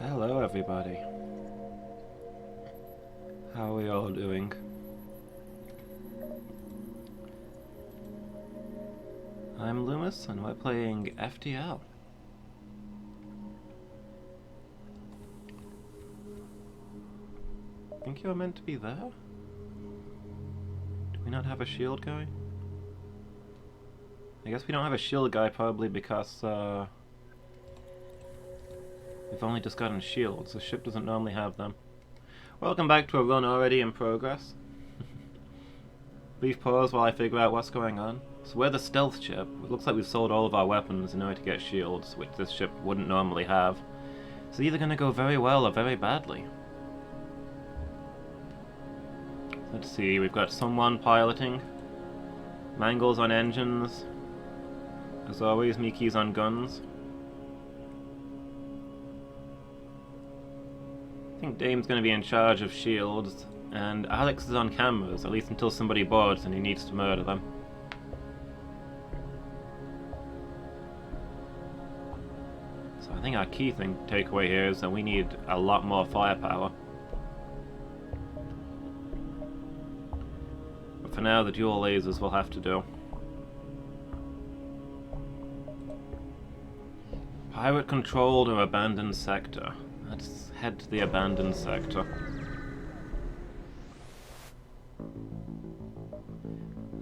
Hello everybody. How are we all doing? I'm Loomis and we're playing FTL. I think you're meant to be there? Do we not have a shield guy? I guess we don't have a shield guy probably because we've only just gotten shields. The ship doesn't normally have them. Welcome back to a run already in progress. Brief pause while I figure out what's going on. So we're the stealth ship. It looks like we've sold all of our weapons in order to get shields, which this ship wouldn't normally have. It's either going to go very well or very badly. Let's see, we've got someone piloting. Mangles on engines. As always, Miki's on guns. I think Dame's going to be in charge of shields, and Alex is on cameras, at least until somebody boards and he needs to murder them. So I think our key takeaway here is that we need a lot more firepower. But for now, the dual lasers will have to do. Pirate-controlled or abandoned sector. Let's head to the abandoned sector.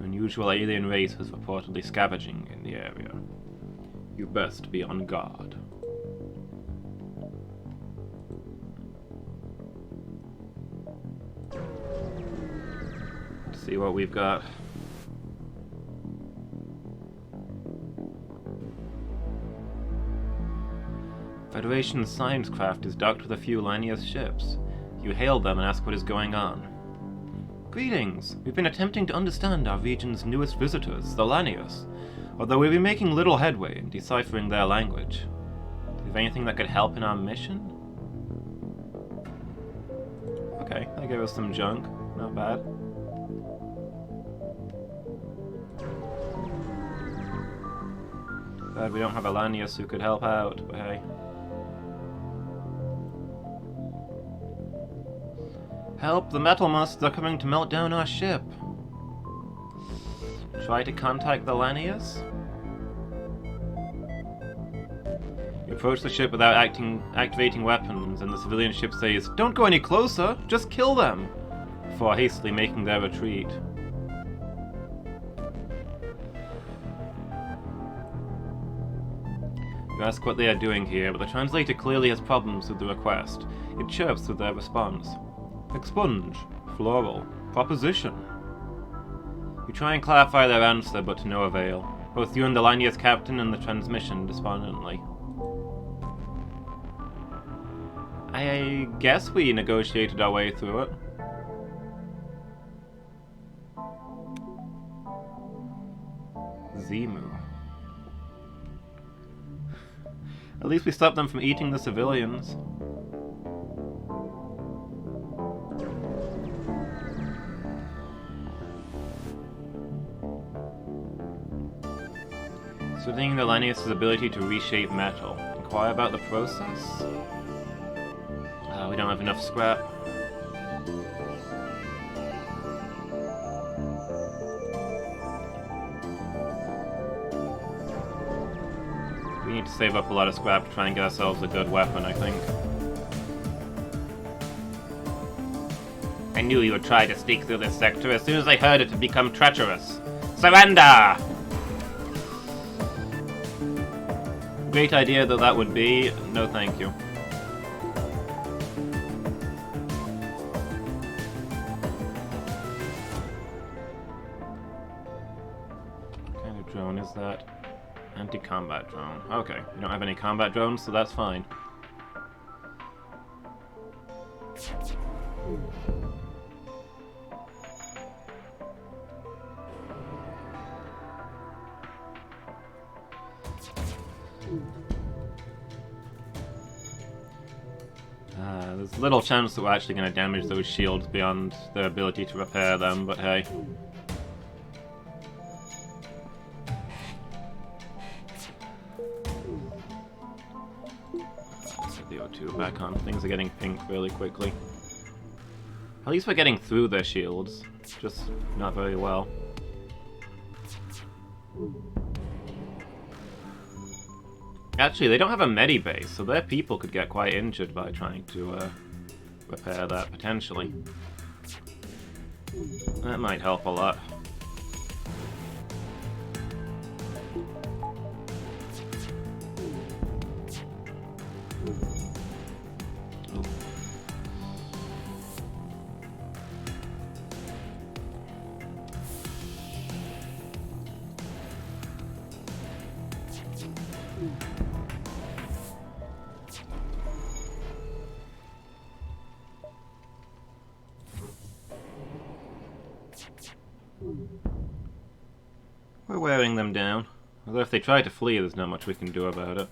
Unusual alien race is reportedly scavenging in the area. You best be on guard. Let's see what we've got. Federation science craft is docked with a few Lanius ships. You hail them and ask what is going on. Greetings! We've been attempting to understand our region's newest visitors, the Lanius, although we've been making little headway in deciphering their language. Do you have anything that could help in our mission? Okay, they gave us some junk. Not bad. Glad we don't have a Lanius who could help out, but hey. Help! The metal monsters are coming to melt down our ship! Try to contact the Lanius? You approach the ship without activating weapons, and the civilian ship says, "Don't go any closer! Just kill them!" before hastily making their retreat. You ask what they are doing here, but the translator clearly has problems with the request. It chirps with their response. Expunge. Floral. Proposition. You try and clarify their answer, but to no avail. Both you and the Lanius captain and the transmission despondently. I guess we negotiated our way through it. Zemu. At least we stopped them from eating the civilians. Studying the Lanius' ability to reshape metal. Inquire about the process? We don't have enough scrap. We need to save up a lot of scrap to try and get ourselves a good weapon, I think. I knew you would try to sneak through this sector as soon as I heard it had become treacherous. Surrender! Great idea that would be. No thank you. What kind of drone is that? Anti-combat drone. Okay, we don't have any combat drones, so that's fine. There's little chance that we're actually going to damage those shields beyond their ability to repair them, but hey. Get the O2 back on. Things are getting pink really quickly. At least we're getting through their shields. Just not very well. Actually, they don't have a medibase, so their people could get quite injured by trying to repair that, potentially. That might help a lot. We're wearing them down. Although if they try to flee, there's not much we can do about it.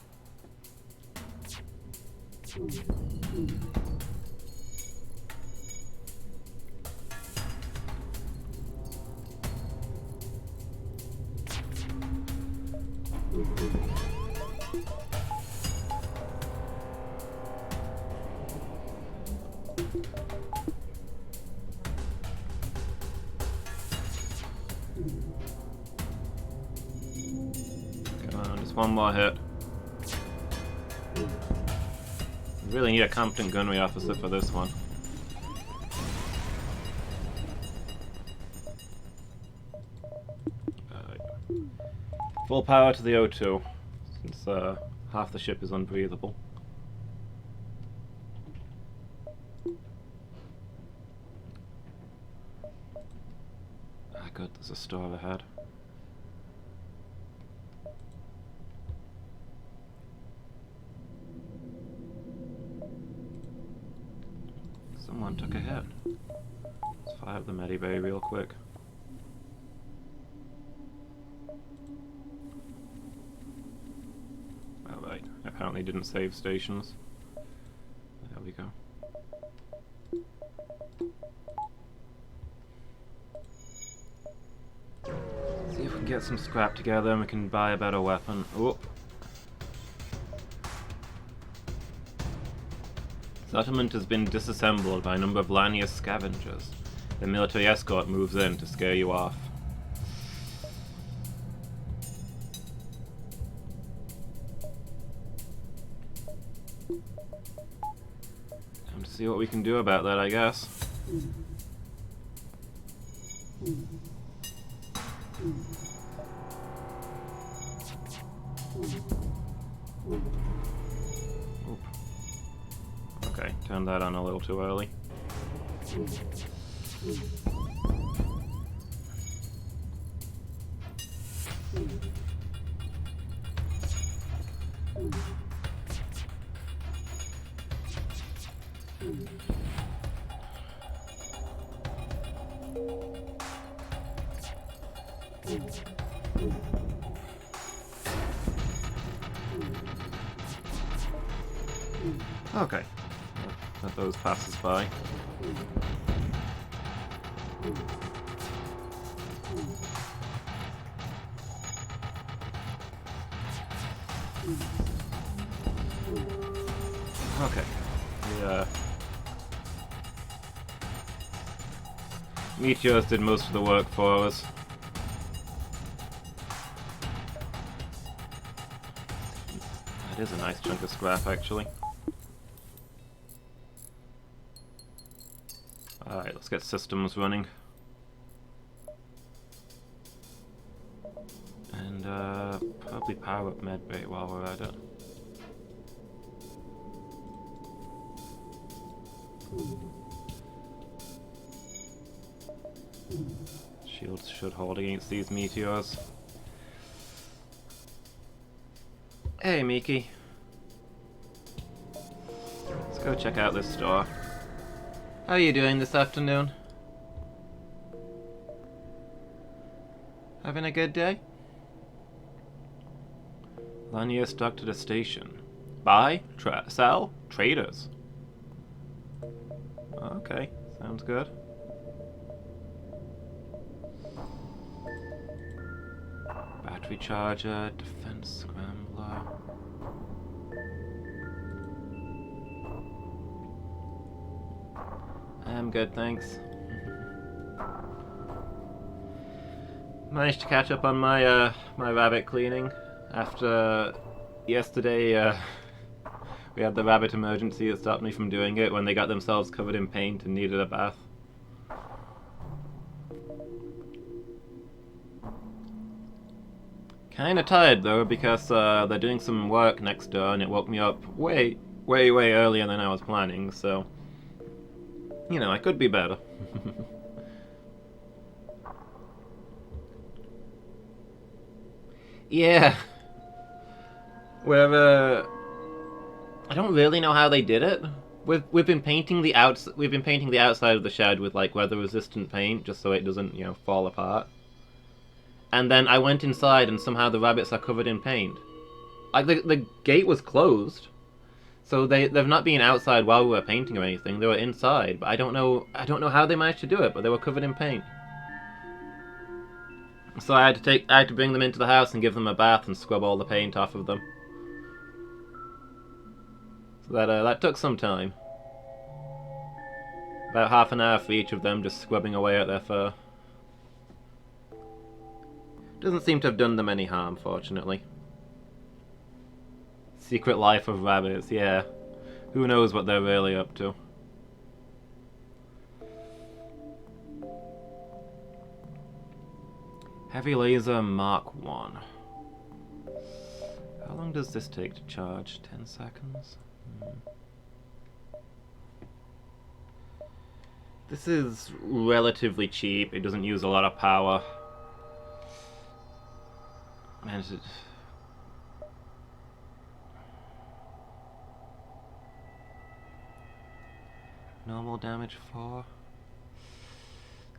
Come on, just one more hit. We really need a competent gunnery officer for this one. Full power to the O2, since half the ship is unbreathable. Ah, good, there's a store ahead. Someone took a hit. Let's fire up the medibay real quick. Alright, apparently didn't save stations. There we go. See if we can get some scrap together and we can buy a better weapon. Oh. Settlement has been disassembled by a number of Lanius scavengers. The military escort moves in to scare you off. Time to see what we can do about that, I guess. Oop. Okay, turned that on a little too early. Okay. Let those pass us by. Okay. Yeah. Meteors did most of the work for us. That is a nice chunk of scrap, actually. Alright, let's get systems running. And probably power up medbay while we're at it. Shields should hold against these meteors. Hey, Miki. Let's go check out this store. How are you doing this afternoon? Having a good day? Lanius docked at a station. Buy? Sell? Traders. Okay, sounds good. Battery charger, defense scrambler. I'm good, thanks. Managed to catch up on my my rabbit cleaning after yesterday. We had the rabbit emergency that stopped me from doing it when they got themselves covered in paint and needed a bath. Kinda tired though, because they're doing some work next door and it woke me up way earlier than I was planning, so you know, I could be better. Yeah. We're I don't really know how they did it. We've been painting the outside of the shed with like weather resistant paint just so it doesn't, you know, fall apart. And then I went inside and somehow the rabbits are covered in paint. Like the gate was closed. So they've not been outside while we were painting or anything. They were inside, but I don't know how they managed to do it, but they were covered in paint. So I had to bring them into the house and give them a bath and scrub all the paint off of them. So that took some time. About half an hour for each of them, just scrubbing away at their fur. Doesn't seem to have done them any harm, fortunately. Secret life of rabbits, yeah. Who knows what they're really up to. Heavy laser Mark 1. How long does this take to charge? 10 seconds? This is relatively cheap. It doesn't use a lot of power. Man, is it... Normal damage 4.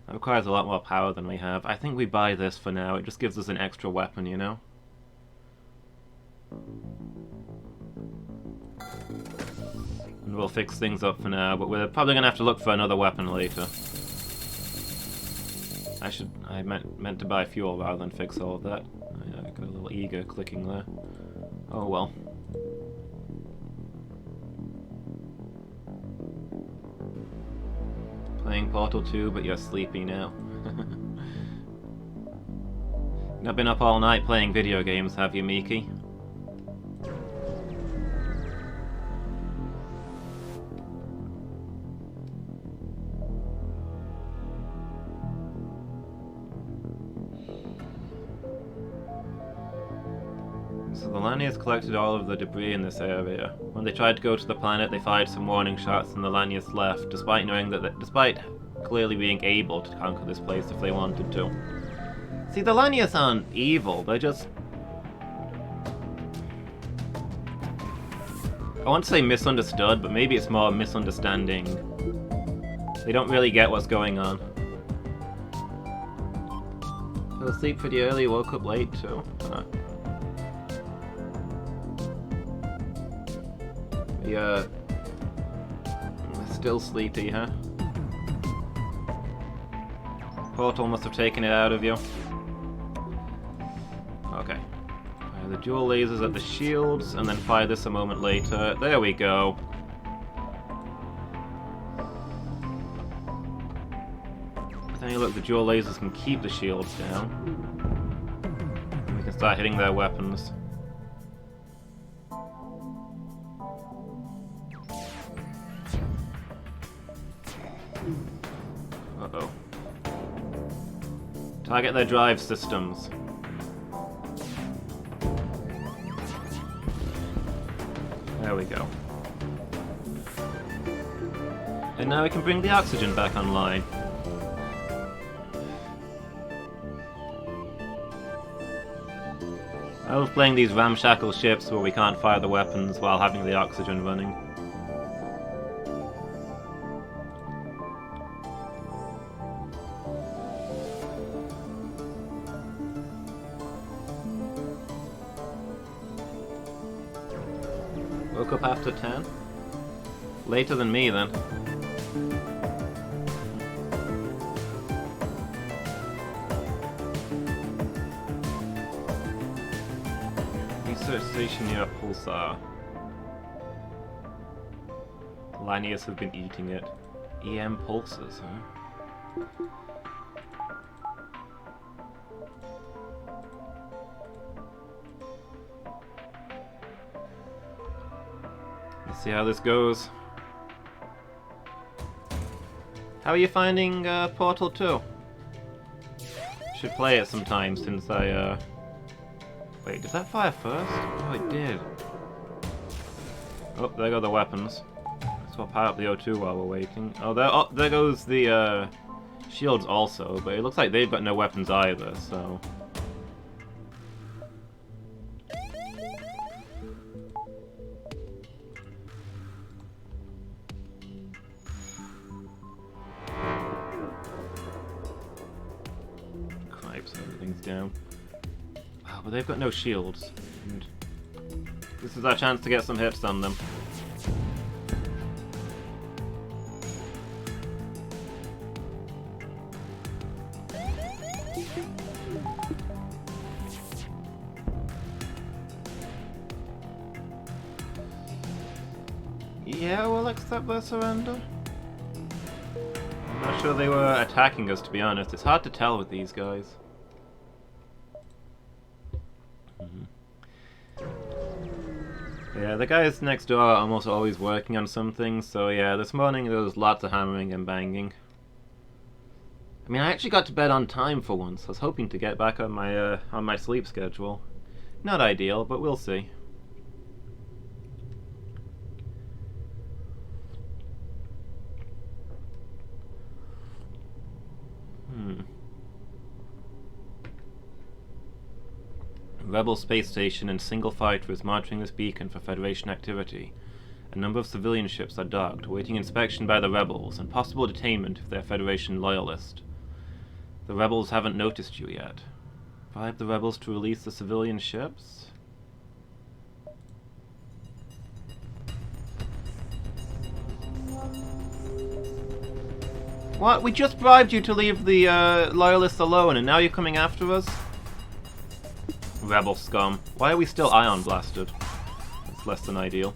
That requires a lot more power than we have. I think we buy this for now. It just gives us an extra weapon, you know? And we'll fix things up for now, but we're probably gonna have to look for another weapon later. I meant to buy fuel rather than fix all of that. I got a little eager clicking there. Oh well. Playing Portal 2, but you're sleepy now. Not been up all night playing video games, have you, Miki? So the Lanius collected all of the debris in this area. When they tried to go to the planet, they fired some warning shots and the Lanius left, despite clearly being able to conquer this place if they wanted to. See, the Lanius aren't evil, they're just... I want to say misunderstood, but maybe it's more misunderstanding. They don't really get what's going on. Fell asleep pretty early, woke up late too. Yeah, still sleepy, huh? Portal must have taken it out of you. Okay. Fire the dual lasers at the shields, and then fire this a moment later. There we go. But then you look, the dual lasers can keep the shields down. And we can start hitting their weapons. Uh-oh. Target their drive systems. There we go. And now we can bring the oxygen back online. I love playing these ramshackle ships where we can't fire the weapons while having the oxygen running. Woke up after 10? Later than me, then. Research station near a pulsar. Lanius have been eating it. EM pulses, huh? Let's see how this goes. How are you finding Portal 2? Should play it sometime since I Wait, did that fire first? Oh, it did. Oh, there go the weapons. Swap out the O2 while we're waiting. Oh, there goes the shields also, but it looks like they've got no weapons either, so... Cripes, everything's down. Oh, but they've got no shields. And this is our chance to get some hits on them. Yeah, we'll accept their surrender. I'm not sure they were attacking us, to be honest. It's hard to tell with these guys. Yeah, the guys next door are almost always working on something, so yeah, this morning there was lots of hammering and banging. I mean, I actually got to bed on time for once. I was hoping to get back on my sleep schedule. Not ideal, but we'll see. Rebel space station and single fighter is monitoring this beacon for Federation activity. A number of civilian ships are docked, awaiting inspection by the rebels and possible detainment if they're Federation loyalist. The rebels haven't noticed you yet. Bribe the rebels to release the civilian ships? What? We just bribed you to leave the loyalists alone and now you're coming after us? Rebel scum. Why are we still ion blasted? That's less than ideal.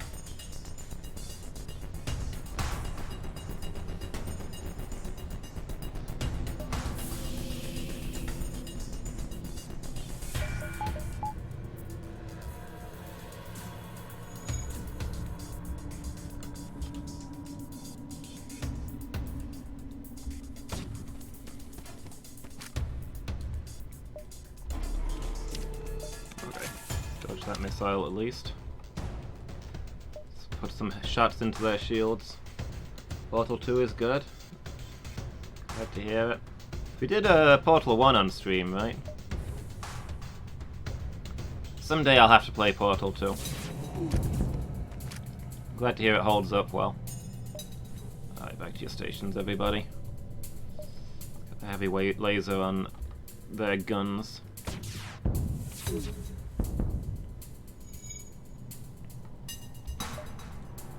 That missile at least. Let's put some shots into their shields. Portal 2 is good. Glad to hear it. We did Portal 1 on stream, right? Someday I'll have to play Portal 2. Glad to hear it holds up well. Alright, back to your stations, everybody. Got the heavyweight laser on their guns.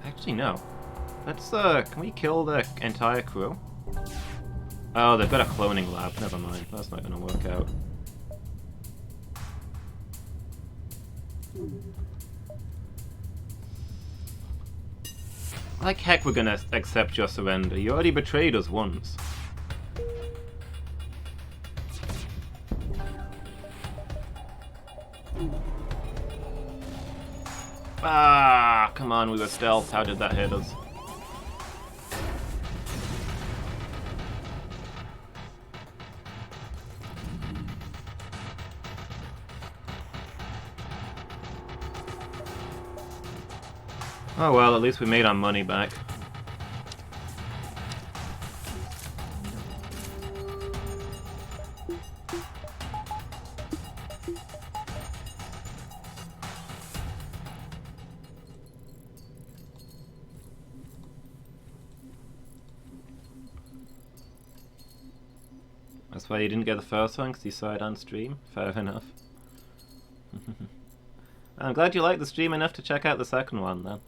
Actually, no. Let's, can we kill the entire crew? Oh, they've got a cloning lab. Never mind. That's not gonna work out. Like heck we're gonna accept your surrender. You already betrayed us once. Ah, come on, we were stealth. How did that hit us? Oh well, at least we made our money back. That's why you didn't get the first one, because you saw it on stream? Fair enough. I'm glad you liked the stream enough to check out the second one, then.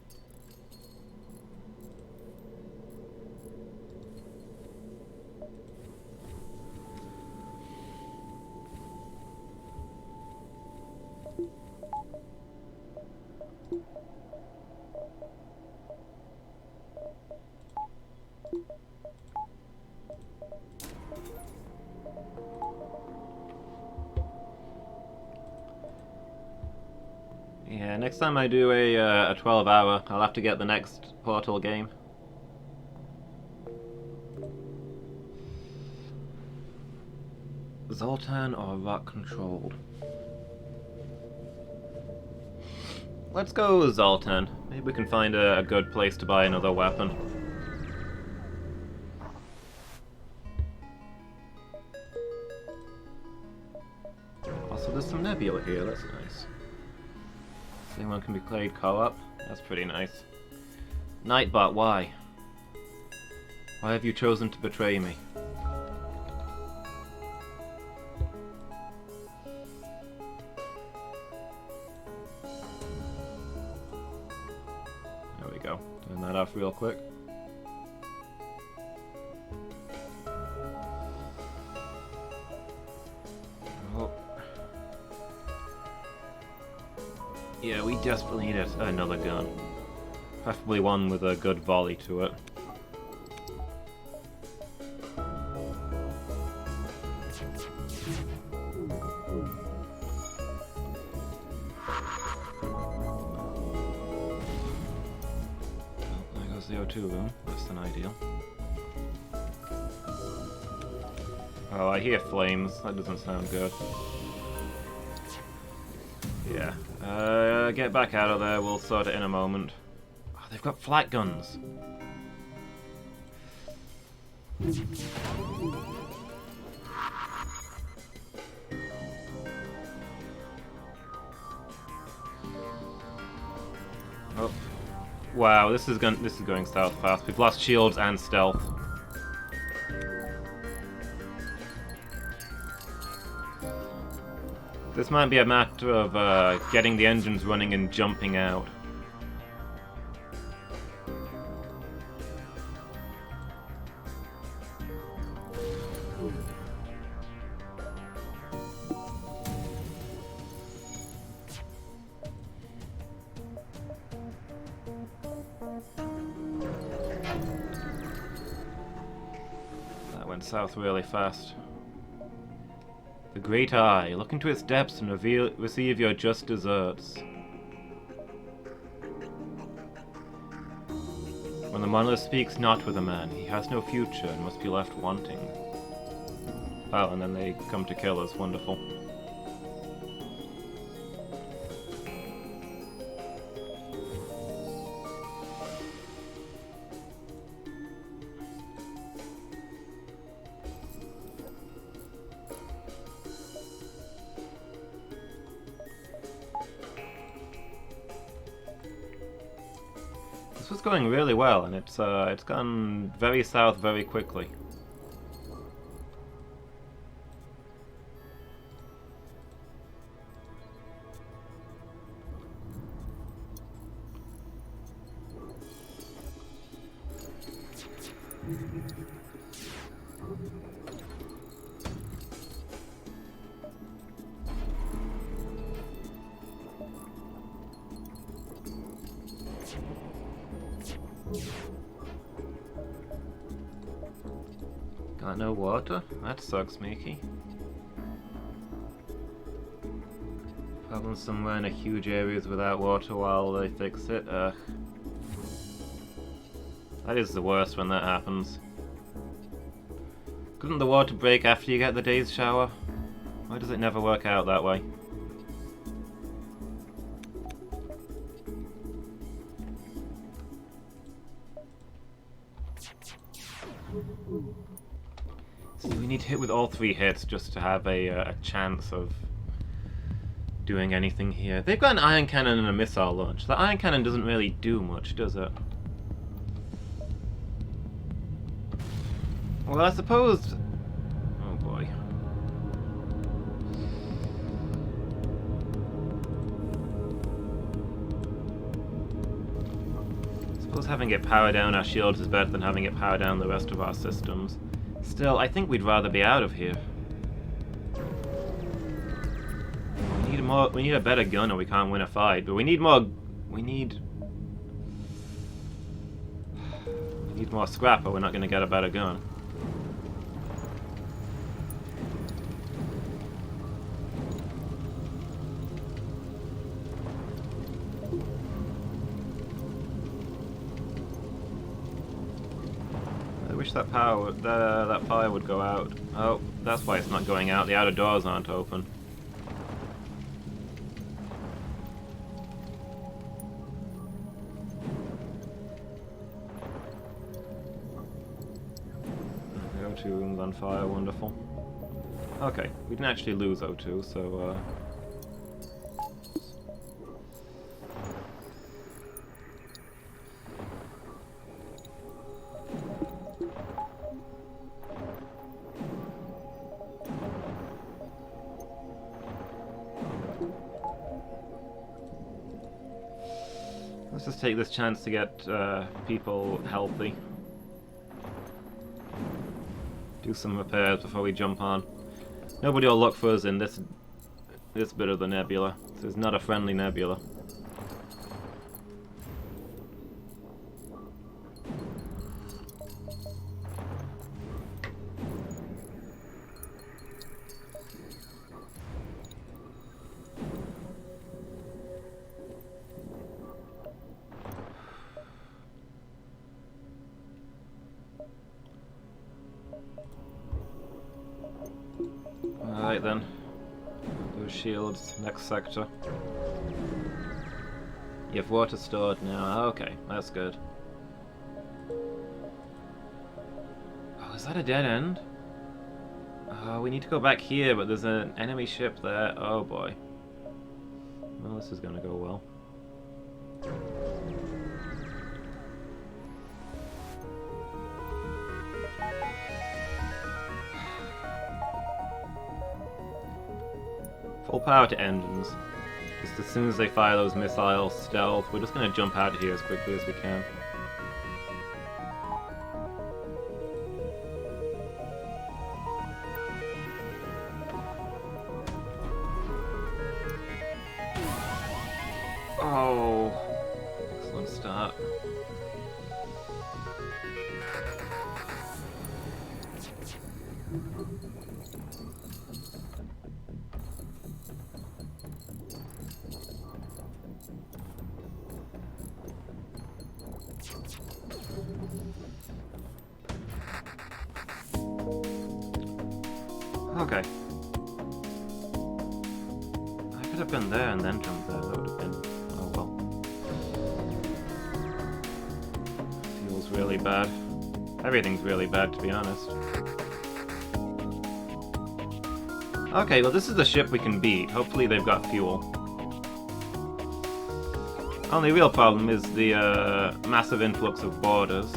Yeah, next time I do a 12-hour, I'll have to get the next Portal game. Zoltan or Rock Controlled? Let's go Zoltan. Maybe we can find a good place to buy another weapon. Also, there's some Nebula here, that's nice. This one can be played co-op. That's pretty nice. Nightbot, why? Why have you chosen to betray me? There we go. Turn that off real quick. Oh. Yeah, we desperately need another gun. Preferably one with a good volley to it. There goes the O2 room. Less than ideal. Oh, I hear flames. That doesn't sound good. Yeah. Get back out of there. We'll sort it in a moment. Oh, they've got flat guns. Oh. Wow, this is going south fast. We've lost shields and stealth. This might be a matter of getting the engines running and jumping out. That went south really fast. The Great Eye. Look into its depths and receive your just deserts. When the monolith speaks not with a man, he has no future and must be left wanting. Oh, and then they come to kill us. Wonderful. This was going really well, and it's gone very south very quickly. Got no water? That sucks, Mickey. Problems somewhere in a huge areas without water while they fix it. Ugh. That is the worst when that happens. Couldn't the water break after you get the day's shower? Why does it never work out that way? So we need to hit with all 3 hits just to have a chance of doing anything here. They've got an ion cannon and a missile launch. The ion cannon doesn't really do much, does it? Well, I suppose... Oh boy. I suppose having it power down our shields is better than having it power down the rest of our systems. Still, I think we'd rather be out of here. We need a better gun or we can't win a fight, but we need more... We need more scrap or we're not going to get a better gun. wish that that fire would go out. Oh, that's why it's not going out. The outer doors aren't open. The O2 room's on fire, wonderful. Okay, we didn't actually lose O2, so let's just take this chance to get people healthy. Do some repairs before we jump on. Nobody will look for us in this bit of the nebula. This is not a friendly nebula. Alright then. Those shields, next sector. You have water stored now. Okay, that's good. Oh, is that a dead end? Oh, we need to go back here, but there's an enemy ship there. Oh boy. Well, this is gonna go well. Full power to engines. Just as soon as they fire those missiles, stealth. We're just going to jump out of here as quickly as we can. Oh, excellent start. Okay. I could have been there and then jumped there. That would have been... oh well. Feels really bad. Everything's really bad, to be honest. Okay, well this is the ship we can beat. Hopefully they've got fuel. Only real problem is the massive influx of boarders.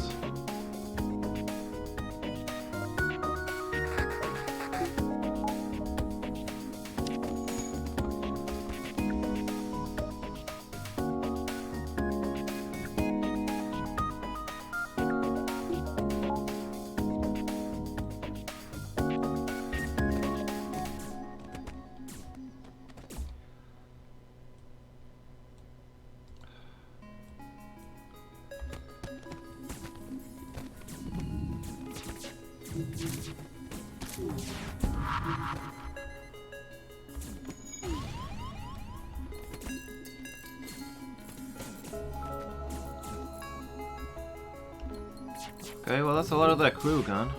Okay, well that's a lot of their crew gone.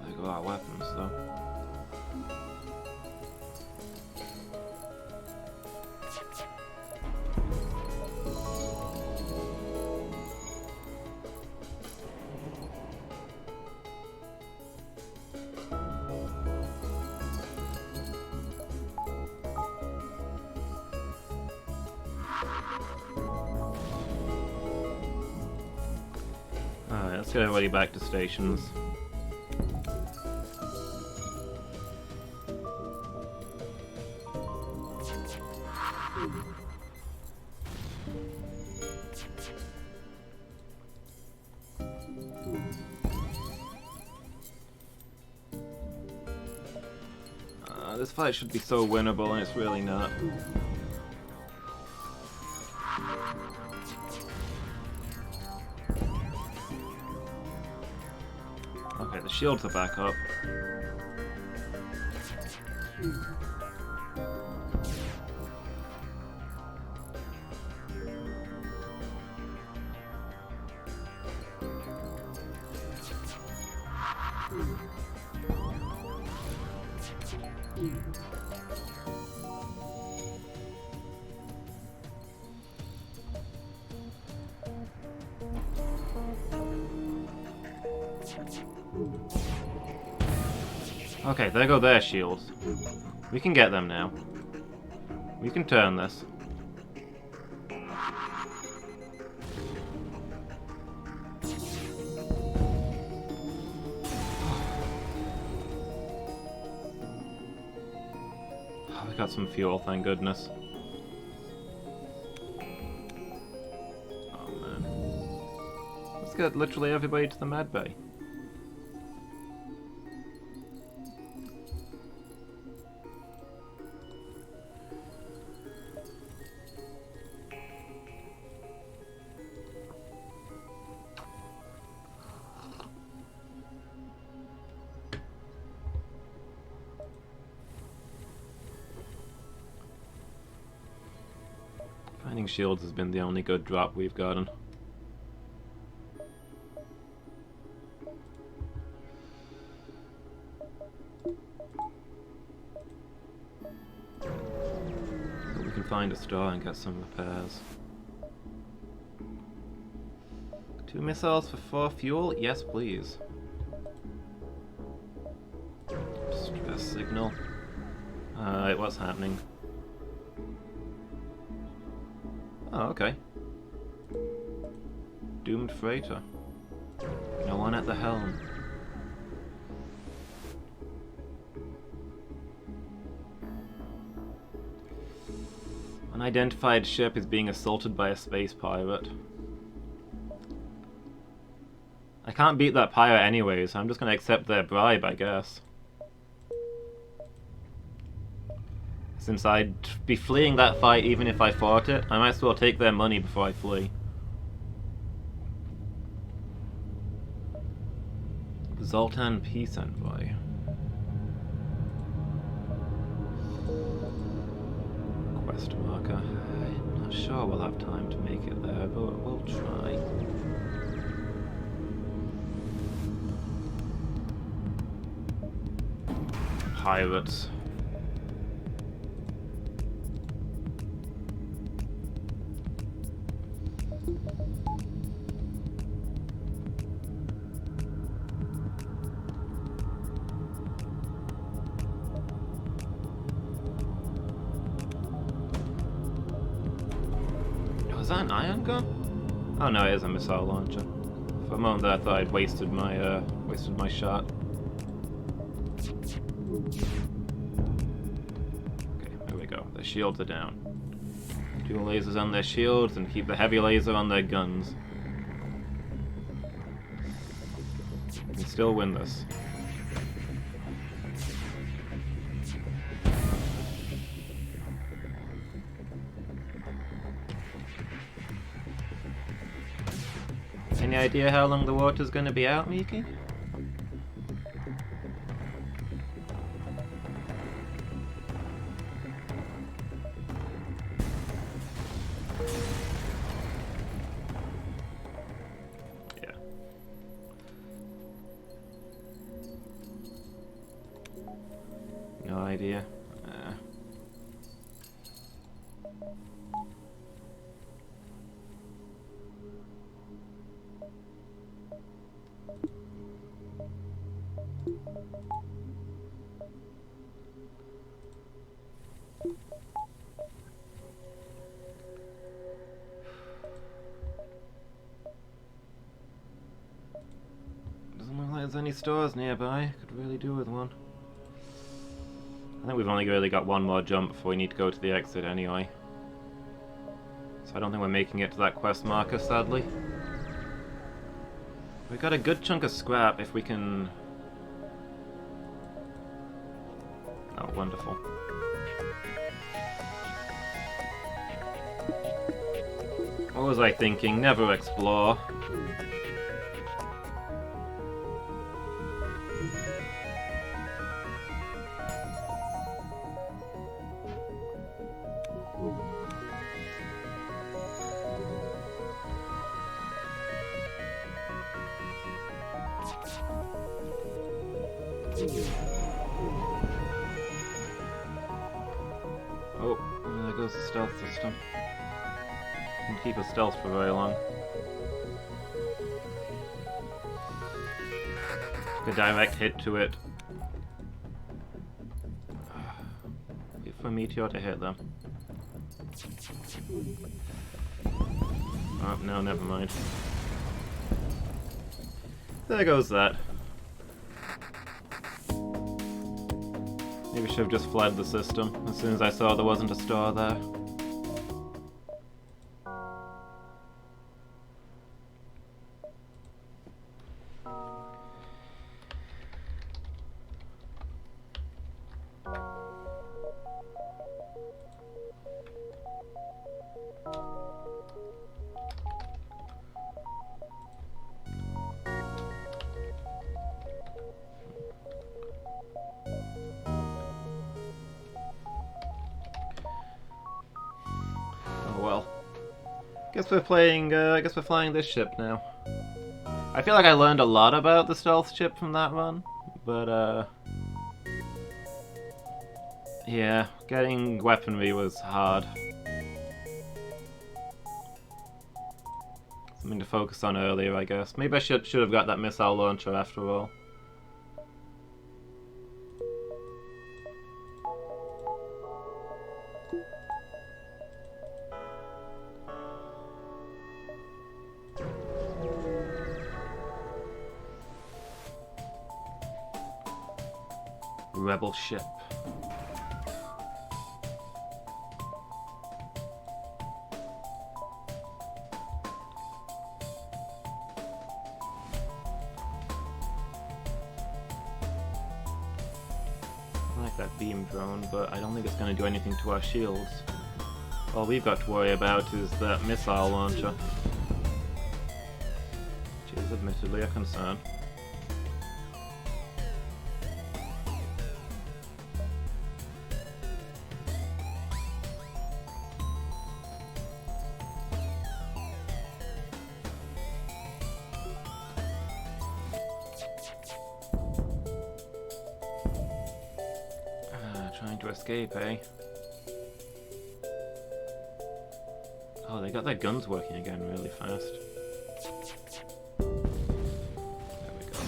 They got our weapons though. Alright, let's get everybody back to stations. This fight should be so winnable, and it's really not. Okay, the shields are back up. Okay, there go their shields. We can get them now. We can turn this. Oh, we got some fuel, thank goodness. Oh man. Let's get literally everybody to the med bay. Finding shields has been the only good drop we've gotten. So we can find a store and get some repairs. 2 missiles for 4 fuel? Yes, please. Stress signal. Alright, what's happening? Oh, okay. Doomed freighter. No one at the helm. Unidentified ship is being assaulted by a space pirate. I can't beat that pirate anyway, so I'm just gonna accept their bribe, I guess. Since I'd be fleeing that fight even if I fought it, I might as well take their money before I flee. Zoltan Peace Envoy. Quest marker. I'm not sure we'll have time to make it there, but we'll try. Pirates. Was that an ion gun? Oh no, it is a missile launcher. For a moment there, I thought I'd wasted my shot. Okay, there we go. The shields are down. Dual lasers on their shields and keep the heavy laser on their guns. We can still win this. Any idea how long the water's gonna be out, Miki? Yeah. No idea. Doesn't look like there's any stores nearby. Could really do with one. I think we've only really got one more jump before we need to go to the exit anyway. So I don't think we're making it to that quest marker, sadly. We got a good chunk of scrap if we can... Oh, wonderful. What was I thinking? Never explore. Oh, there goes the stealth system. Didn't keep us stealth for very long. Took a direct hit to it. Wait for a meteor to hit them. Oh, no, never mind. There goes that. Maybe I should have just fled the system as soon as I saw there wasn't a star there. Well, guess we're playing. I guess we're flying this ship now. I feel like I learned a lot about the stealth ship from that run, but yeah, getting weaponry was hard. Something to focus on earlier, I guess. Maybe I should have got that missile launcher after all. Rebel ship. I like that beam drone, but I don't think it's going to do anything to our shields. All we've got to worry about is that missile launcher, which is admittedly a concern. Trying to escape, eh? Oh, they got their guns working again really fast. There we go.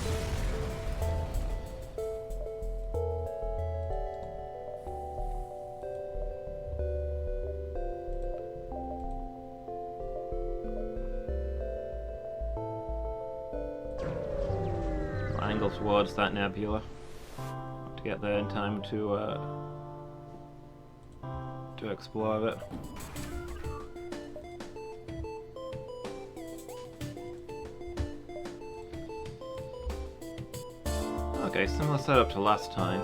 I'll angle towards that nebula to get there in time to explore it. Okay, similar setup to last time.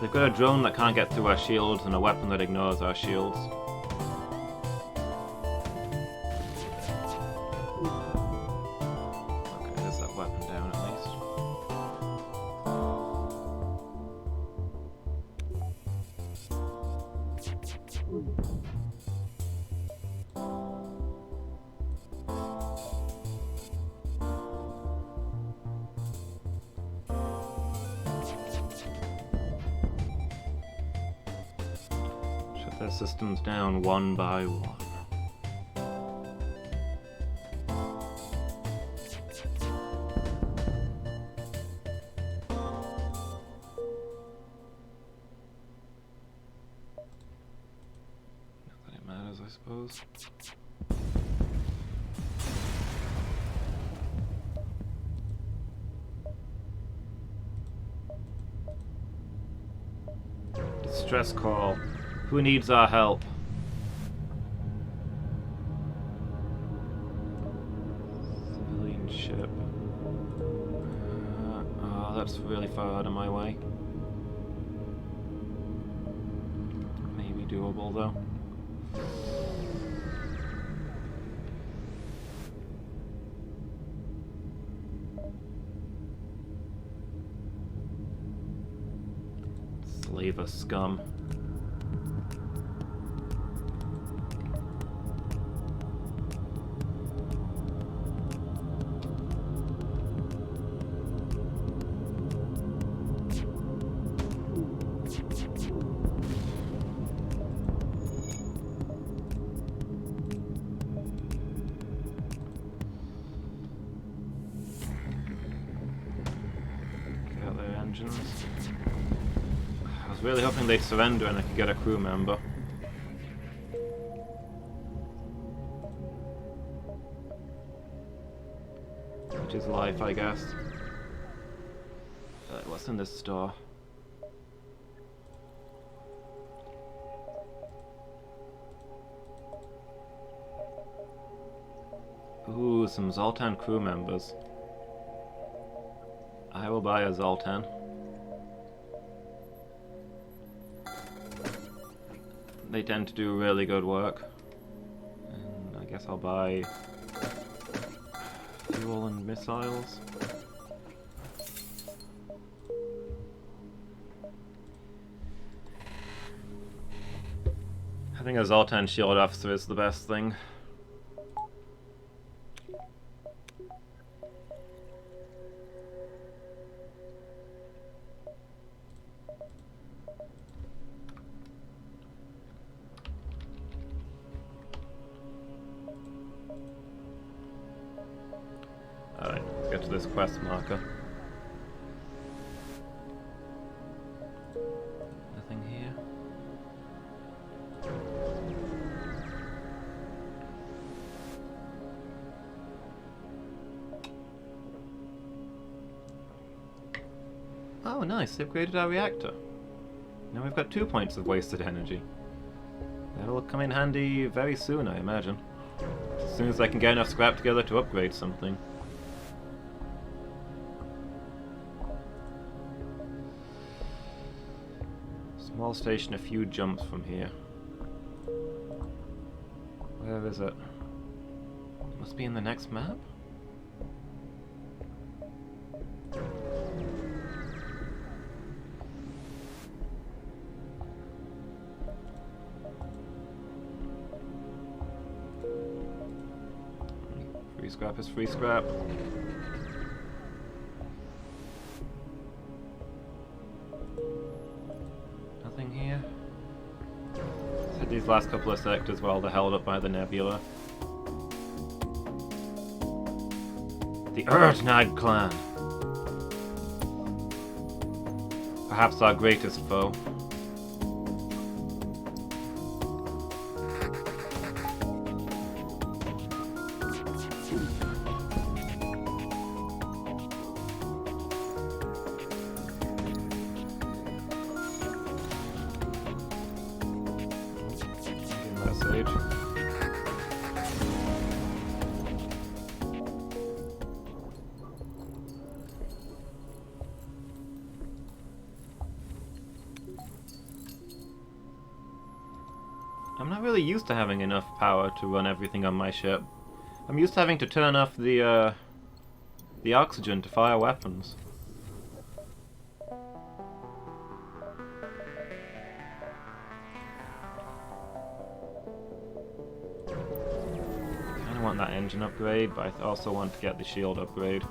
They've got a drone that can't get through our shields and a weapon that ignores our shields. Okay, there's that weapon down at least. Shut their systems down one by one. Not that it matters, I suppose. Distress call. Who needs our help? Civilian ship. Oh, that's really far out of my way. Maybe doable though. Slaver scum. was really hoping they'd surrender and I could get a crew member. Which is life, I guess. What's in this store? Ooh, some Zoltan crew members. I will buy a Zoltan. They tend to do really good work. And I guess I'll buy fuel and missiles. Having a Zoltan shield officer is the best thing. Alright, let's get to this quest marker. Nothing here. Oh nice, they've upgraded our reactor. Now we've got 2 points of wasted energy. That'll come in handy very soon, I imagine. As soon as I can get enough scrap together to upgrade something. Small station a few jumps from here. Where is it? It must be in the next map? Free scrap is free scrap. Nothing here. So these last couple of sectors while they're held up by the nebula. The Urdnag clan. Perhaps our greatest foe. Message. I'm not really used to having enough power to run everything on my ship. I'm used to having to turn off the oxygen to fire weapons. I want that engine upgrade, but I also want to get the shield upgrade.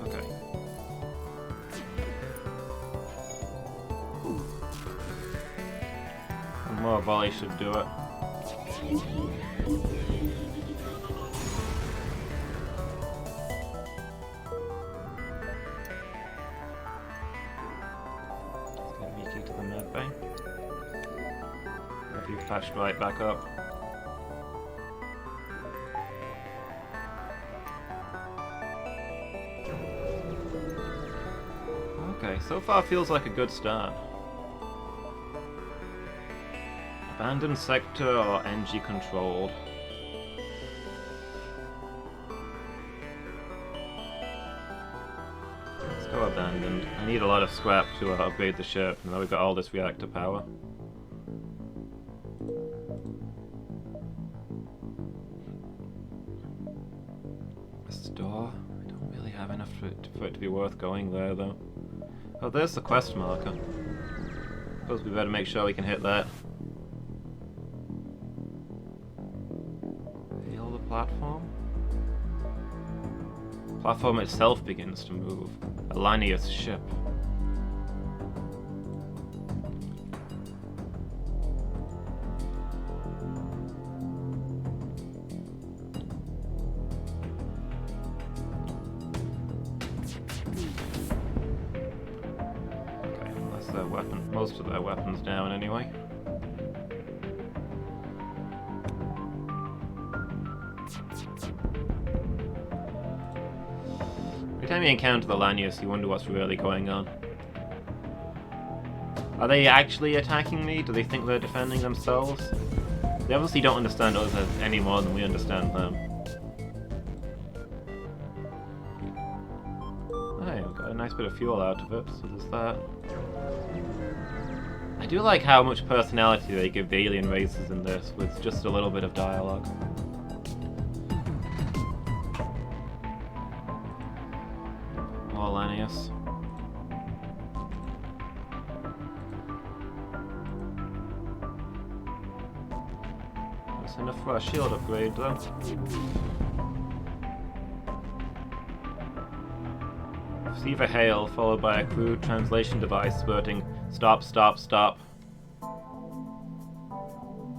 Okay. One more volley should do it. Let's get Miki to the med bay. If you've patched right back up. Okay, so far feels like a good start. Abandoned sector or NG controlled? Let's go abandoned. I need a lot of scrap to upgrade the ship, and now we've got all this reactor power. A store? I don't really for it to be worth going there, though. Oh, there's the quest marker. Suppose we better make sure we can hit that. Hail the platform? The platform itself begins to move. Alania's ship. Most of their weapons down anyway. Every time you encounter the Lanius, you wonder what's really going on. Are they actually attacking me? Do they think they're defending themselves? They obviously don't understand us any more than we understand them. Hey, we got a nice bit of fuel out of it, so there's that. I do like how much personality they give the alien races in this, with just a little bit of dialogue. More Lanius. That's enough for our shield upgrade, though. Receive a hail, followed by a crude translation device spurting "Stop, stop, stop."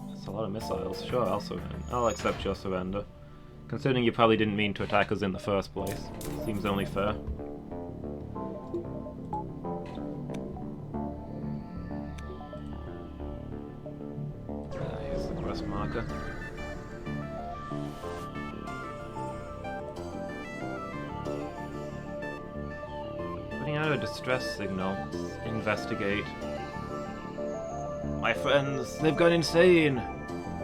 That's a lot of missiles. Sure, I'll accept your surrender. Considering you probably didn't mean to attack us in the first place. Seems only fair. Here's the quest marker. Putting out a distress signal. Investigate. My friends, they've gone insane!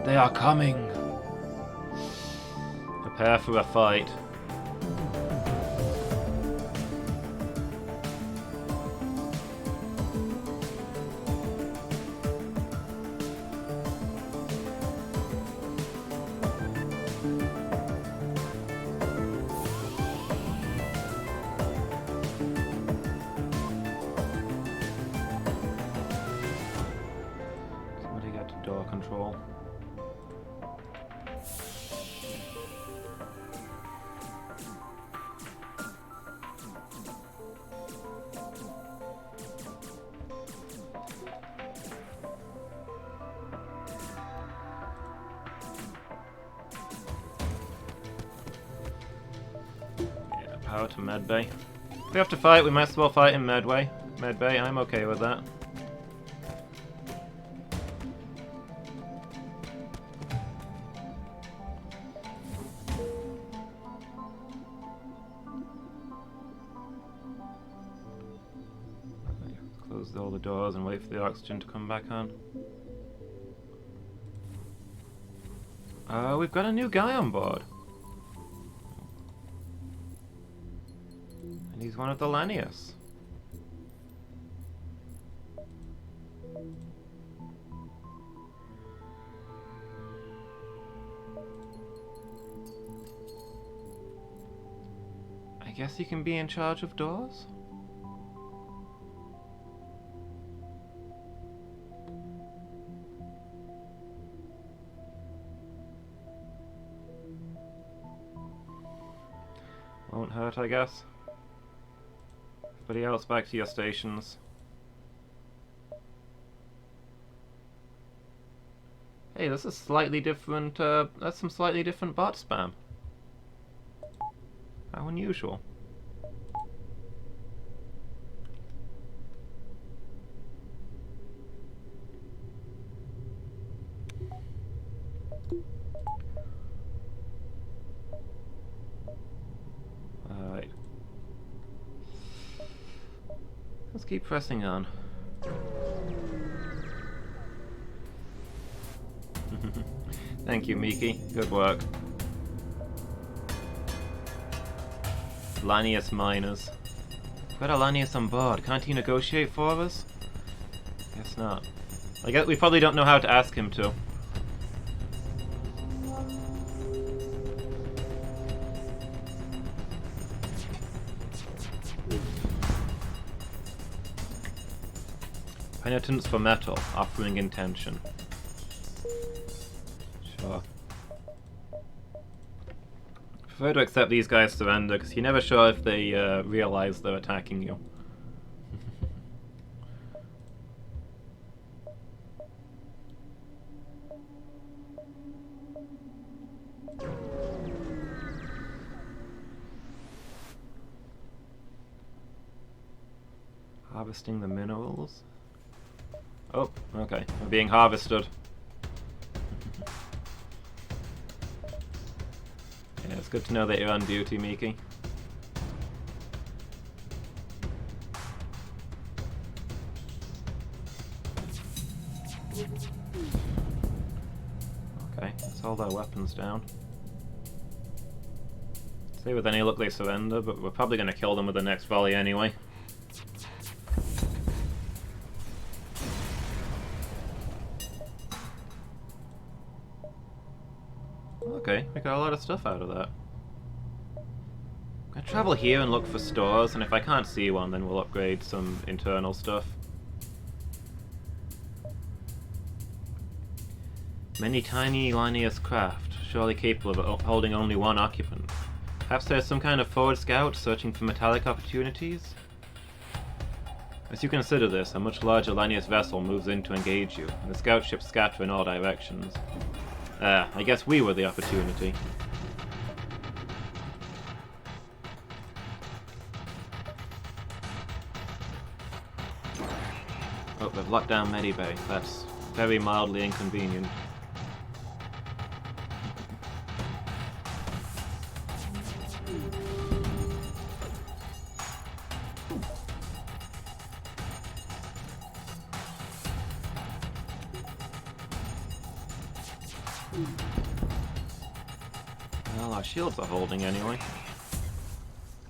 They are coming! Prepare for a fight. Door control. Yeah, power to medbay. If we have to fight, we might as well fight in medbay. I'm okay with that. Close all the doors and wait for the oxygen to come back on. We've got a new guy on board. And he's one of the Lanius. I guess he can be in charge of doors? Won't hurt, I guess. Everybody else back to your stations. Hey, this is slightly different, that's some slightly different bot spam. How unusual. Alright. Let's keep pressing on. Thank you, Miki. Good work. Lanius miners. Got a Lanius on board. Can't he negotiate for us? Guess not. I guess we probably don't know how to ask him to. Penitence for metal, offering intention. Sure. Prefer to accept these guys surrender, because you're never sure if they realize they're attacking you. Harvesting the minerals. Oh, okay. We're being harvested. Yeah, it's good to know that you're on duty, Miki. Okay, let's hold our weapons down. See, with any luck they surrender, but we're probably going to kill them with the next volley anyway. Okay, we got a lot of stuff out of that. I'm gonna travel here and look for stores, and if I can't see one, then we'll upgrade some internal stuff. Many tiny Linnaeus craft, surely capable of holding only one occupant. Perhaps there's some kind of forward scout searching for metallic opportunities? As you consider this, a much larger Linnaeus vessel moves in to engage you, and the scout ships scatter in all directions. I guess we were the opportunity. Oh, they've locked down Medibay. That's very mildly inconvenient. Well, our shields are holding anyway.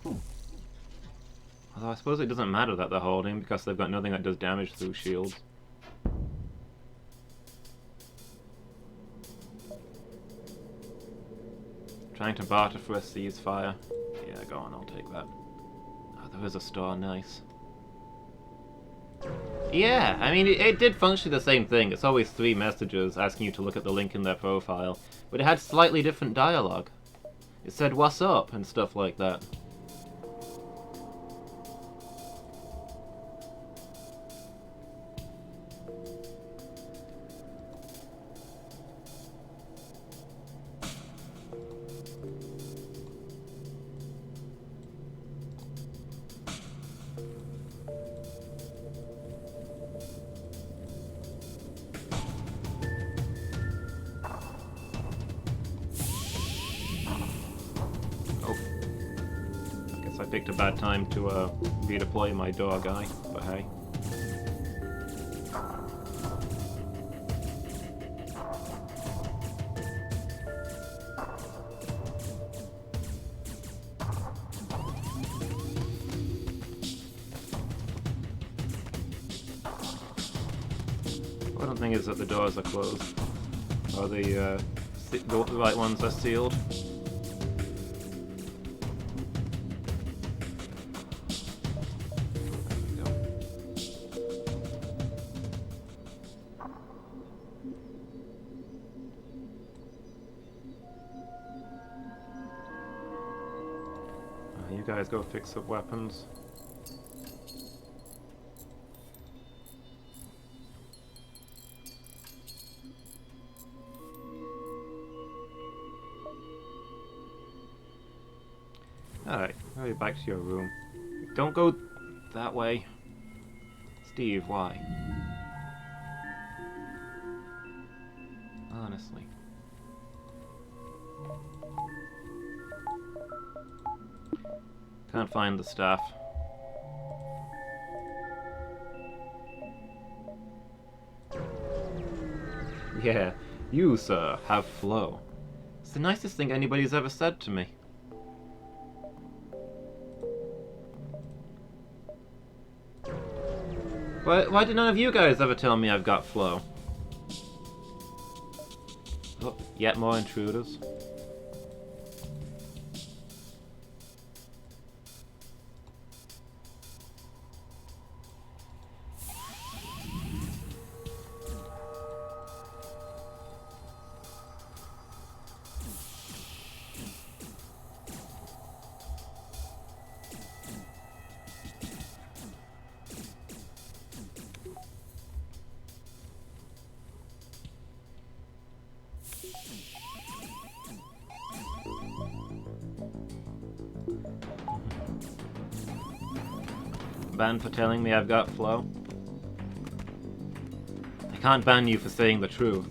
Although I suppose it doesn't matter that they're holding because they've got nothing that does damage through shields. Trying to barter for a ceasefire. Yeah, go on, I'll take that. Oh, there is a store, nice. Yeah, I mean, it did functionally the same thing. It's always 3 messages asking you to look at the link in their profile, but it had slightly different dialogue. It said, "What's up?" and stuff like that. I picked a bad time to redeploy my door guy, but hey. One thing is that the doors are closed, or the right ones are sealed. You guys go fix up weapons. Alright, hurry back to your room. Don't go that way. Steve, why? Honestly. Can't find the staff. Yeah, you, sir, have flow. It's the nicest thing anybody's ever said to me. Why did none of you guys ever tell me I've got flow? Oh, yet more intruders. Banned for telling me I've got flow? I can't ban you for saying the truth.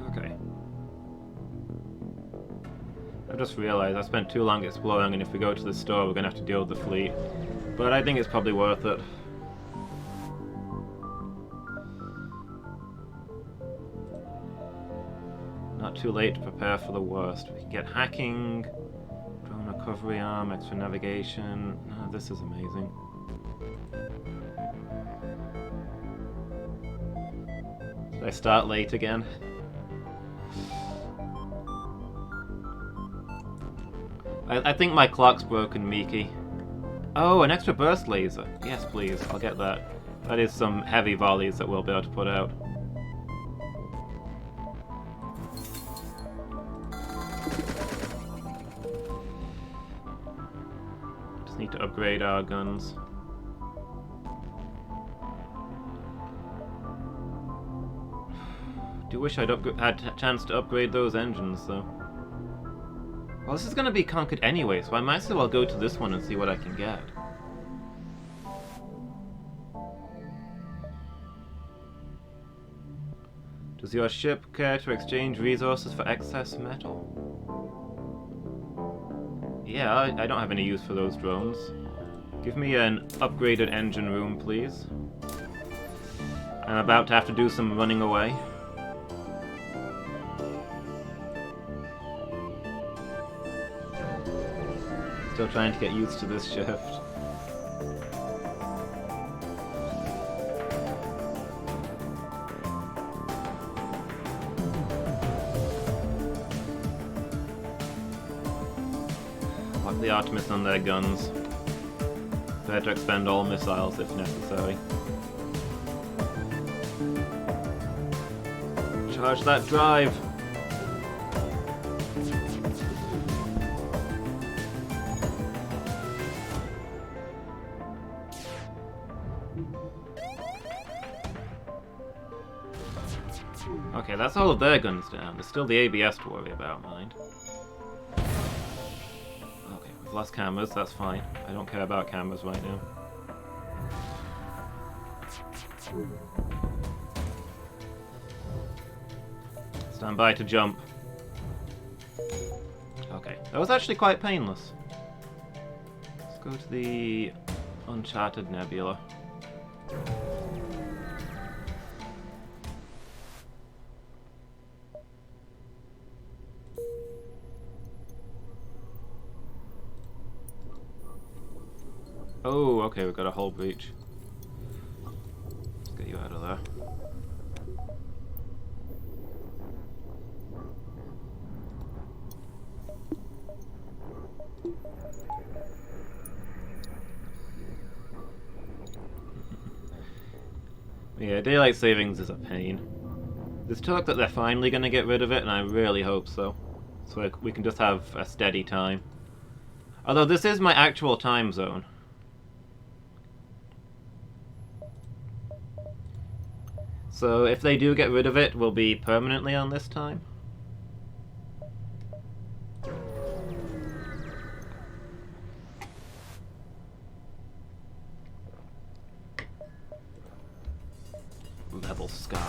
Okay. I've just realized I spent too long exploring, and if we go to the store we're gonna have to deal with the fleet. But I think it's probably worth it. Not too late to prepare for the worst. We can get hacking, drone recovery arm, extra navigation. Oh, this is amazing. Did I start late again? I think my clock's broken, Miki. Oh, an extra burst laser. Yes, please. I'll get that. That is some heavy volleys that we'll be able to put out. Just need to upgrade our guns. Do wish I'd had a chance to upgrade those engines, though. Well, this is going to be conquered anyway, so I might as well go to this one and see what I can get. Does your ship care to exchange resources for excess metal? Yeah, I don't have any use for those drones. Give me an upgraded engine room, please. I'm about to have to do some running away. Still trying to get used to this shift. Lock the Artemis on their guns. Prepare to expend all missiles if necessary. Charge that drive! Okay, that's all of their guns down. There's still the ABS to worry about, mind. Okay, we've lost cameras, that's fine. I don't care about cameras right now. Stand by to jump. Okay, that was actually quite painless. Let's go to the Uncharted Nebula. Oh, okay, we've got a hull breach. Let's get you out of there. Yeah, daylight savings is a pain. There's talk that they're finally going to get rid of it, and I really hope so. So we can just have a steady time. Although this is my actual time zone. So if they do get rid of it, we'll be permanently on this time. Level Scott.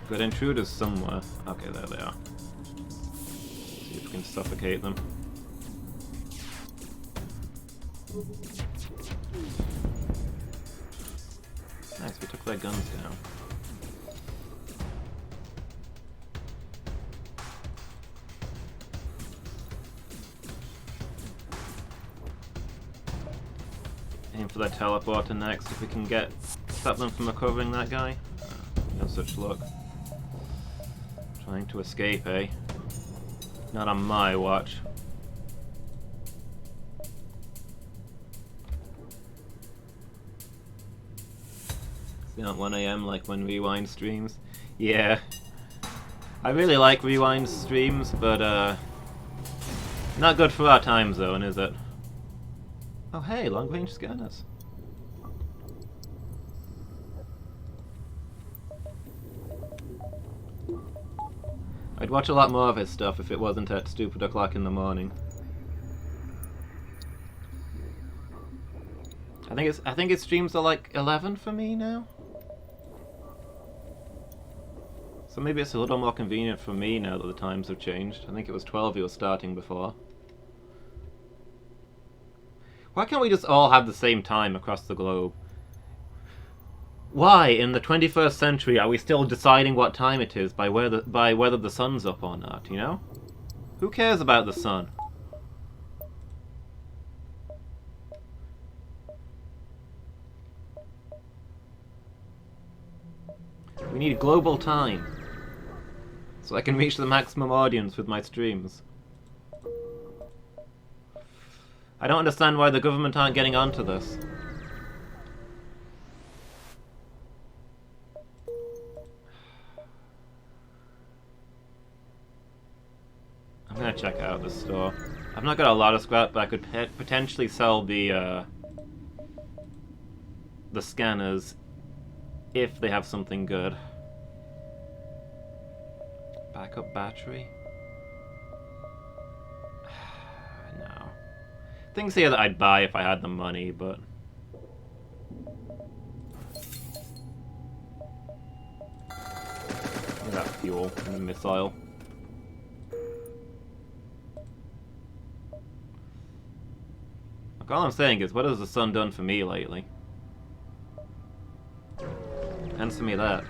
Got intruders somewhere. Okay, there they are. See if we can suffocate them. Nice, we took their guns down. Aim for their teleporter next if we can stop them from recovering that guy. No such luck. Trying to escape, eh? Not on my watch. It's not 1 AM like when Rewind streams. Yeah. I really like Rewind streams, but not good for our time zone, is it? Oh hey, long range scanners. I'd watch a lot more of his stuff if it wasn't at stupid o'clock in the morning. I think his streams are like 11 for me now. So maybe it's a little more convenient for me now that the times have changed. I think it was 12 he was starting before. Why can't we just all have the same time across the globe? Why, in the 21st century, are we still deciding what time it is by whether the sun's up or not, you know? Who cares about the sun? We need global time, so I can reach the maximum audience with my streams. I don't understand why the government aren't getting onto this. I'm gonna check out this store. I've not got a lot of scrap, but I could potentially sell the scanners if they have something good. Backup battery? No. Things here that I'd buy if I had the money, but... Look at that fuel and the missile. Look, all I'm saying is, what has the sun done for me lately? Answer me that.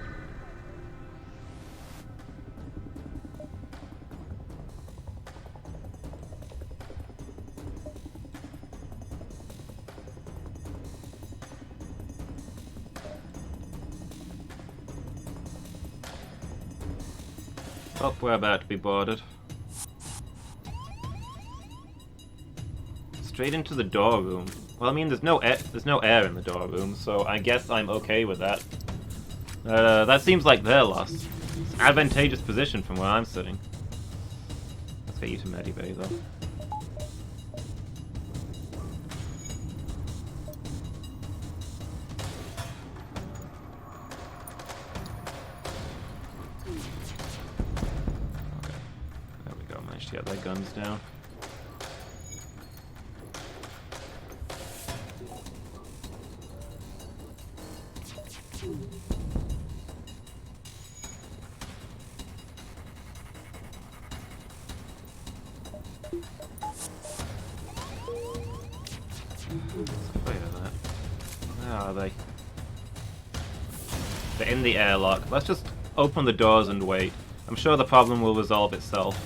Oh, we're about to be boarded. Straight into the door room. Well, I mean, there's no air in the door room, so I guess I'm okay with that. That seems like their loss. It's an advantageous position from where I'm sitting. Let's get you to Medibay, though. Okay. There we go. Managed to get their guns down. They're in the airlock. Let's just open the doors and wait. I'm sure the problem will resolve itself.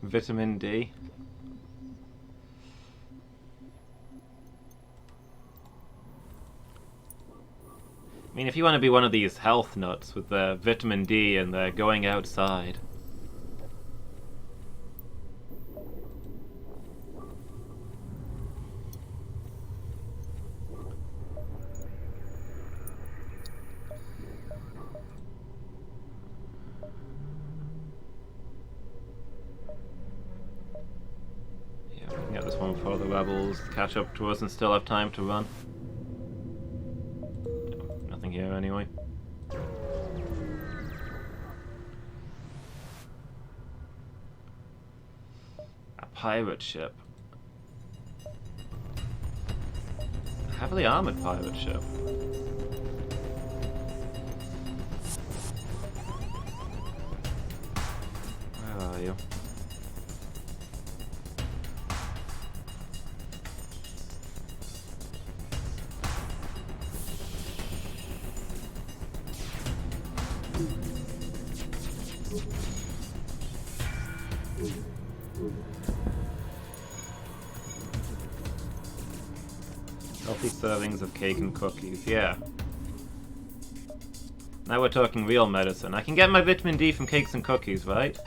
Vitamin D. I mean, if you want to be one of these health nuts with their vitamin D and they're going outside. Yeah, we can get this one before the rebels catch up to us and still have time to run. Here anyway. A pirate ship. A heavily armored pirate ship. Where are you? servings of cake and cookies. Yeah. Now we're talking real medicine. I can get my vitamin D from cakes and cookies, right?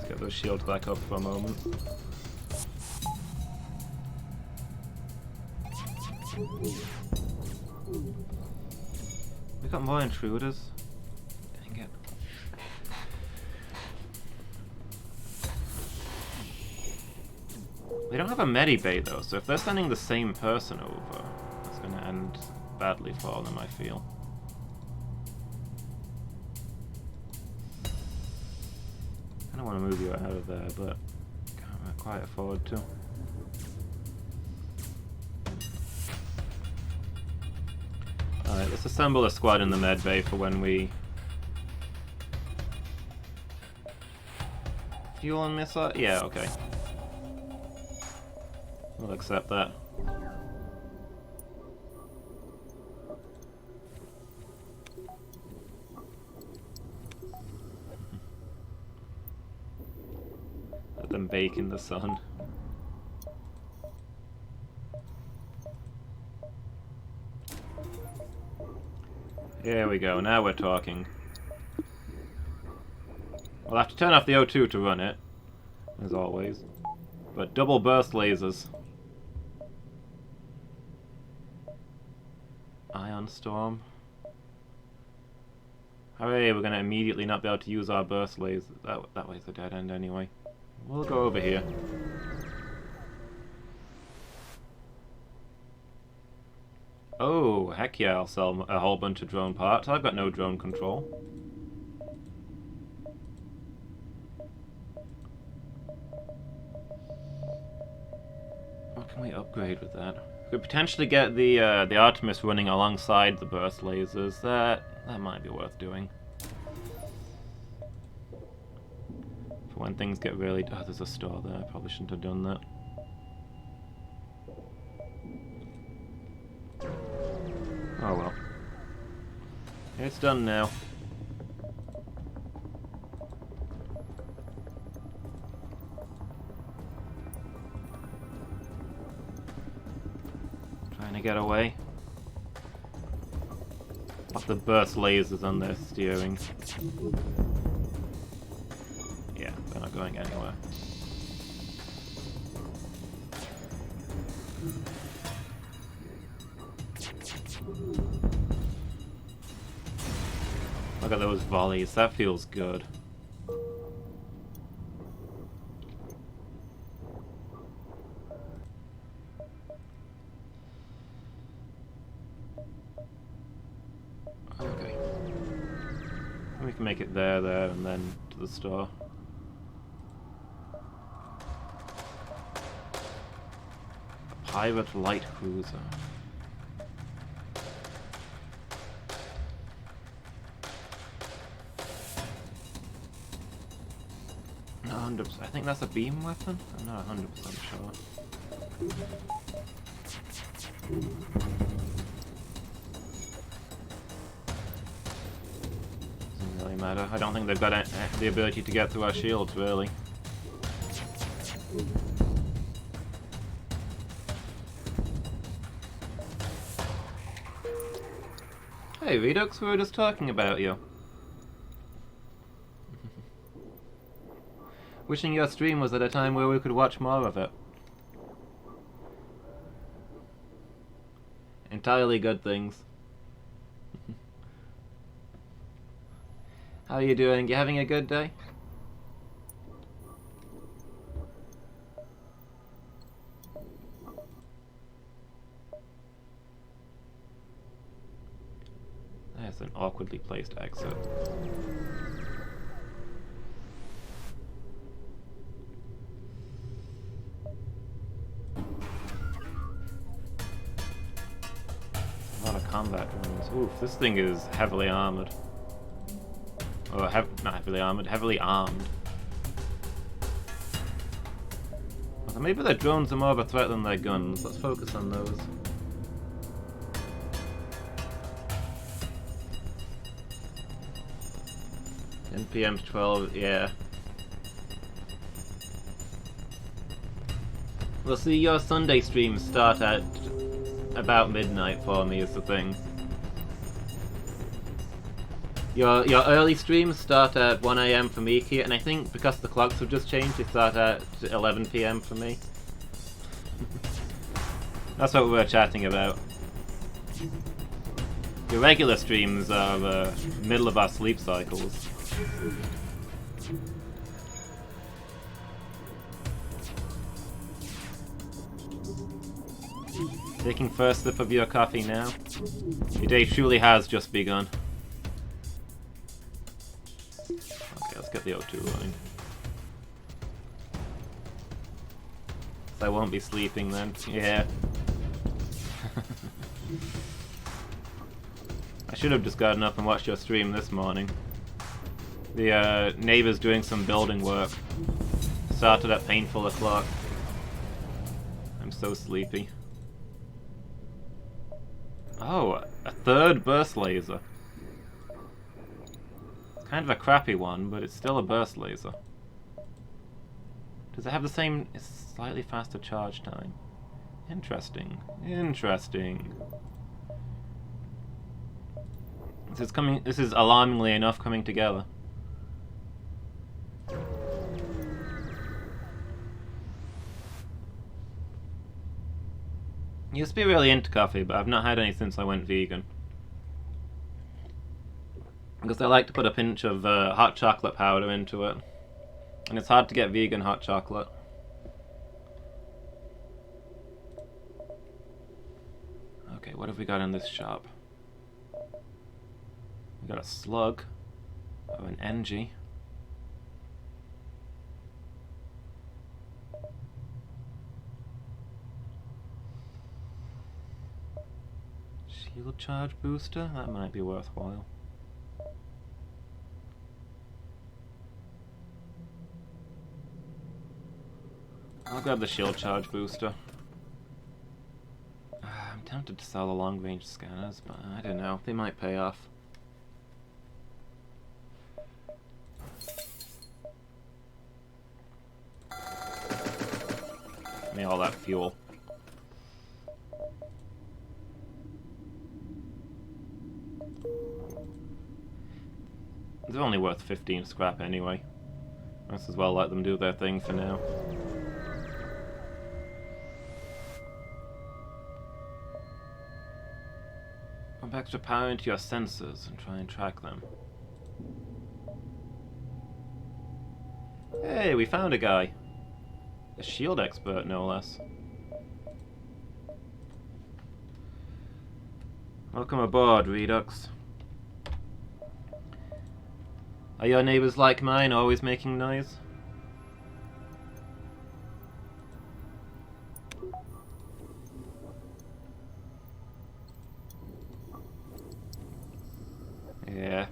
Get those shields back up for a moment. We got more intruders. Dang it. We don't have a medibay though, so if they're sending the same person over, that's gonna end badly for them, I feel. I don't want to move you out of there, but can't quite afford to. Alright, let's assemble a squad in the med bay for when we... Fuel and missile? Yeah, okay. We'll accept that. Let them bake in the sun. Here we go, now we're talking. We'll have to turn off the O2 to run it, as always. But double burst lasers. Ion Storm. Hooray, we're gonna immediately not be able to use our burst lasers. That way's a dead end anyway. We'll go over here. Oh, heck yeah, I'll sell a whole bunch of drone parts. I've got no drone control. What can we upgrade with that? We could potentially get the Artemis running alongside the burst lasers. That might be worth doing. For when things get really... Oh, there's a store there. I probably shouldn't have done that. Oh well. It's done now. Trying to get away. Put the burst lasers on their steering. Yeah, they're not going anywhere. Look at those volleys, that feels good. Okay. We can make it there, and then to the store. A pirate light cruiser. 100%. I think that's a beam weapon? I'm not 100% sure. Doesn't really matter. I don't think they've got the ability to get through our shields, really. Hey Redux, we were just talking about you. Wishing your stream was at a time where we could watch more of it. Entirely good things. How are you doing? You having a good day? That's an awkwardly placed exit. Combat drones. Oof, this thing is heavily armored. Or not heavily armored, heavily armed. So maybe their drones are more of a threat than their guns. Let's focus on those. 10 PM to 12, yeah. Well, see, your Sunday streams start at about midnight for me, is the thing. Your early streams start at 1 AM for me, and I think because the clocks have just changed, they start at 11 PM for me. That's what we were chatting about. Your regular streams are middle of our sleep cycles. Taking first sip of your coffee now. Your day truly has just begun. Okay, let's get the O2 running. I won't be sleeping then. Yeah. I should have just gotten up and watched your stream this morning. The neighbor's doing some building work. Started at painful o'clock. I'm so sleepy. Oh, a third burst laser. It's kind of a crappy one, but it's still a burst laser. Does it have the same, slightly faster charge time? Interesting. Interesting. This is alarmingly enough coming together. I used to be really into coffee, but I've not had any since I went vegan. Because I like to put a pinch of hot chocolate powder into it. And it's hard to get vegan hot chocolate. Okay, what have we got in this shop? We got a slug. Oh, an NG. Shield charge booster? That might be worthwhile. I'll grab the shield charge booster. I'm tempted to sell the long range scanners, but I don't know. They might pay off. Give me all that fuel. They're only worth 15 scrap anyway. Might as well let them do their thing for now. Pump extra power into your sensors and try and track them. Hey, we found a guy. A shield expert, no less. Welcome aboard, Redux. Are your neighbors like mine, always making noise? Yeah.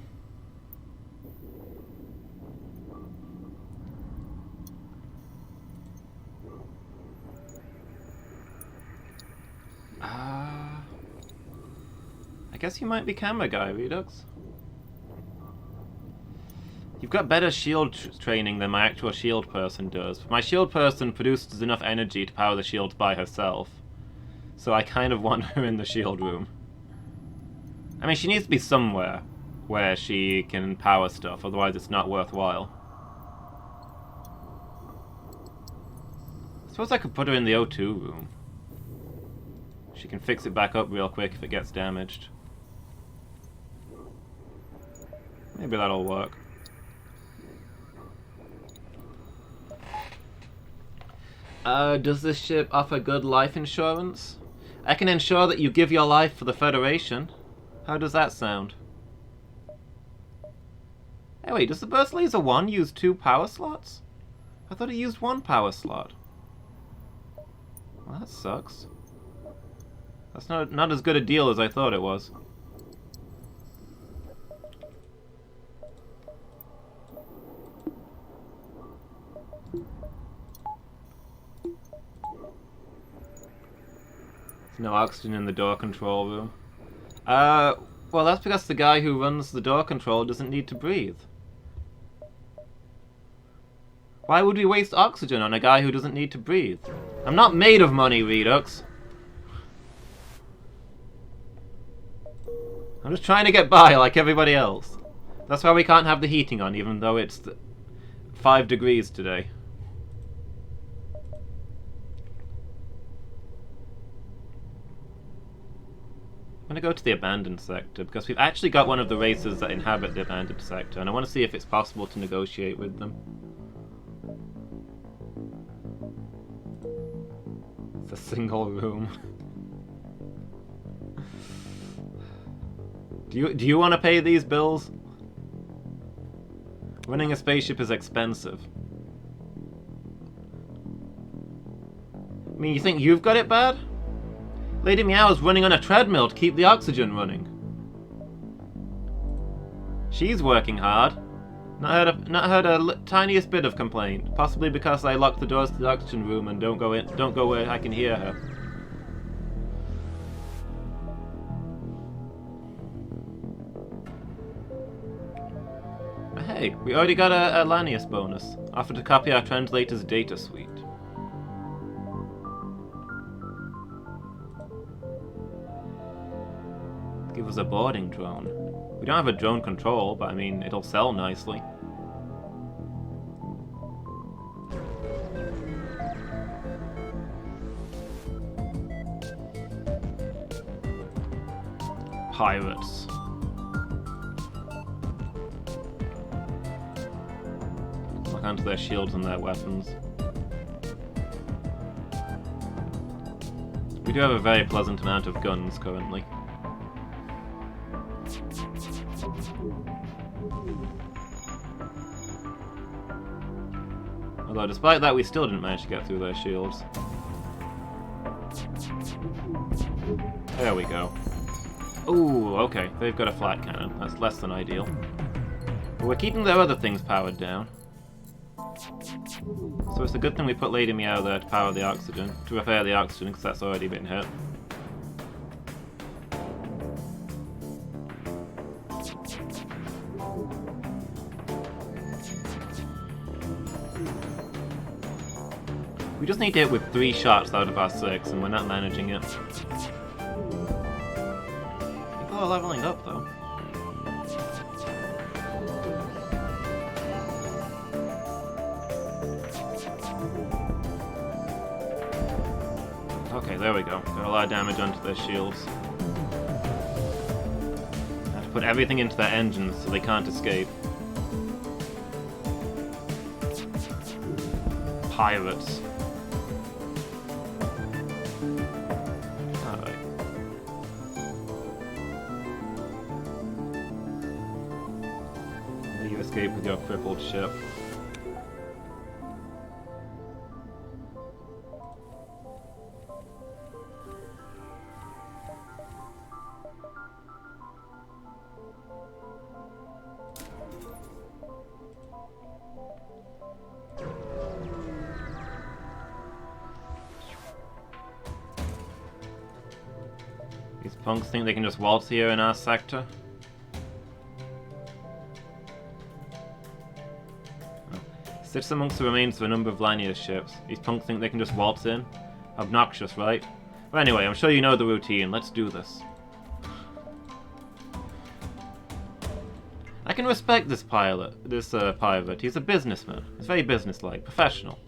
I guess you might be camera guy, Redux. You've got better shield training than my actual shield person does. My shield person produces enough energy to power the shield by herself. So I kind of want her in the shield room. I mean, she needs to be somewhere where she can power stuff, otherwise it's not worthwhile. I suppose I could put her in the O2 room. She can fix it back up real quick if it gets damaged. Maybe that'll work. Does this ship offer good life insurance? I can ensure that you give your life for the Federation. How does that sound? Hey, wait, does the Burst Laser 1 use 2 power slots? I thought it used 1 power slot. Well, that sucks. That's not as good a deal as I thought it was. No oxygen in the door control room. Well, that's because the guy who runs the door control doesn't need to breathe. Why would we waste oxygen on a guy who doesn't need to breathe? I'm not made of money, Redux. I'm just trying to get by like everybody else. That's why we can't have the heating on, even though it's 5 degrees today. I'm gonna go to the abandoned sector, because we've actually got one of the races that inhabit the abandoned sector, and I want to see if it's possible to negotiate with them. It's a single room. Do you want to pay these bills? Running a spaceship is expensive. I mean, you think you've got it bad? Lady Meow's running on a treadmill to keep the oxygen running. She's working hard. Not heard a tiniest bit of complaint. Possibly because I locked the doors to the oxygen room and don't go where I can hear her. Hey, we already got a Lanius bonus. Offered to copy our translator's data suite. Give us a boarding drone. We don't have a drone control, but I mean, it'll sell nicely. Pirates. Look onto their shields and their weapons. We do have a very pleasant amount of guns currently. Although despite that, we still didn't manage to get through their shields. There we go. Ooh, okay, they've got a flat cannon. That's less than ideal. But we're keeping their other things powered down. So it's a good thing we put Lady Meow there to power the oxygen, to repair the oxygen, because that's already been hit. We just need to hit with 3 shots out of our 6, and we're not managing it. People are leveling up, though. Okay, there we go. Got a lot of damage onto their shields. Have to put everything into their engines so they can't escape. Pirates. Alright. You escape with your crippled ship. These punks think they can just waltz here in our sector. Oh. Sits amongst the remains of a number of Lanius ships. These punks think they can just waltz in. Obnoxious, right? But anyway, I'm sure you know the routine. Let's do this. I can respect this pirate. He's a businessman. He's very businesslike, professional.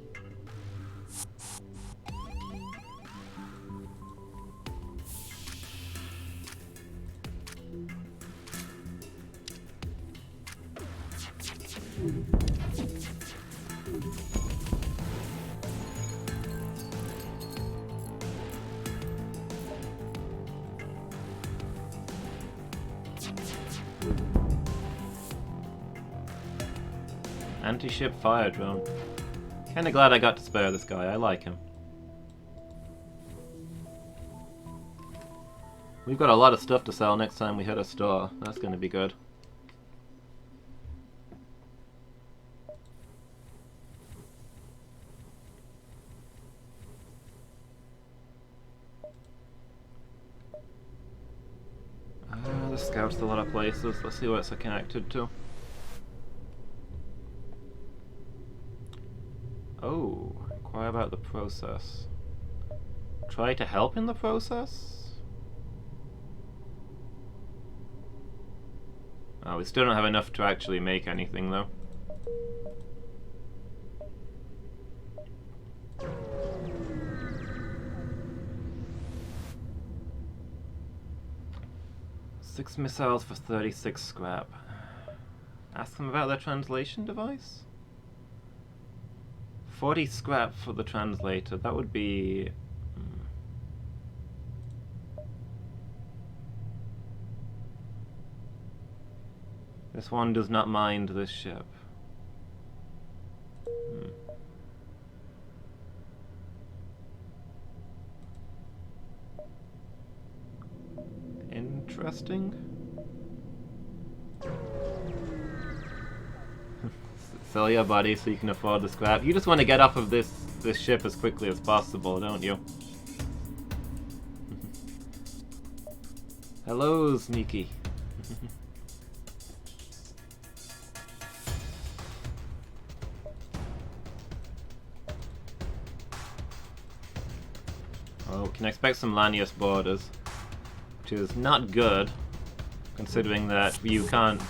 Anti-ship fire drone. Kinda glad I got to spare this guy, I like him. We've got a lot of stuff to sell next time we hit a store. That's gonna be good. The scout's a lot of places. Let's see what it's connected to. Oh, inquire about the process. Try to help in the process? Oh, we still don't have enough to actually make anything, though. Six missiles for 36 scrap. Ask them about their translation device? 40 scrap for the translator, that would be... This one does not mind this ship. Interesting. Sell your body so you can afford the scrap. You just want to get off of this ship as quickly as possible, don't you? Hello, Sneaky. Oh, we can expect some Lanius borders, which is not good, considering that you can't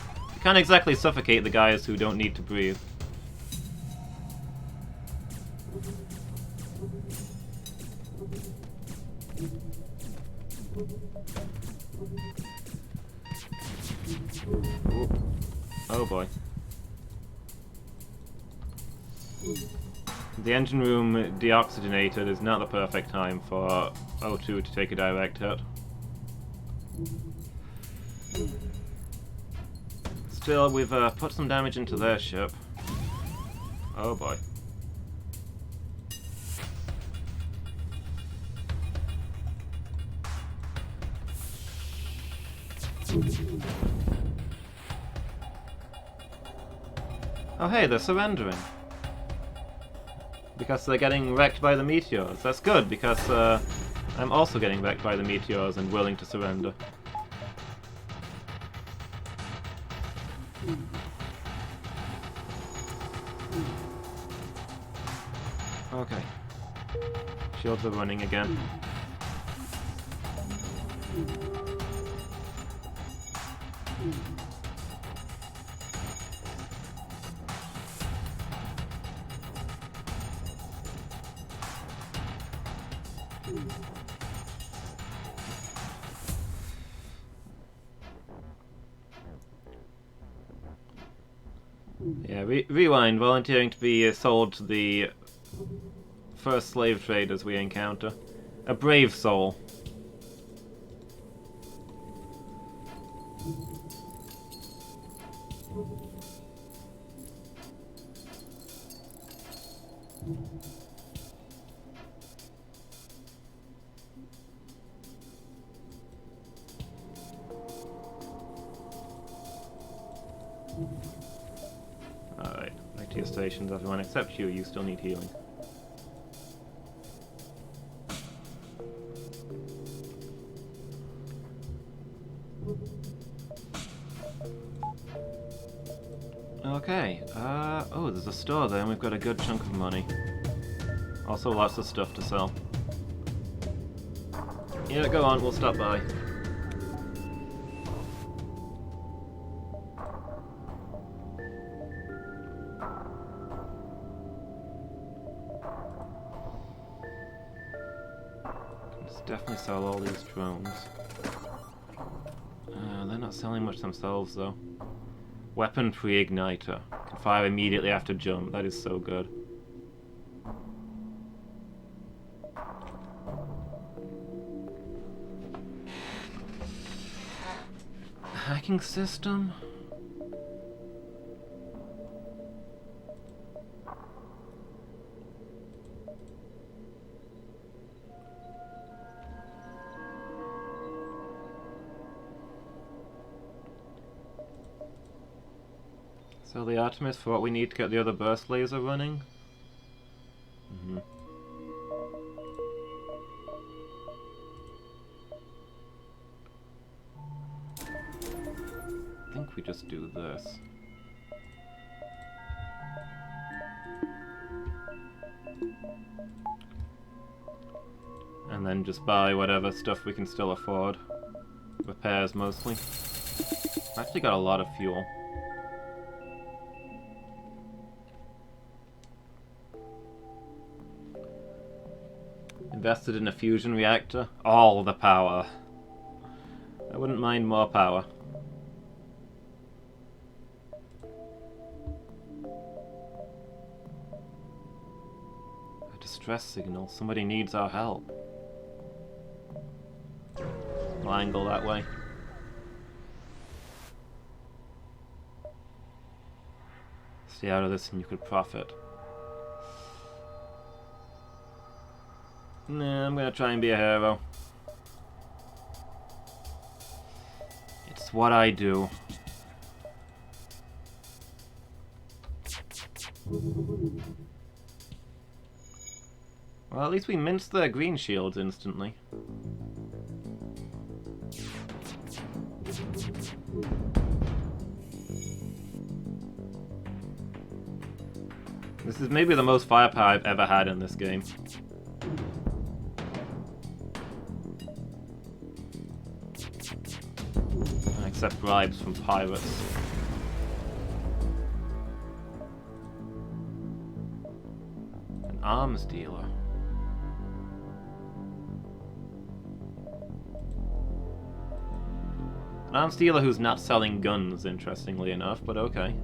exactly suffocate the guys who don't need to breathe. Ooh. Oh boy. The engine room deoxygenated is not the perfect time for O2 to take a direct hit. Still, we've put some damage into their ship. Oh boy. Oh hey, they're surrendering. Because they're getting wrecked by the meteors. That's good, because I'm also getting wrecked by the meteors and willing to surrender. Okay. Shields are running again. Yeah, rewind, volunteering to be sold to the first slave traders we encounter. A brave soul. Alright, back to your stations, everyone except you. You still need healing. Okay, oh, there's a store there and we've got a good chunk of money. Also lots of stuff to sell. Yeah, go on, we'll stop by. Let's definitely sell all these drones. They're not selling much themselves though. Weapon pre-igniter. Can fire immediately after jump. That is so good. Hacking system? Sell the Artemis for what we need to get the other burst laser running? I think we just do this. And then just buy whatever stuff we can still afford. Repairs mostly. I actually got a lot of fuel. Invested in a fusion reactor. All the power. I wouldn't mind more power. A distress signal. Somebody needs our help. I'll angle that way. Stay out of this and you could profit. Nah, I'm gonna try and be a hero. It's what I do. Well, at least we minced their green shields instantly. This is maybe the most firepower I've ever had in this game. I accept bribes from pirates. An arms dealer. An arms dealer who's not selling guns, interestingly enough, but okay.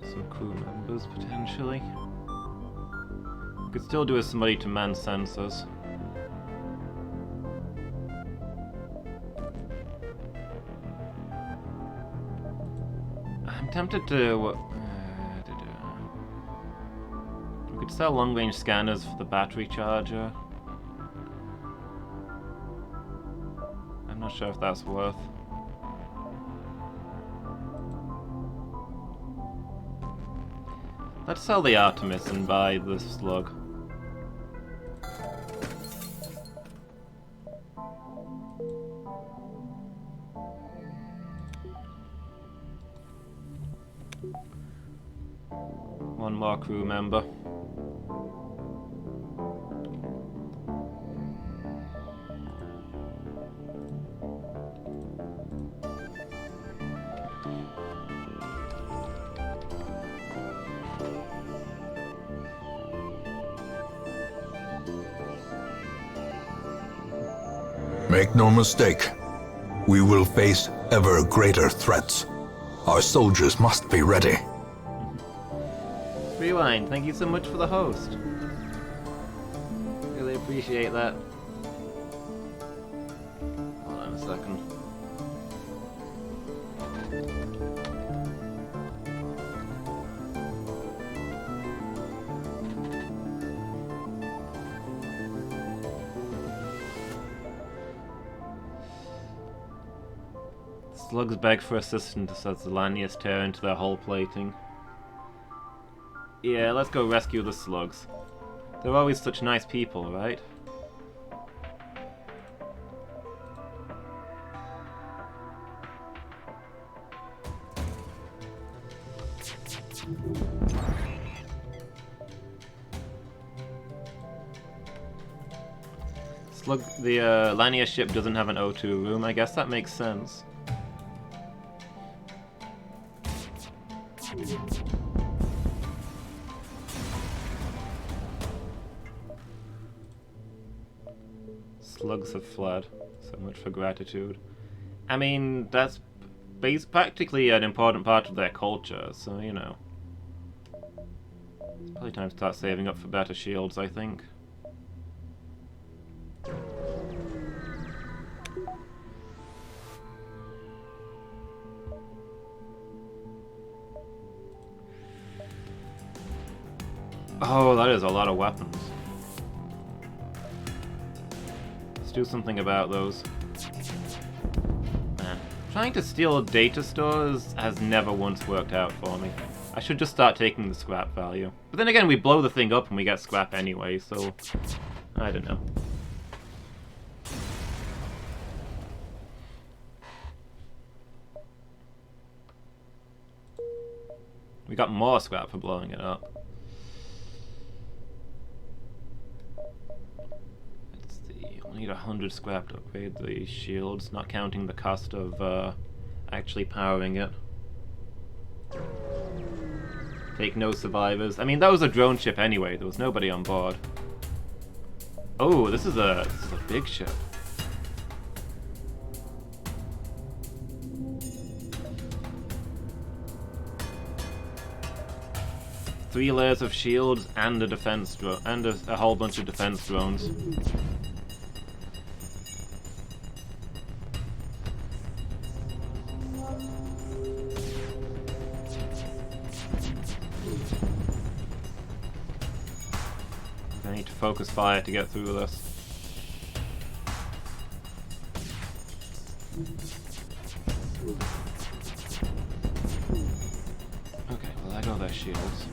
Some crew members, potentially. Could still do with somebody to man sensors. I'm tempted to... we could sell long-range scanners for the battery charger. I'm not sure if that's worth. Let's sell the Artemis and buy the slug. One more crew member. Make no mistake, we will face ever greater threats. Our soldiers must be ready. Rewind, thank you so much for the host. Really appreciate that. Hold on a second. Slugs beg for assistance as the Lanius tear into their hull plating. Yeah, let's go rescue the slugs. They're always such nice people, right? Slug, the Lanius ship doesn't have an O2 room. I guess that makes sense. Slugs have fled. So much for gratitude. I mean, that's practically an important part of their culture, so, you know. It's probably time to start saving up for better shields, I think. Oh, that is a lot of weapons. Let's do something about those. Man, trying to steal data stores has never once worked out for me. I should just start taking the scrap value. But then again, we blow the thing up and we get scrap anyway, so... I don't know. We got more scrap for blowing it up. Let's see, we'll need 100 scrap to upgrade the shields, not counting the cost of actually powering it. Take no survivors. I mean, that was a drone ship anyway, there was nobody on board. Oh, this is a big ship. Three layers of shields and a defense drone, and a whole bunch of defense drones. I need to focus fire to get through this. Okay, well, I got their shields.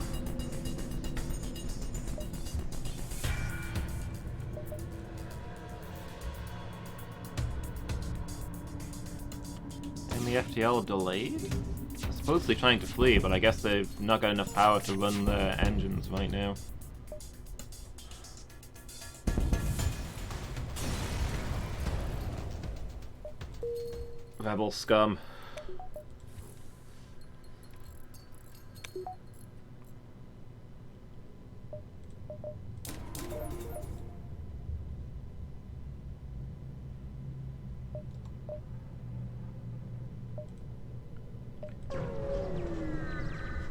The FTL delayed? They're supposedly trying to flee, but I guess they've not got enough power to run their engines right now. Rebel scum.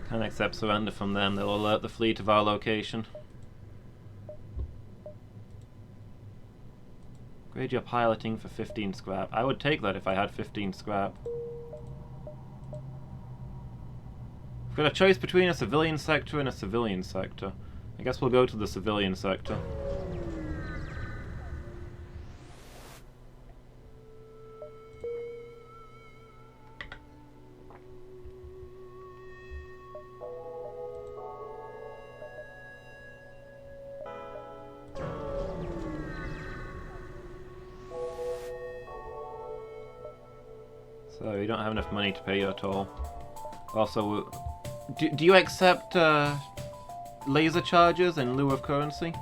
Can't accept surrender from them, they'll alert the fleet of our location. Grade your piloting for 15 scrap. I would take that if I had 15 scrap. We've got a choice between a civilian sector and a civilian sector. I guess we'll go to the civilian sector. So you don't have enough money to pay your toll. Also, do you accept laser charges in lieu of currency?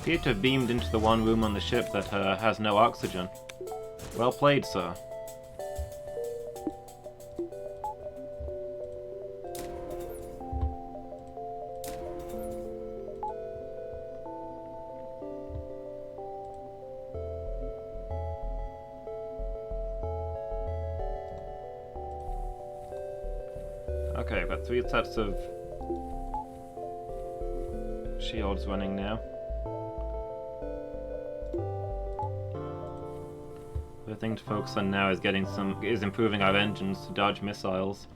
Appear to have beamed into the one room on the ship that has no oxygen. Well played, sir. Okay, I've got 3 sets of shields running now. The thing to focus on now is improving our engines to dodge missiles.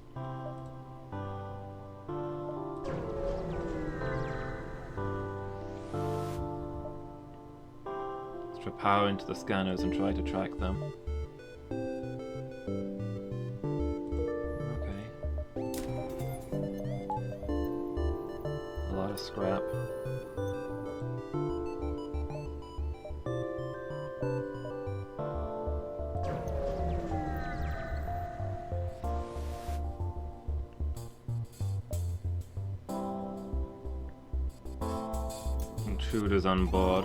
Let's throw power into the scanners and try to track them. Okay. A lot of scrap. Intruders on board.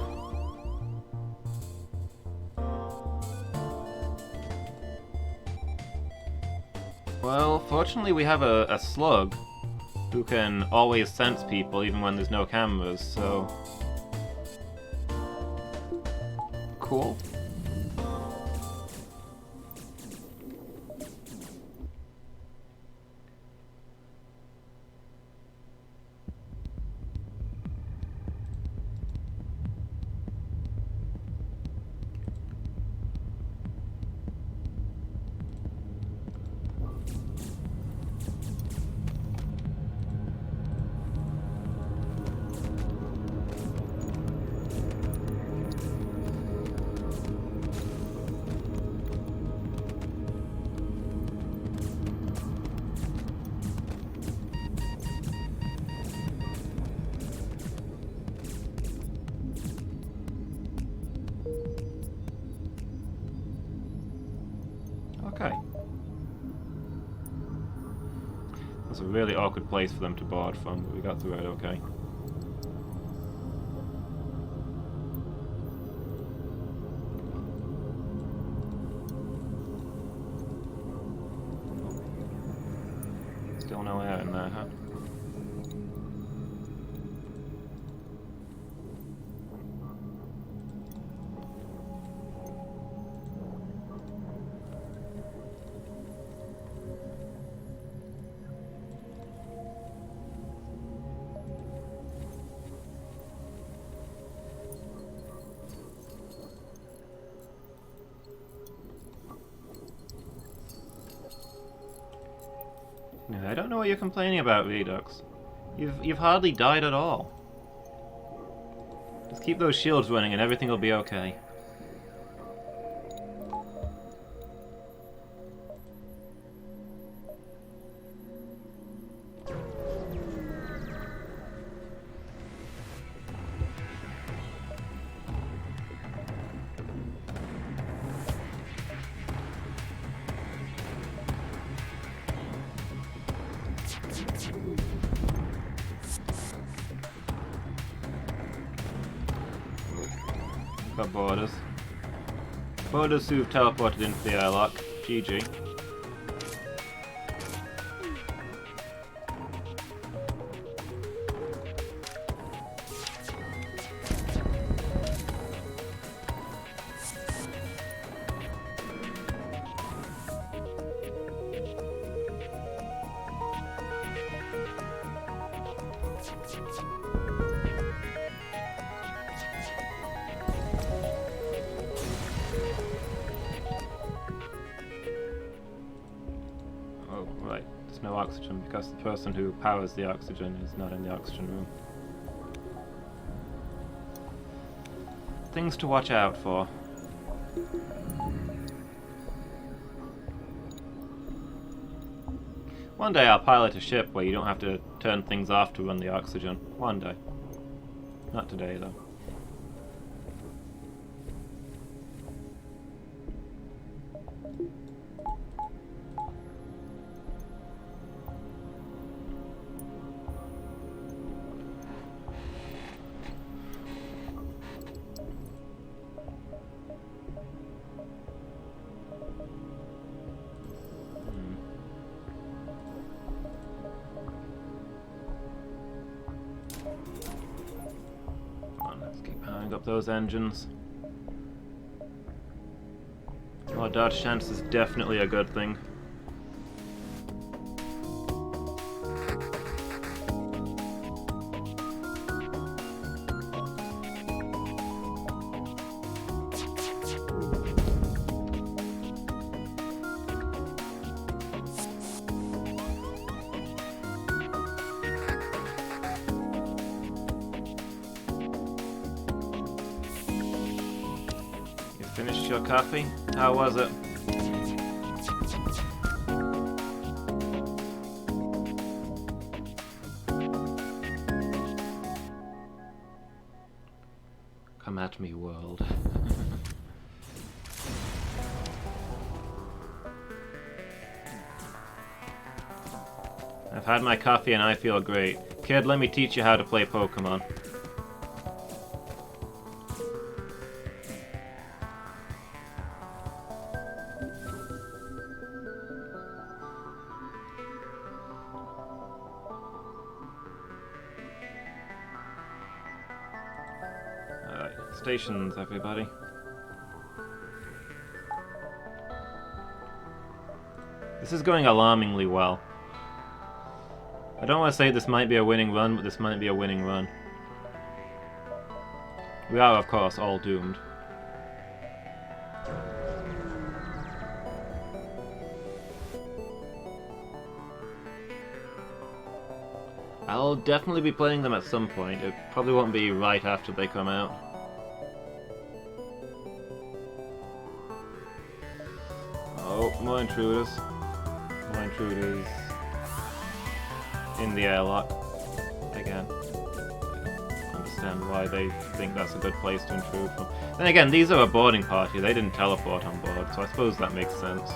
Well, fortunately we have a slug who can always sense people even when there's no cameras, so... Cool. Okay. That's a really awkward place for them to board from, but we got through it okay. Still no air in there, huh? Yeah, I don't know what you're complaining about, Redux. You've hardly died at all. Just keep those shields running and everything will be okay. Got borders. Borders who've teleported into the airlock. GG. Oh, right. There's no oxygen because the person who powers the oxygen is not in the oxygen room. Things to watch out for. One day I'll pilot a ship where you don't have to turn things off to run the oxygen. One day. Not today, though. Let's keep powering up those engines. More dodge chance is definitely a good thing. Finished your coffee? How was it? Come at me, world. I've had my coffee and I feel great. Kid, let me teach you how to play Pokemon. Stations, everybody. This is going alarmingly well. I don't want to say this might be a winning run, but this might be a winning run. We are, of course, all doomed. I'll definitely be playing them at some point. It probably won't be right after they come out. Oh, more intruders. More intruders. In the airlock. Again. I don't understand why they think that's a good place to intrude from. Then again, these are a boarding party. They didn't teleport on board, so I suppose that makes sense.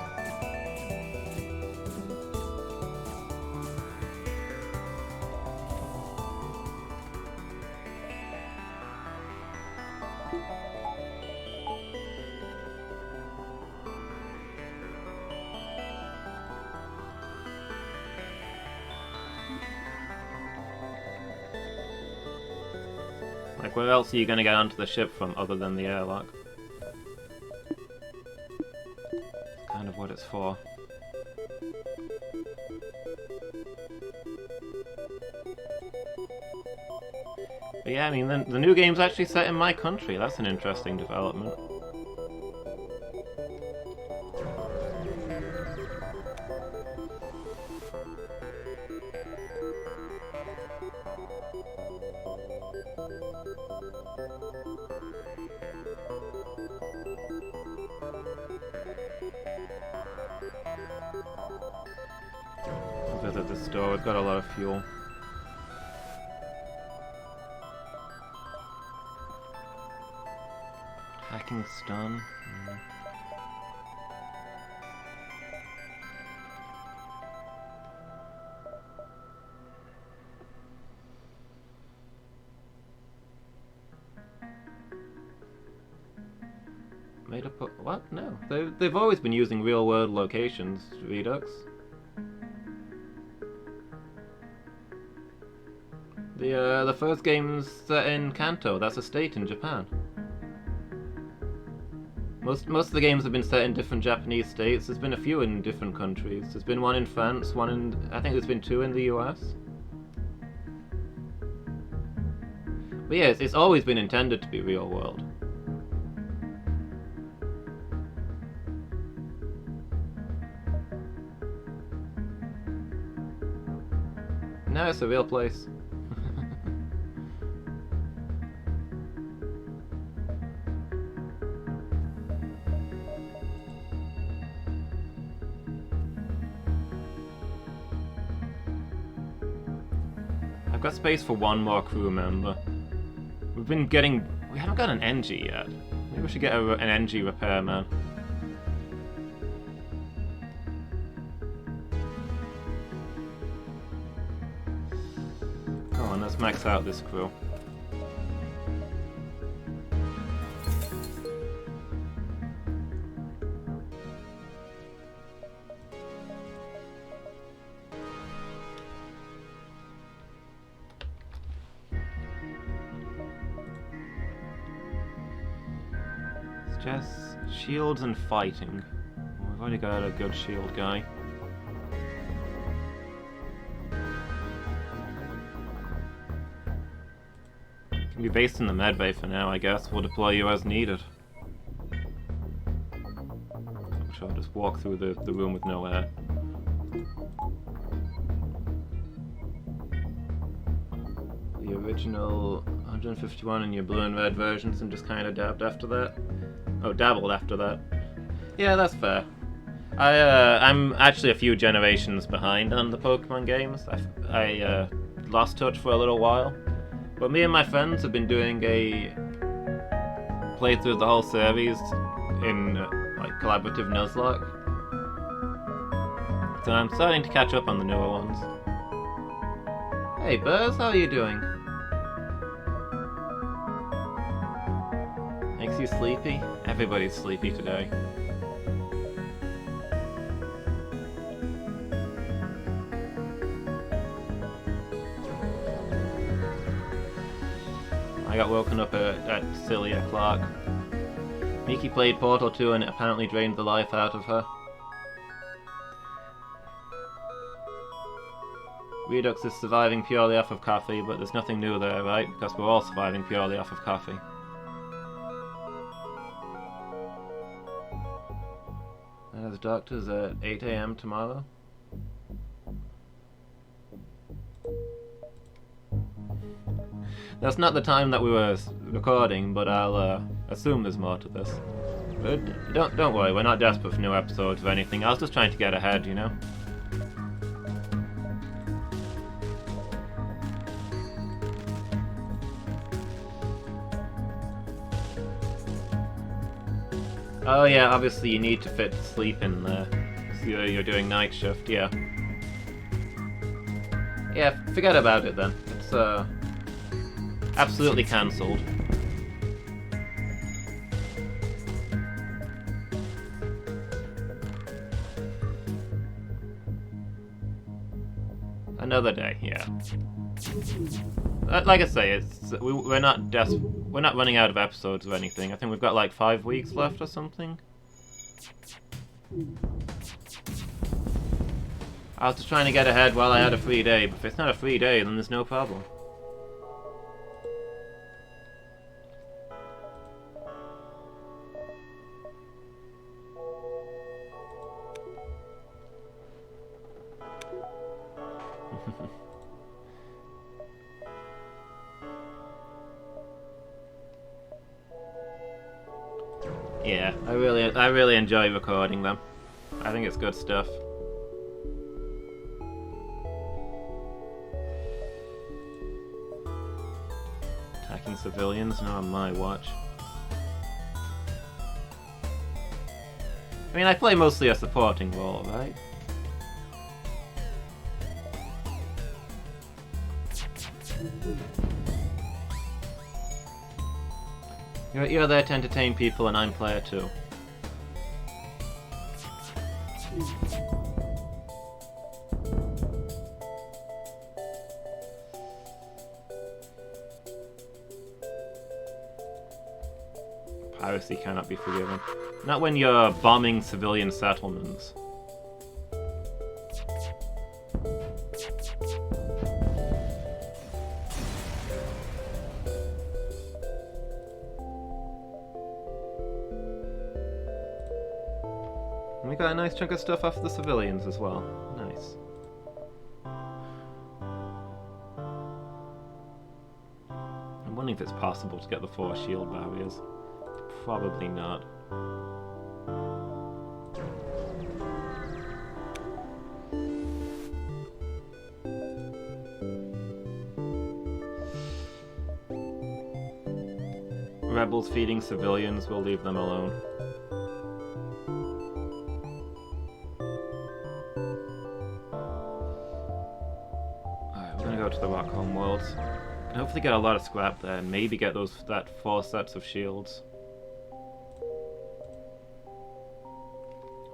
Like, where else are you going to get onto the ship from other than the airlock? It's kind of what it's for. But yeah, I mean, the new game's actually set in my country. That's an interesting development. Visit the store, we've got a lot of fuel. Hacking stun. Made up. What? No. They've always been using real-world locations, Redux. The first game's set in Kanto. That's a state in Japan. Most of the games have been set in different Japanese states. There's been a few in different countries. There's been one in France, one in... I think there's been 2 in the US. But yeah, it's always been intended to be real world. No, it's a real place. I've got space for one more crew member. We haven't got an NG yet. Maybe we should get an NG repairman. Come on, let's max out this crew. Just shields and fighting. We've already got a good shield guy. Can be based in the medbay for now, I guess. We'll deploy you as needed. I'm sure I'll just walk through the room with no air. The original 151 and your blue and red versions and just kind of dabbed after that. Oh, dabbled after that. Yeah, that's fair. I'm actually a few generations behind on the Pokemon games. I lost touch for a little while. But me and my friends have been doing a playthrough of the whole series in like collaborative Nuzlocke. So I'm starting to catch up on the newer ones. Hey Buzz, how are you doing? Makes you sleepy? Everybody's sleepy today. I got woken up at silly o'clock. Miki played Portal 2 and it apparently drained the life out of her. Redux is surviving purely off of coffee, but there's nothing new there, right? Because we're all surviving purely off of coffee. The doctor's at 8 AM tomorrow. That's not the time that we were recording, but I'll assume there's more to this. But don't worry, we're not desperate for new episodes or anything. I was just trying to get ahead, you know? Oh yeah, obviously you need to fit sleep in there. So you're doing night shift, yeah. Yeah, forget about it then. It's absolutely cancelled. Another day, yeah. Like I say, we're not running out of episodes or anything. I think we've got like 5 weeks left or something. I was just trying to get ahead while I had a free day, but if it's not a free day, then there's no problem. Yeah, I really enjoy recording them. I think it's good stuff. Attacking civilians, not on my watch. I mean, I play mostly a supporting role, right? You're there to entertain people, and I'm player 2. Piracy cannot be forgiven. Not when you're bombing civilian settlements. We got a nice chunk of stuff off the civilians as well. Nice. I'm wondering if it's possible to get the 4 shield barriers. Probably not. Rebels feeding civilians, we'll leave them alone. To the Rock Home Worlds. And hopefully get a lot of scrap there and maybe get that 4 sets of shields.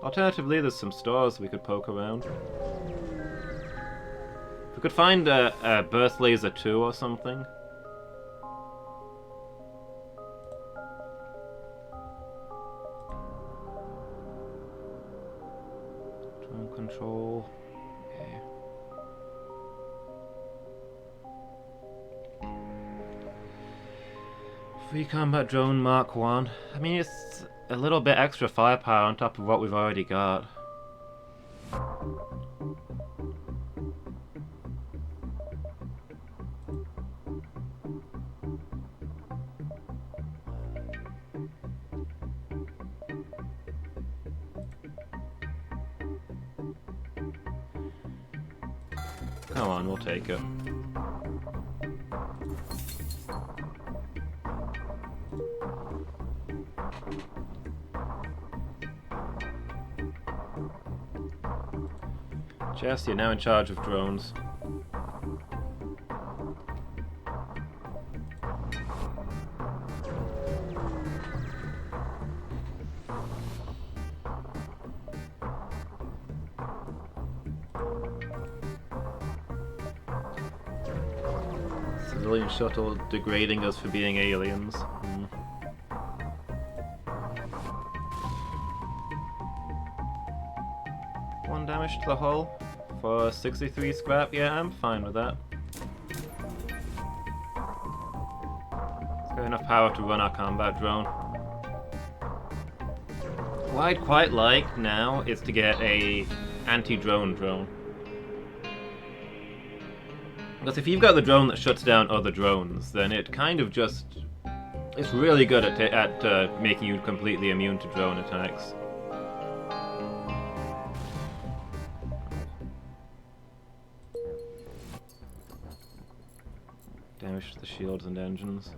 Alternatively, there's some stores we could poke around. If we could find a Burst Laser 2 or something. Drone control. Okay. Free combat drone Mark 1. I mean, it's a little bit extra firepower on top of what we've already got. Come on, we'll take it. Jess, you're now in charge of drones. civilian shuttle degrading us for being aliens. One damage to the hull for 63 scrap. Yeah, I'm fine with that. It's got enough power to run our combat drone. What I'd quite like now is to get a anti-drone drone. Because if you've got the drone that shuts down other drones, then it kind of just... It's really good at making you completely immune to drone attacks. Damage to the shields and engines.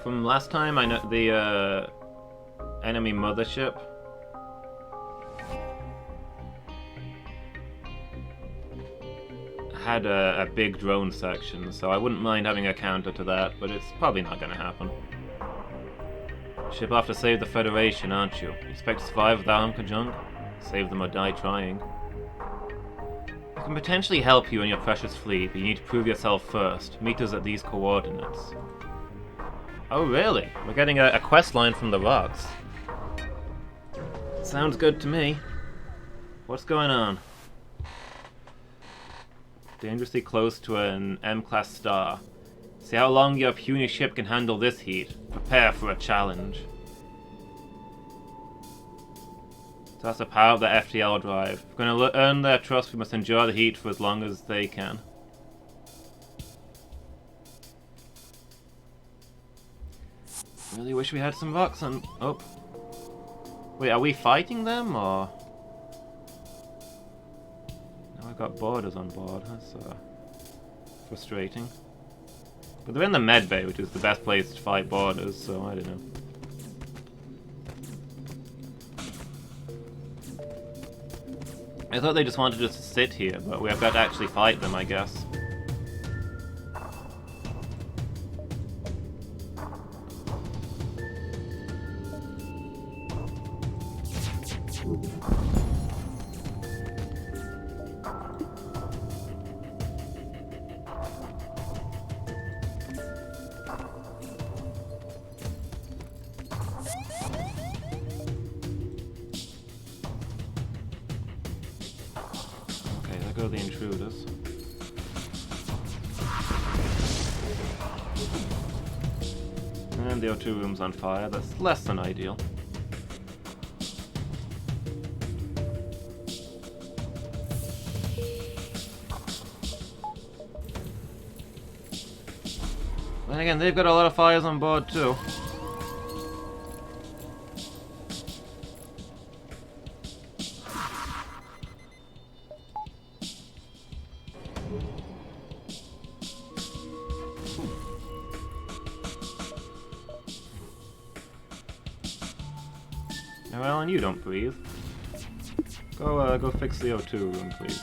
From last time, I know the enemy mothership had a big drone section, so I wouldn't mind having a counter to that, but it's probably not going to happen. Ship off to save the Federation, aren't you? You expect to survive without Uncle Junk? Save them or die trying. I can potentially help you and your precious fleet, but you need to prove yourself first. Meet us at these coordinates. Oh really? We're getting a quest line from the rocks. Sounds good to me. What's going on? Dangerously close to an M-class star. See how long your puny ship can handle this heat. Prepare for a challenge. So that's the power of the FTL drive. If we're going to earn their trust, we must endure the heat for as long as they can. Really wish we had some rocks on... Oh. Wait, are we fighting them, or...? Now I've got boarders on board. That's frustrating. But they're in the med bay, which is the best place to fight boarders, so I don't know. I thought they just wanted us to sit here, but we have got to actually fight them, I guess. There go the intruders. And the O2 room's on fire. That's less than ideal. Then again, they've got a lot of fires on board too. Now, Alan, you don't breathe. Go fix the O2 room, please.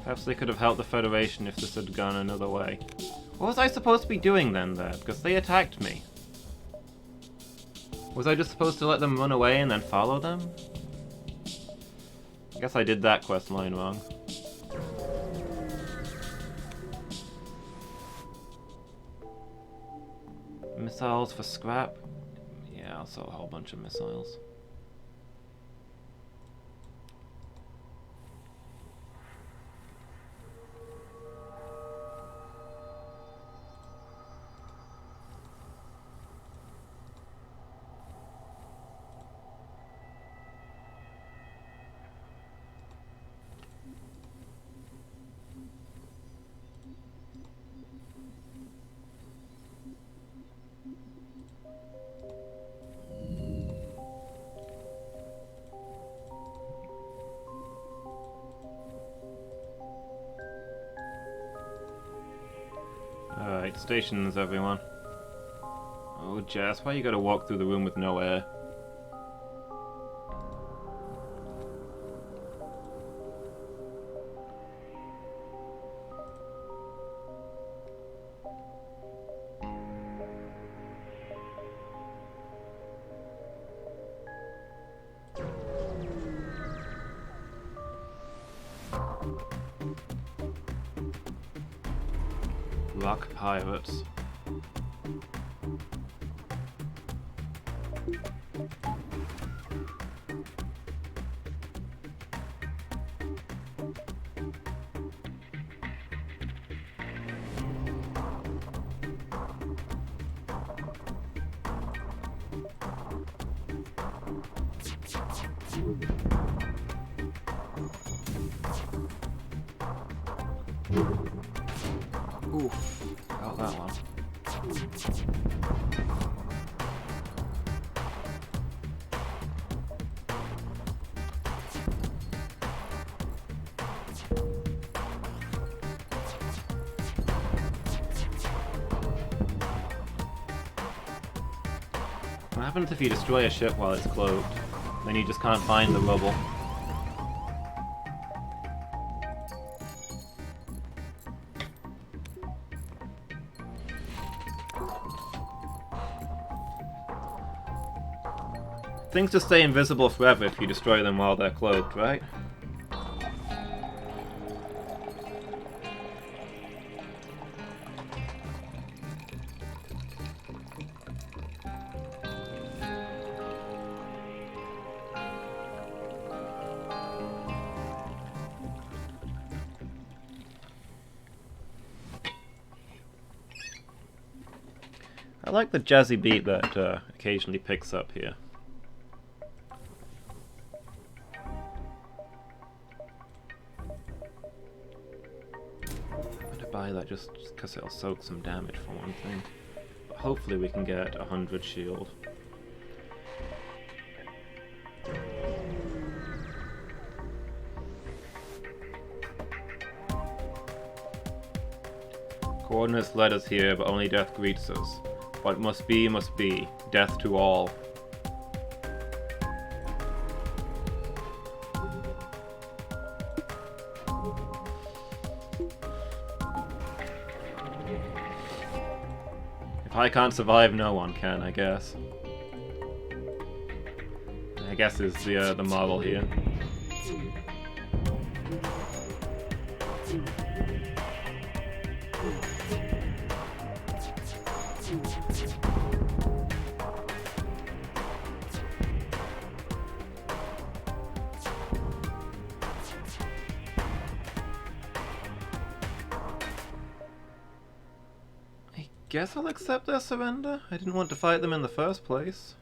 Perhaps they could have helped the Federation if this had gone another way. What was I supposed to be doing then, there? Because they attacked me. Was I just supposed to let them run away and then follow them? I guess I did that quest line wrong. Missiles for scrap? Yeah, I'll sell a whole bunch of missiles. Stations, everyone. Oh, Jess, why you gotta walk through the room with no air? Rock pirates. Ooh, got that one. What happens if you destroy a ship while it's cloaked? Then you just can't find the rubble. Things just stay invisible forever if you destroy them while they're cloaked, right? I like the jazzy beat that occasionally picks up here. I'm gonna buy that just because it'll soak some damage for one thing. But hopefully we can get 100 shield. Coordinates led us here, but only death greets us. What must be, death to all. If I can't survive, no one can, I guess. I guess is the model here. Guess I'll accept their surrender. I didn't want to fight them in the first place.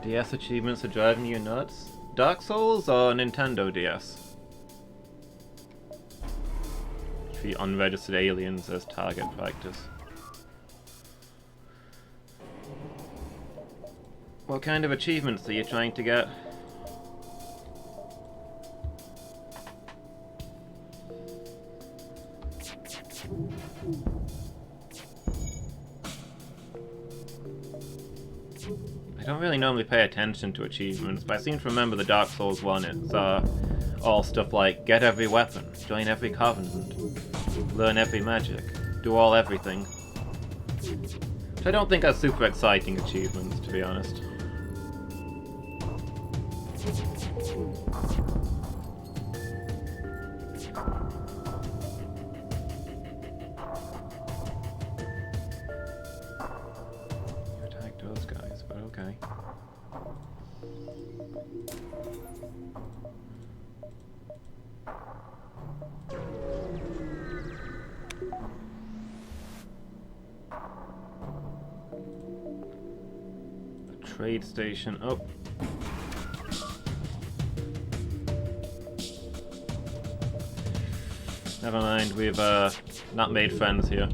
DS achievements are driving you nuts? Dark Souls or Nintendo DS? Defeat unregistered aliens as target practice. What kind of achievements are you trying to get? I don't really normally pay attention to achievements, but I seem to remember the Dark Souls one. It's all stuff like get every weapon, join every covenant, learn every magic, do all everything. Which I don't think are super exciting achievements, to be honest. Okay. A trade station. Oh. Never mind, we've not made friends here.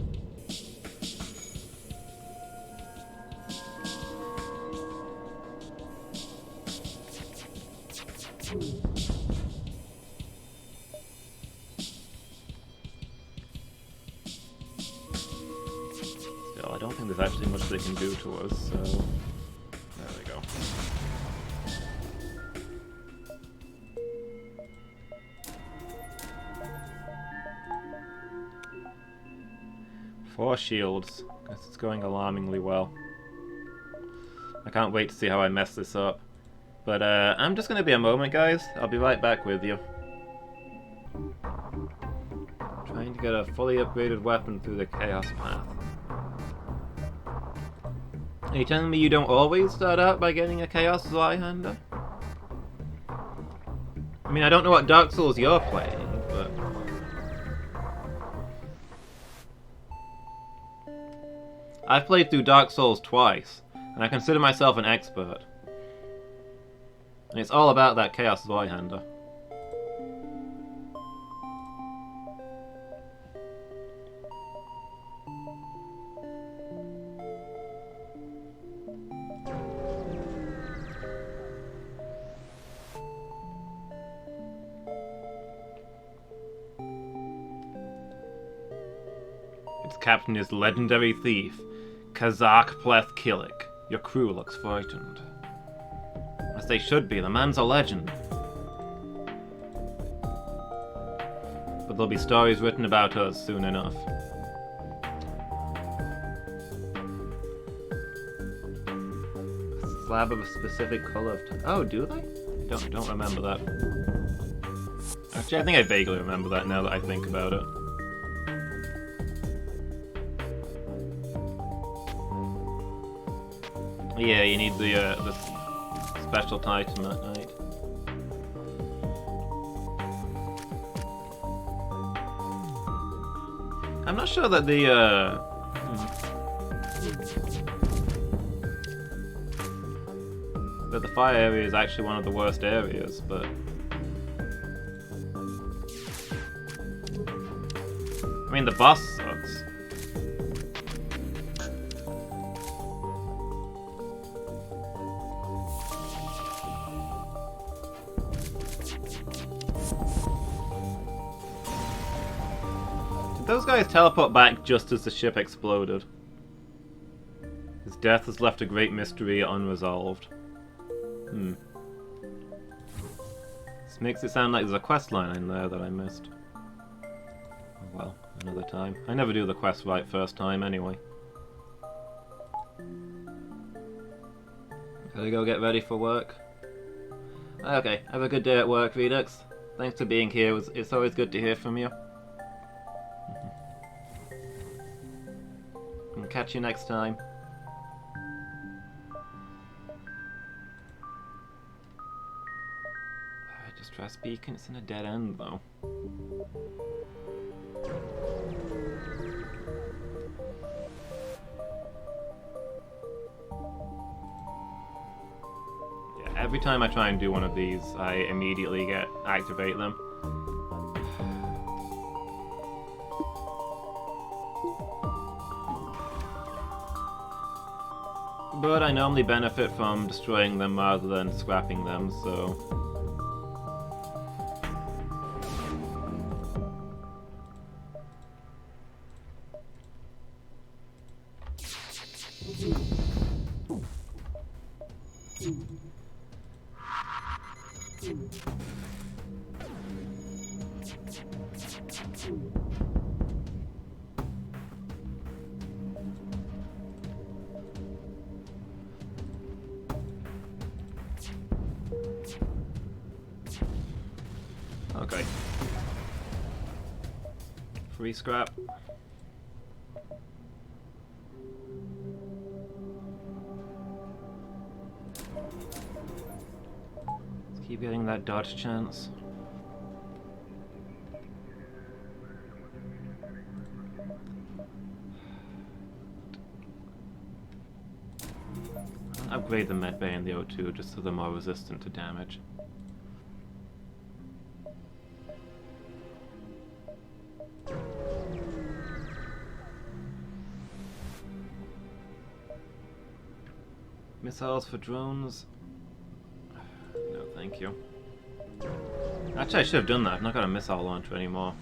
I don't think there's actually much they can do to us, so... There we go. Four shields. Guess it's going alarmingly well. I can't wait to see how I mess this up. But I'm just gonna be a moment, guys. I'll be right back with you. Trying to get a fully upgraded weapon through the Chaos Path. Are you telling me you don't always start out by getting a Chaos Zweihander? I mean, I don't know what Dark Souls you're playing, but... I've played through Dark Souls twice, and I consider myself an expert. And it's all about that Chaos Zweihander. Its captain is legendary thief, Kazakh Pleth Killik. Your crew looks frightened. As they should be, the man's a legend. But there'll be stories written about us soon enough. A slab of a specific color of oh, do they? Don't remember that. Actually, I think I vaguely remember that now that I think about it. Yeah, you need the special item that night. I'm not sure that that the fire area is actually one of the worst areas, but I mean the boss sucks. Those guys teleport back just as the ship exploded. His death has left a great mystery unresolved. This makes it sound like there's a quest line in there that I missed. Oh well, another time. I never do the quest right first time anyway. Gotta go get ready for work. Okay, have a good day at work, Redux. Thanks for being here. It's always good to hear from you. And catch you next time. I just try speaking, it's in a dead end though. Yeah, every time I try and do one of these, I immediately activate them. But I normally benefit from destroying them rather than scrapping them, so... Okay. Free scrap. Let's keep getting that dodge chance. I'll upgrade the medbay and the O2 just so they're more resistant to damage. Missiles for drones? No, thank you. Actually, I should have done that. I've not got a missile launcher anymore.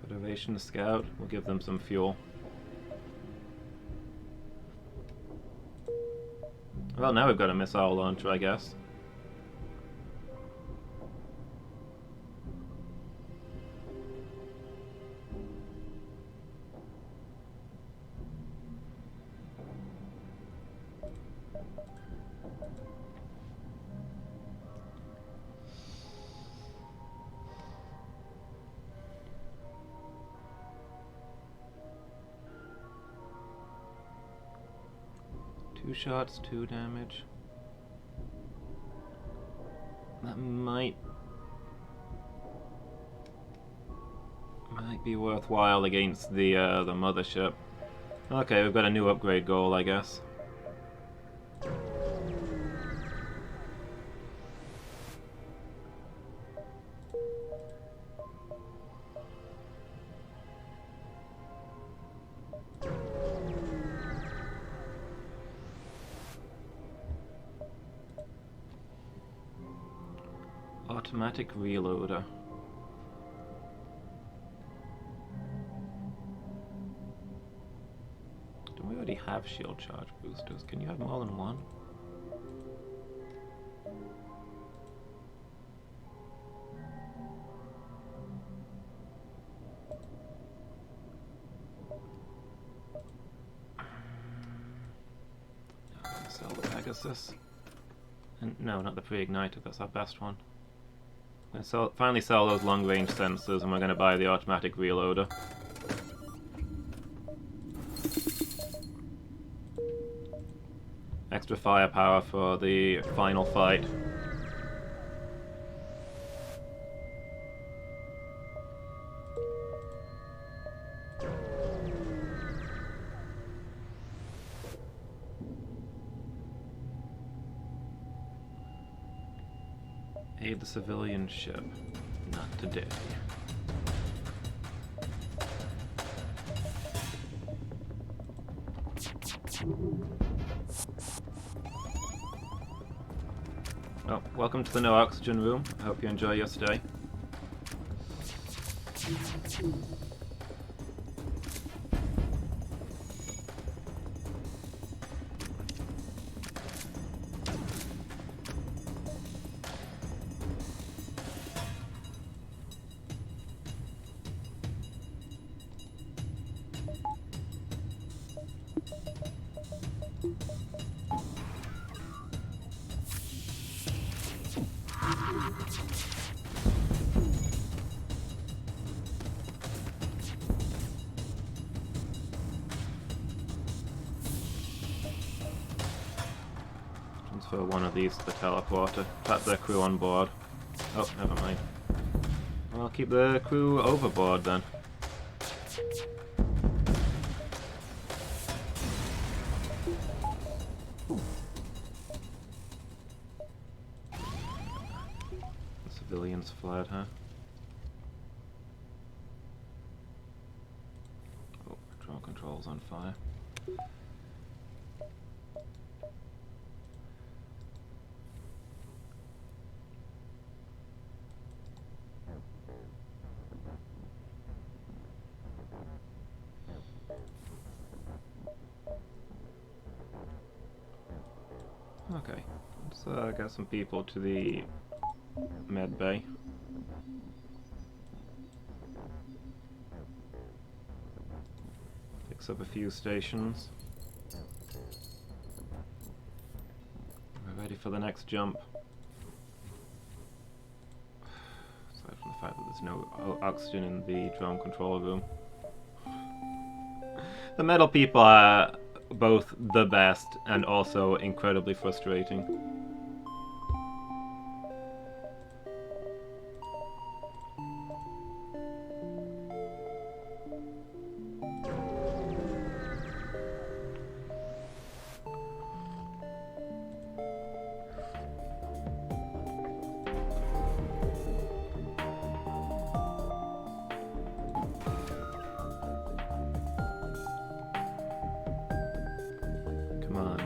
Federation scout. We'll give them some fuel. Well, now we've got a missile launcher, I guess. Two shots, 2 damage. That might be worthwhile against the mothership. Okay, we've got a new upgrade goal, I guess. Automatic reloader. Don't we already have shield charge boosters? Can you have more than one? Sell the Pegasus. And no, not the pre-igniter, that's our best one. I'm gonna finally sell those long-range sensors, and we're gonna buy the automatic reloader. Extra firepower for the final fight. Aid the civilian ship. Not today. Oh, welcome to the no oxygen room. I hope you enjoy your stay. Transfer one of these to the teleporter. Tap their crew on board. Oh, never mind. I'll keep the crew overboard then. The civilians fled, huh? Oh, drone control's on fire. Okay, let's get some people to the med bay. Fix up a few stations. We're ready for the next jump. Aside from the fact that there's no oxygen in the drone control room. The metal people are both the best and also incredibly frustrating.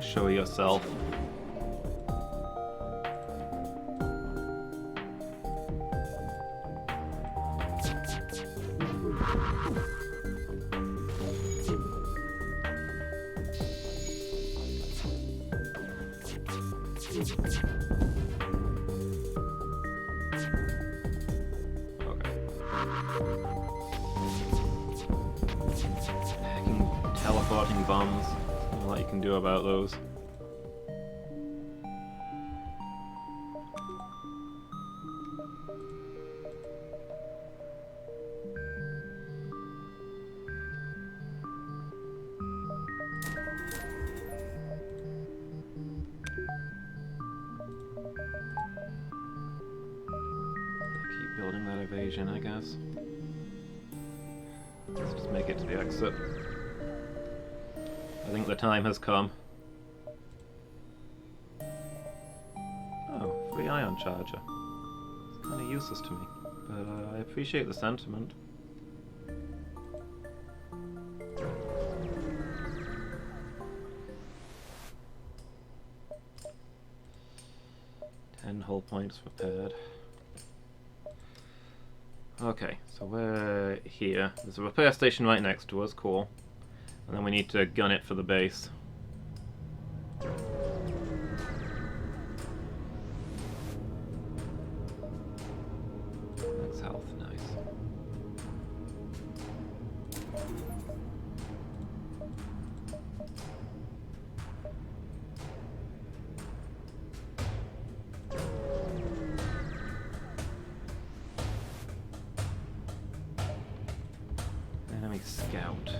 Show yourself. Teleporting bombs. There's not a lot you can do about those. Keep building that evasion, I guess. Let's just make it to the exit. I think the time has come. Oh, free ion charger. It's kind of useless to me, but I appreciate the sentiment. Hull points repaired. Okay, so we're here. There's a repair station right next to us, cool. And then we need to gun it for the base. Max health, nice. Enemy scout.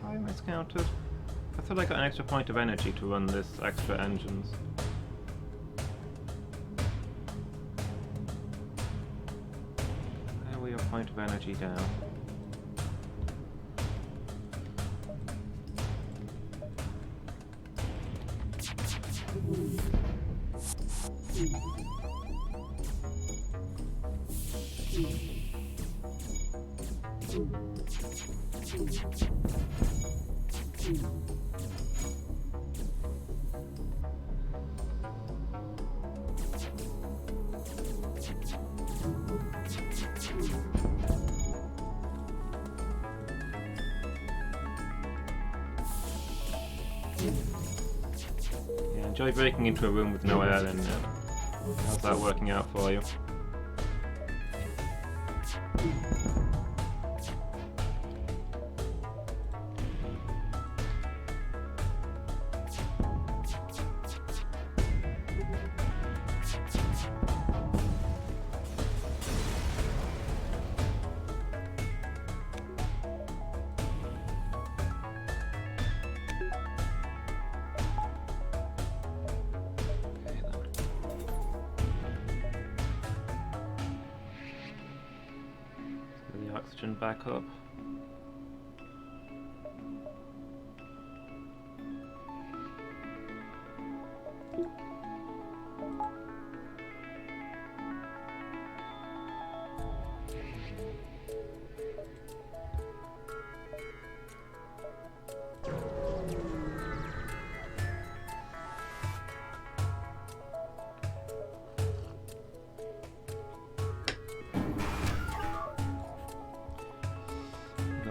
Why am I scouted? I thought I got an extra point of energy to run this extra engines. There we are, point of energy down. Yeah, enjoy breaking into a room with no air in it. How's that working out for you? Oxygen back up.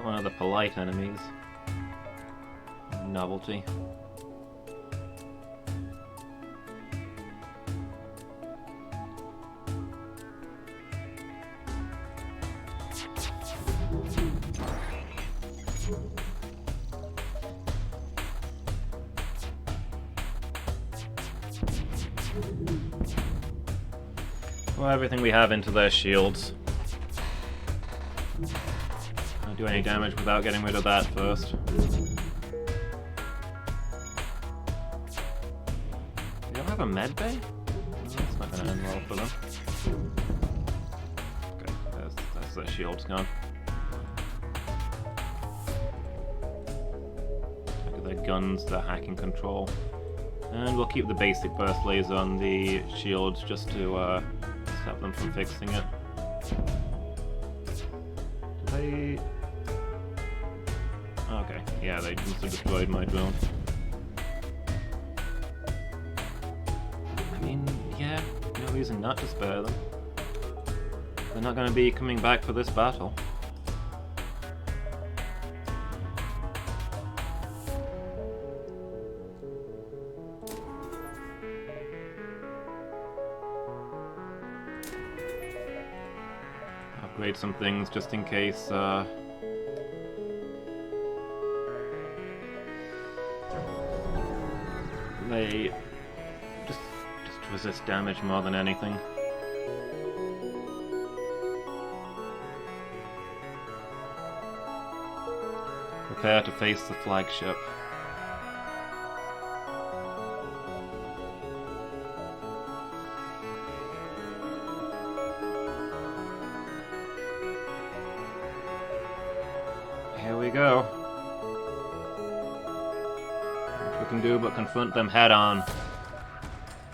One of the polite enemies. Novelty. Pour everything we have into their shields. Do any damage without getting rid of that first. They don't have a med bay? That's not going to end well for them. Okay, that's their shields gone. Look at their guns, their hacking control. And we'll keep the basic burst laser on the shields just to stop them from fixing it. Do they... Okay, yeah, they must have destroyed my drone. I mean, yeah, no reason not to spare them. They're not going to be coming back for this battle. Upgrade some things just in case, they just resist damage more than anything. Prepare to face the flagship. Here we go. What we can do but confront them head on.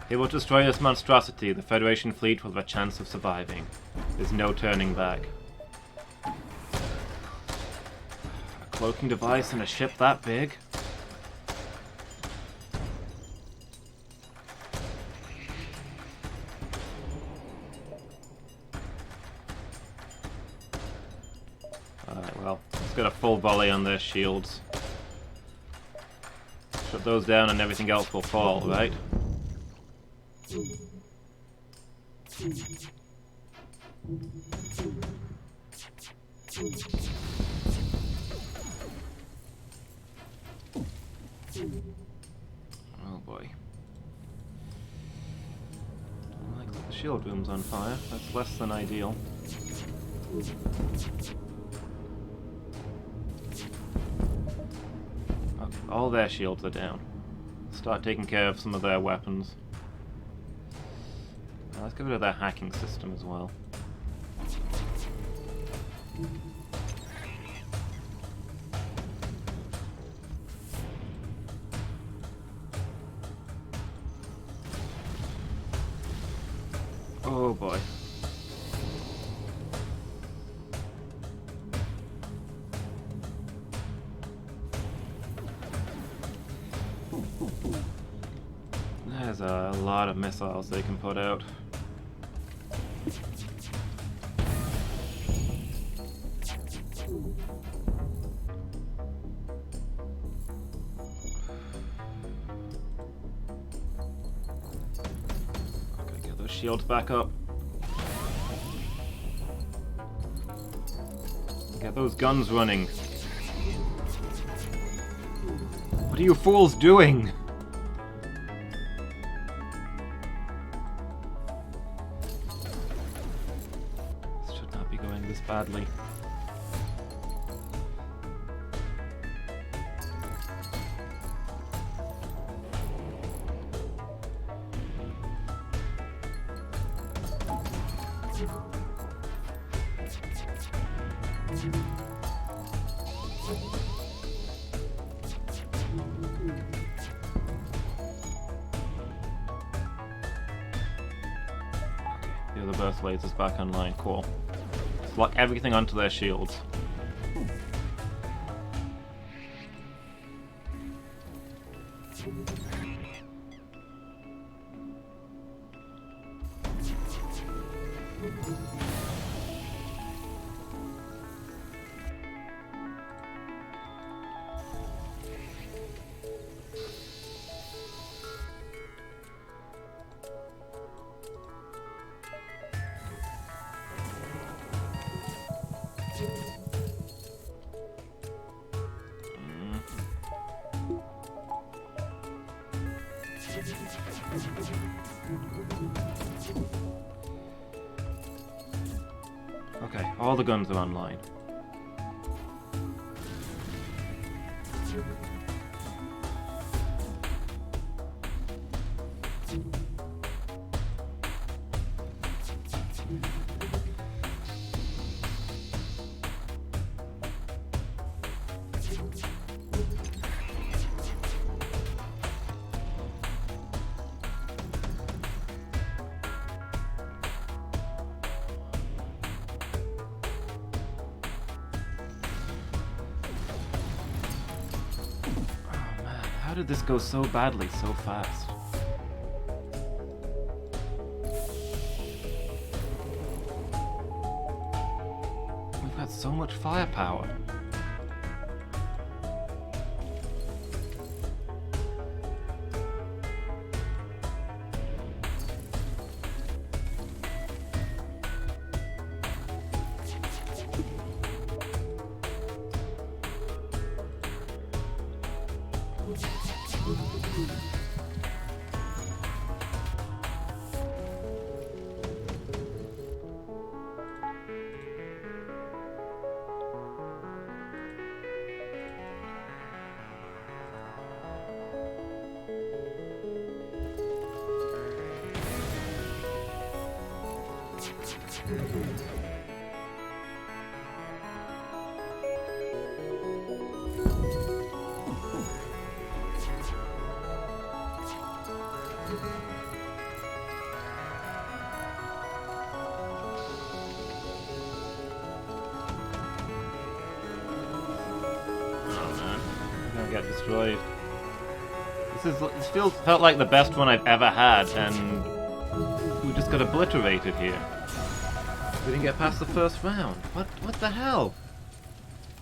They will destroy this monstrosity. The Federation fleet will have a chance of surviving. There's no turning back. A cloaking device and a ship that big? Alright, well, let's get a full volley on their shields. Shut those down and everything else will fall, right? Oh boy. Like the shield room's on fire. That's less than ideal. Okay, all their shields are down. Start taking care of some of their weapons. Let's get rid of their hacking system as well. Oh boy. There's a lot of missiles they can put out. Okay, get those shields back up. Get those guns running. What are you fools doing? This should not be going this badly. The other burst lasers back online, cool. Let's lock everything onto their shields. Okay, all the guns are online. How did this go so badly so fast? so much firepower. Get destroyed. This felt like the best one I've ever had, and we just got obliterated here. We didn't get past the first round. What the hell?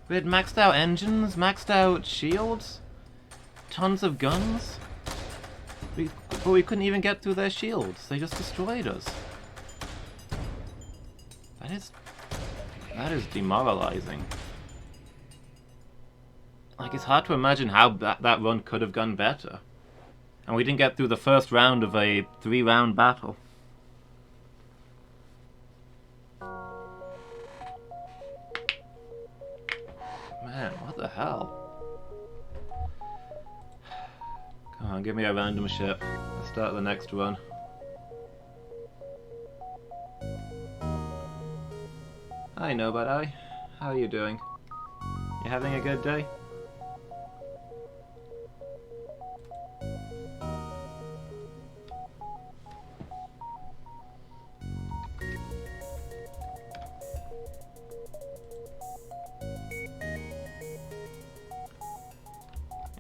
We had maxed out engines, maxed out shields, tons of guns, but we couldn't even get through their shields. They just destroyed us. That is demoralizing. Like, it's hard to imagine how that run could have gone better. And we didn't get through the first round of a 3-round battle. Man, what the hell? Come on, give me a random ship. Let's start the next run. Hi, Nobody. How are you doing? You having a good day?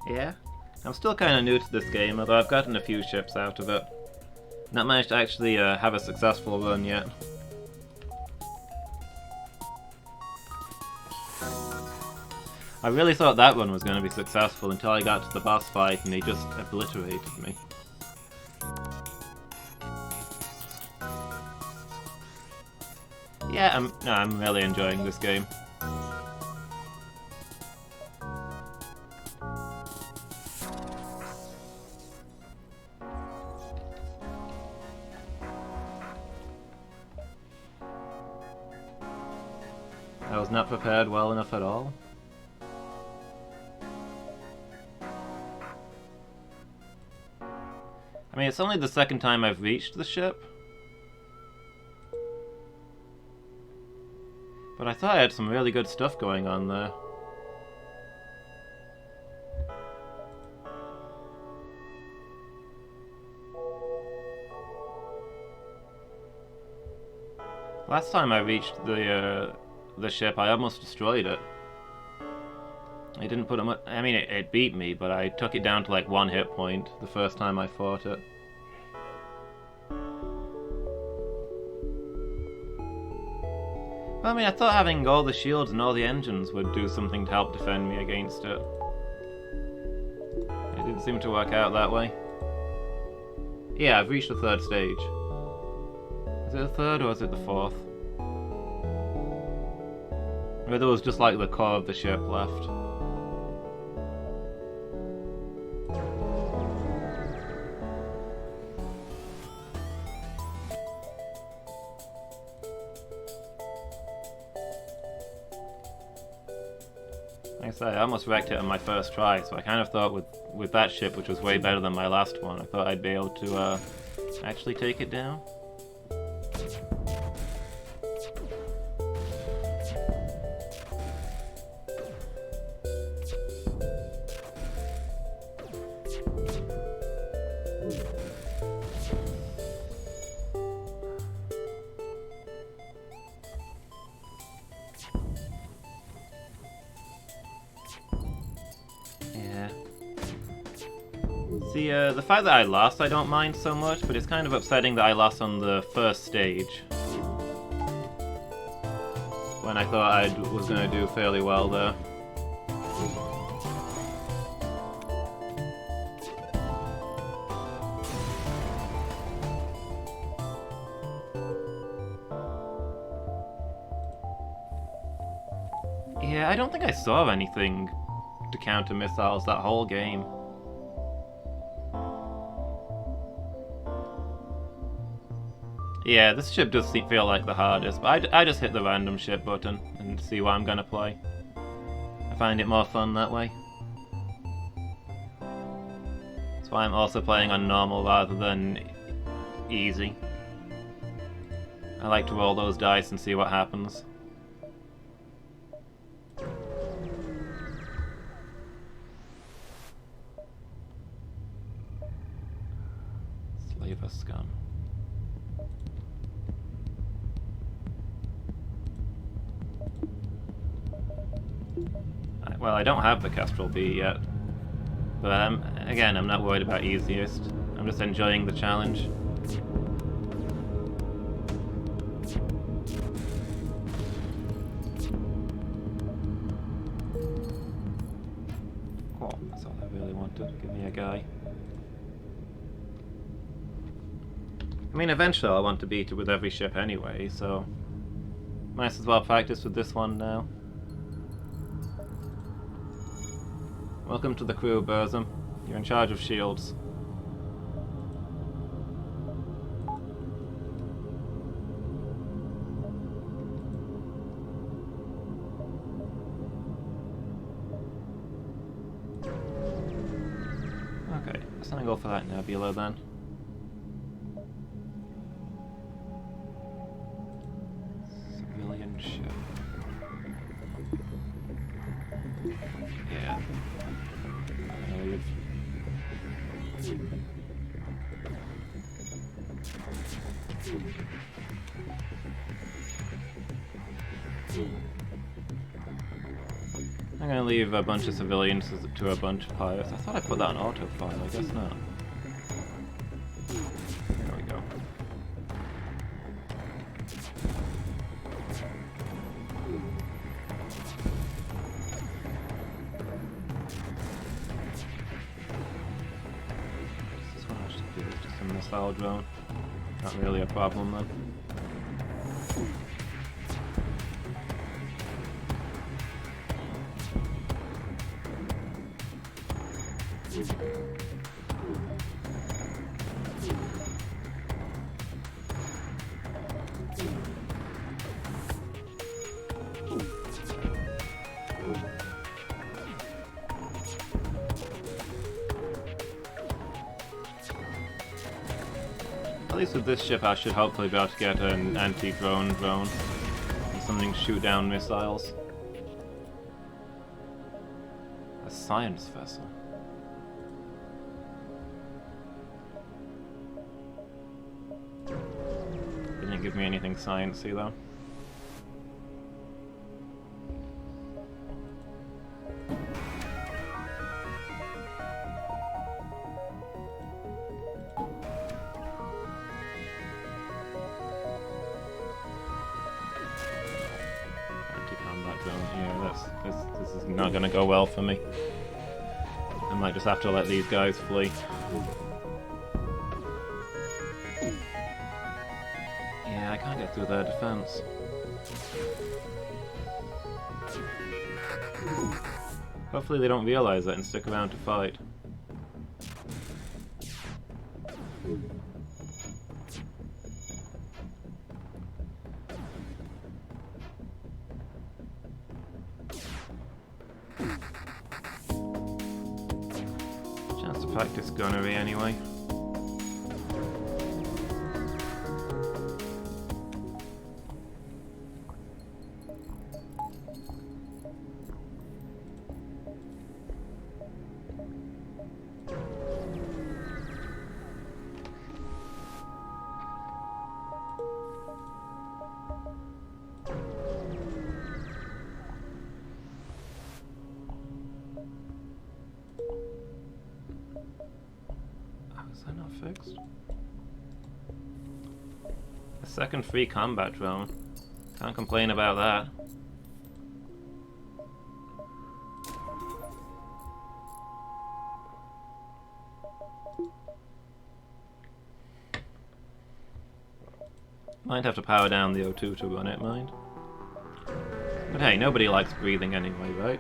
Yeah, I'm still kind of new to this game, although I've gotten a few ships out of it. Not managed to actually have a successful run yet. I really thought that one was going to be successful until I got to the boss fight and he just obliterated me. Yeah, I'm really enjoying this game. I was not prepared well enough at all. I mean, it's only the second time I've reached the ship. But I thought I had some really good stuff going on there. Last time I reached the ship, I almost destroyed it. I didn't put it much. I mean, it beat me, but I took it down to like 1 hit point the first time I fought it. Well, I mean, I thought having all the shields and all the engines would do something to help defend me against it. It didn't seem to work out that way. Yeah, I've reached the 3rd stage. Is it the 3rd or is it the 4th? Or there was just like the core of the ship left. Like I say, I almost wrecked it on my first try, so I kind of thought with that ship, which was way better than my last one, I thought I'd be able to actually take it down. See, the fact that I lost I don't mind so much, but it's kind of upsetting that I lost on the first stage. when I thought I was going to do fairly well there. Yeah, I don't think I saw anything to counter missiles that whole game. Yeah, this ship does feel like the hardest, but I just hit the random ship button and see what I'm gonna play. I find it more fun that way. That's why I'm also playing on normal rather than easy. I like to roll those dice and see what happens. Slaver scum. Well, I don't have the Kestrel B yet, but again, I'm not worried about easiest. I'm just enjoying the challenge. Cool, that's all I really wanted. Give me a guy. I mean, eventually I'll want to beat it with every ship anyway, so might as well practice with this one now. Welcome to the crew, Burzum. You're in charge of shields. Okay, let's not go for that nebula then. Civilian ship. Yeah. I'm gonna leave a bunch of civilians to a bunch of pilots. I thought I put that on autofile, I guess not. There we go. This one I should do is just a missile drone. Not really a problem then. At least with this ship I should hopefully be able to get an anti-drone drone. Something to shoot down missiles. A science vessel. Didn't give me anything sciencey though. This is not going to go well for me. I might just have to let these guys flee. Yeah, I can't get through their defense. Hopefully they don't realize that and stick around to fight. Chance to practice gunnery anyway. Is that not fixed? A second free combat drone. Can't complain about that. Might have to power down the O2 to run it, mind. But hey, nobody likes breathing anyway, right?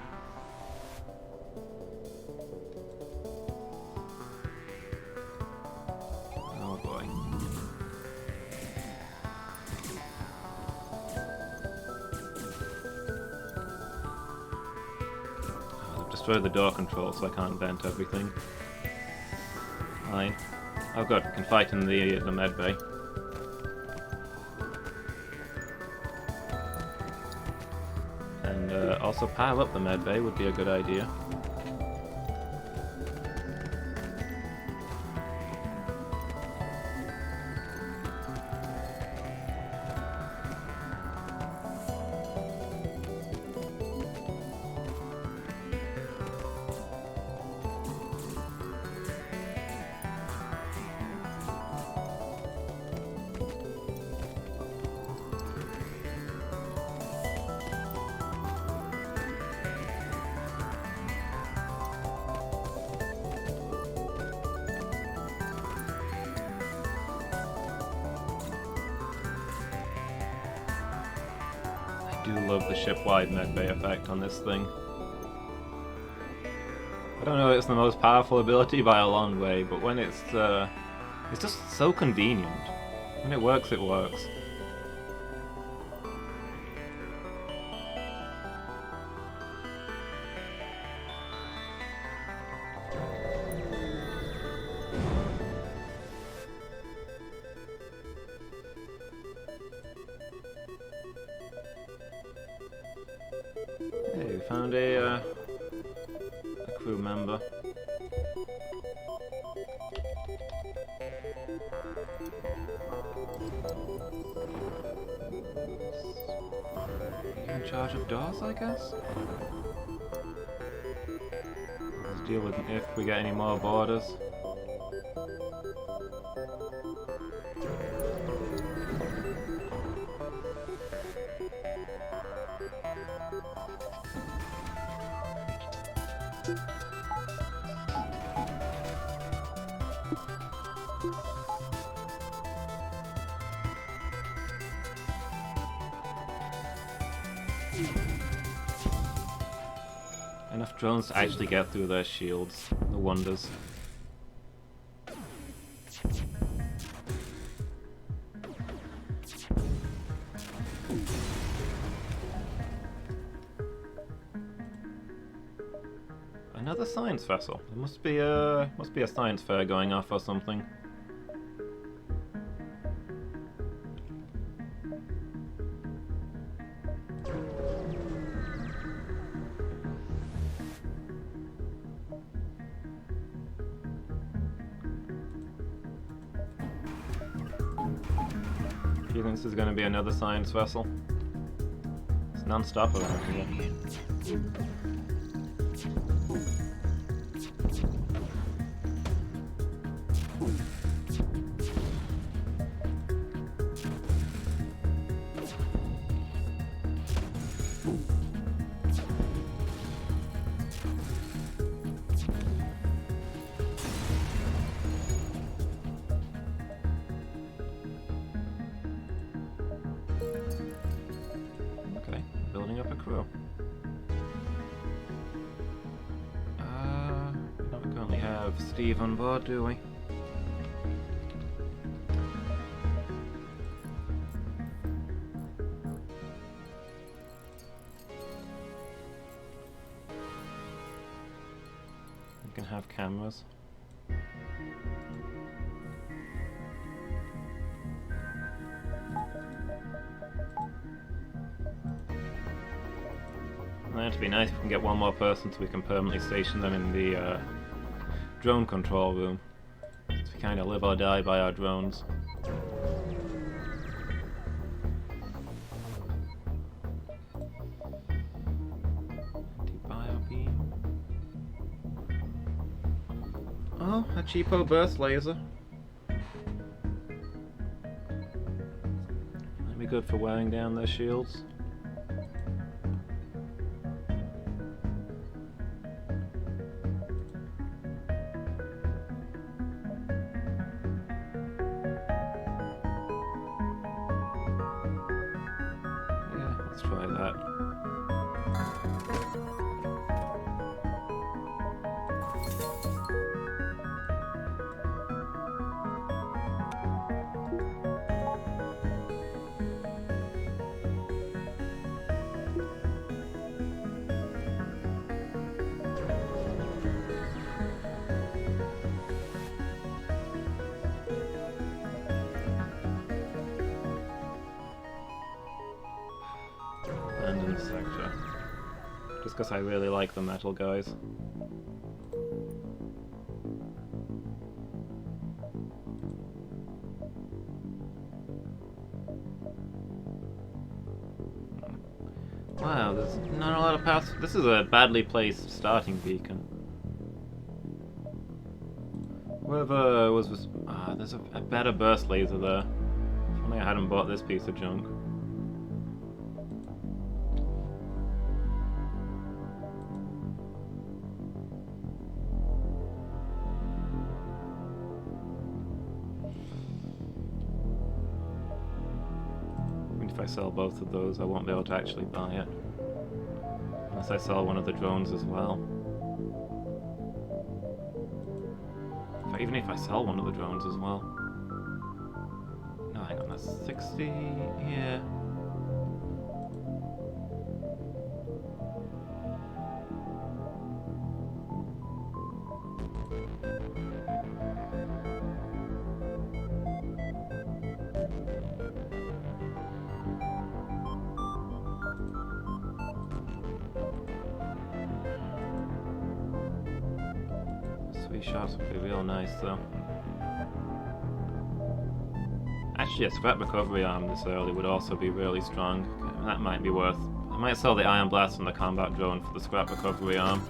Oh boy. Oh, I've destroyed the door control, so I can't vent everything. Fine. Oh good, can fight in the med bay. Also power up the med bay would be a good idea. I do love the ship-wide medbay effect on this thing. I don't know if it's the most powerful ability by a long way, but when it's just so convenient. When it works, it works. Hey, we found a crew member. You in charge of doors, I guess? Let's deal with if we get any more boarders. Enough drones to actually get through their shields. No wonders. Another science vessel. There must be a science fair going off or something. Do you think this is going to be another science vessel? It's non-stop around here. Building up a crew. We don't currently have Steve on board, do we? We can have cameras. It'd be nice if we can get one more person so we can permanently station them in the drone control room. So we kind of live or die by our drones. Anti-bio beam. Oh, a cheapo burst laser. Let be good for wearing down their shields. Yeah, let's try that. Abandoned sector. Just because I really like the metal guys. Wow, there's not a lot of paths. This is a badly placed starting beacon. Whoever was there's a better burst laser there. If only I hadn't bought this piece of junk. If I sell both of those, I won't be able to actually buy it. Unless I sell one of the drones as well. Even if I sell one of the drones as well. No, hang on, that's 60... yeah. Three shots would be real nice, though. Actually, a scrap recovery arm this early would also be really strong. That might be worth... I might sell the Ion Blast and the combat drone for the scrap recovery arm.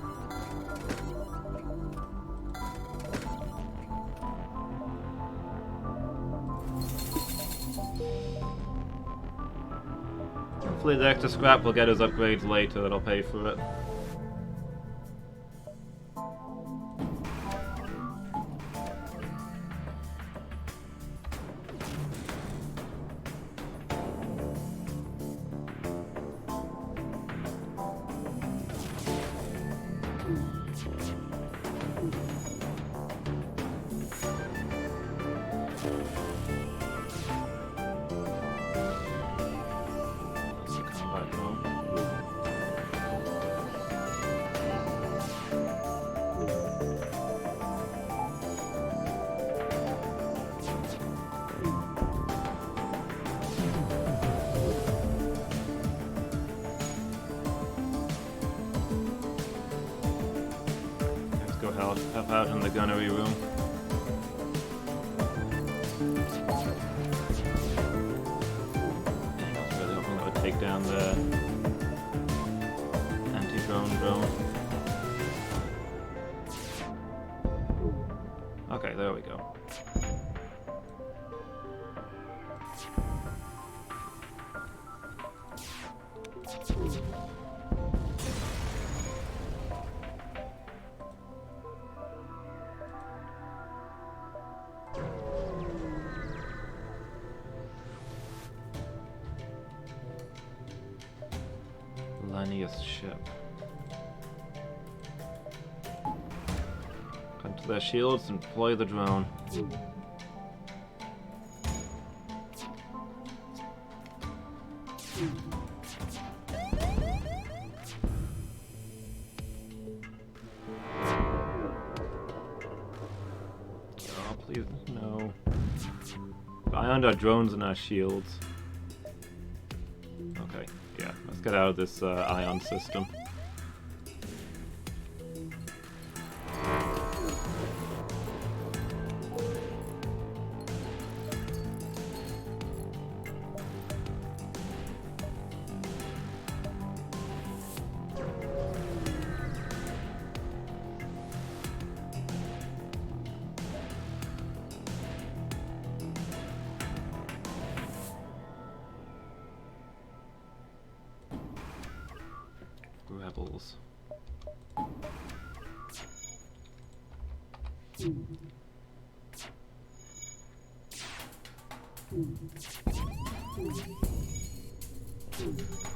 Hopefully the extra scrap will get us upgrades later that'll pay for it. Help out in the gunnery room. I was really hoping that would take down the anti-drone drone. Okay, there we go. Ship. Come to their shields and deploy the drone. Oh, please, no. Beyond our drones and our shields. Okay, yeah, let's get out of this ion system. rebels.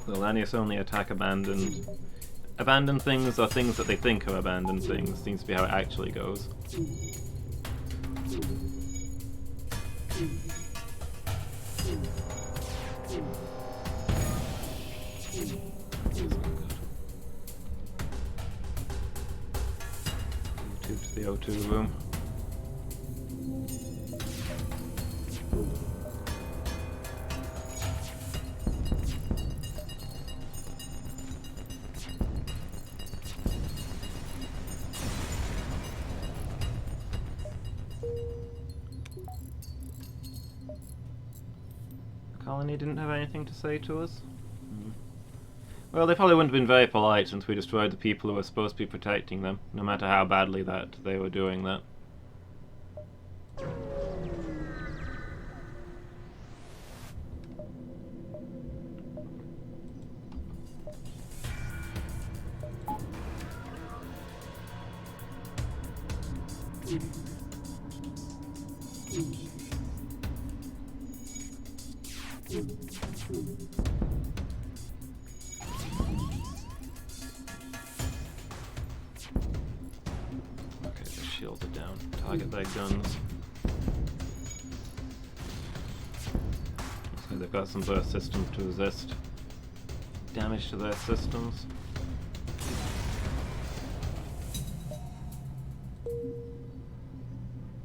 The Lanius only attack abandoned. Abandoned things or things that they think are abandoned things. Seems to be how it actually goes. To the O2 room. The colony didn't have anything to say to us? Well, they probably wouldn't have been very polite since we destroyed the people who were supposed to be protecting them, no matter how badly that they were doing that. Okay, the shields are down. Target their guns. Looks like they've got some burst systems to resist damage to their systems.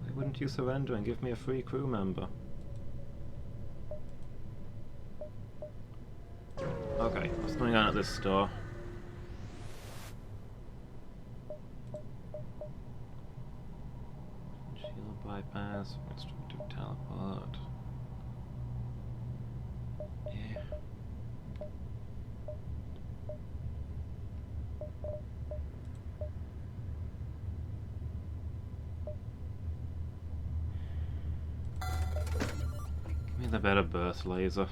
Why wouldn't you surrender and give me a free crew member? Okay, what's going on at this store? Shield bypass, restrictive teleport. Yeah. Give me the better burst laser.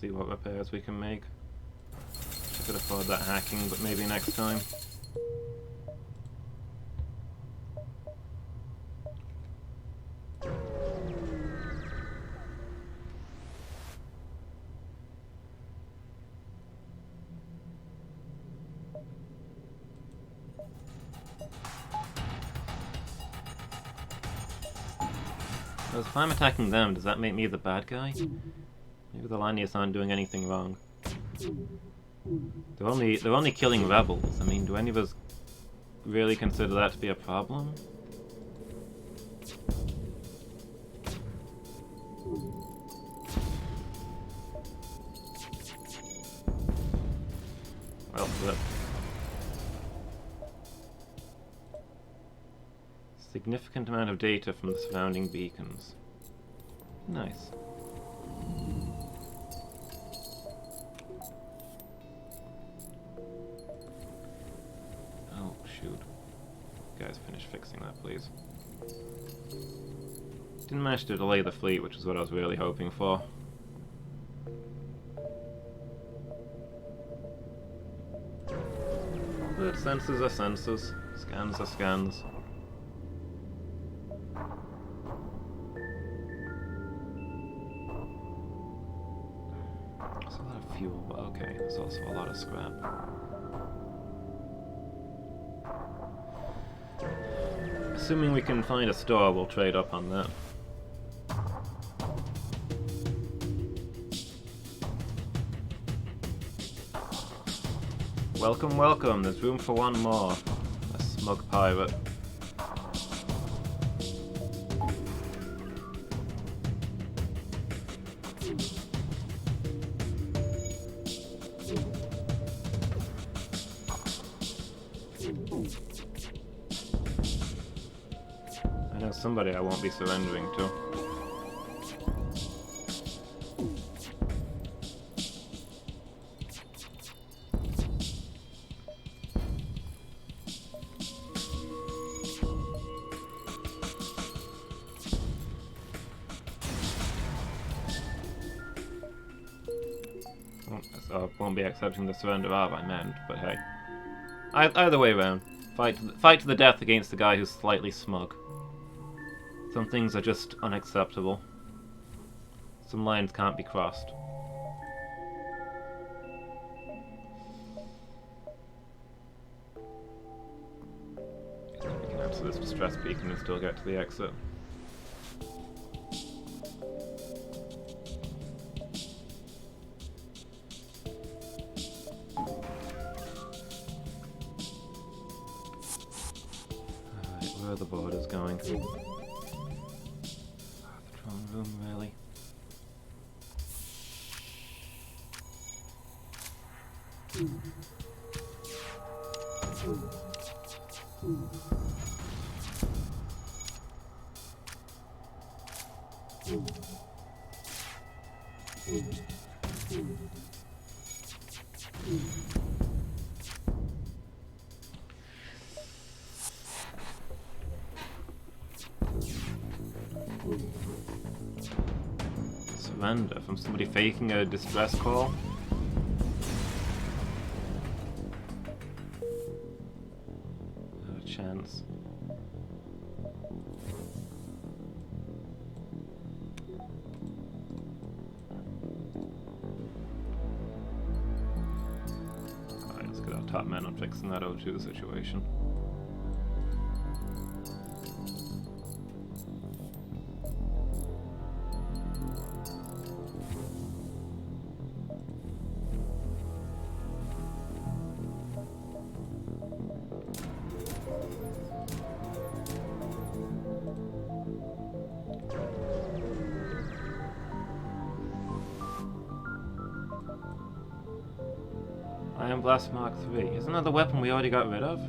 See what repairs we can make. I could afford that hacking, but maybe next time. So if I'm attacking them, does that make me the bad guy? Maybe the Lanius aren't doing anything wrong. They're only killing rebels. I mean, do any of us really consider that to be a problem? Well, flip. Significant amount of data from the surrounding beacons. Nice. Shoot. Guys, finish fixing that, please. Didn't manage to delay the fleet, which is what I was really hoping for. But sensors are sensors. Scans are scans. There's a lot of fuel, but okay, there's also a lot of scrap. Assuming we can find a store, we'll trade up on that. Welcome, welcome. There's room for one more. A smug pirate. I know somebody I won't be surrendering to. won't be accepting the surrender of I meant, but hey. Either way round. Fight to the death against the guy who's slightly smug. Some things are just unacceptable. Some lines can't be crossed. We can answer this distress beacon and still get to the exit. Alright, where are the borders going? The throne room, really? Surrender from somebody faking a distress call? Not a chance. Alright, let's get our top men on fixing that O2 situation. Iron Blast Mark III. Isn't that the weapon we already got rid of?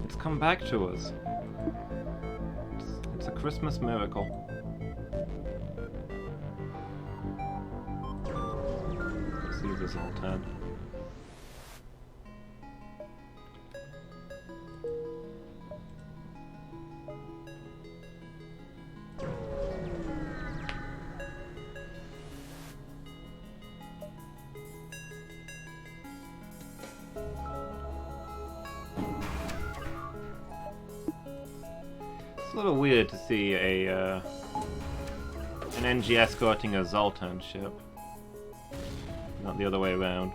It's come back to us. It's a Christmas miracle. Let's use this all 10. It's a little weird to see an NG escorting a Zoltan ship, not the other way around.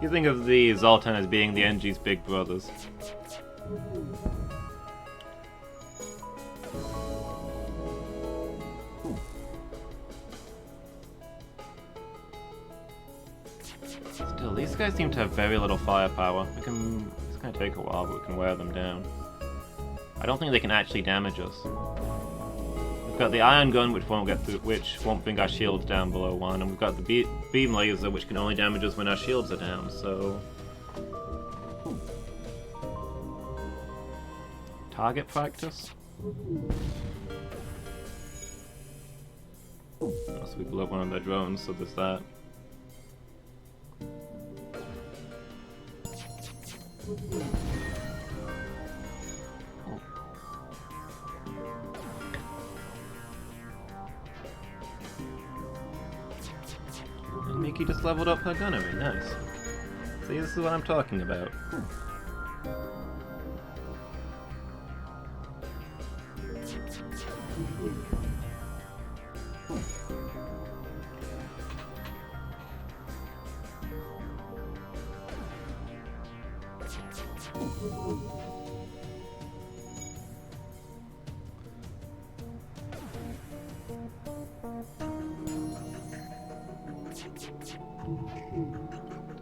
You think of the Zoltan as being the NG's big brothers. Still, these guys seem to have very little firepower. It's gonna take a while, but we can wear them down. I don't think they can actually damage us. We've got the iron gun, which won't bring our shields down below 1, and we've got the beam laser, which can only damage us when our shields are down. So, target practice. Unless we blow up one of their drones, so there's that. And Mickey just leveled up her gunnery, nice. See, this is what I'm talking about.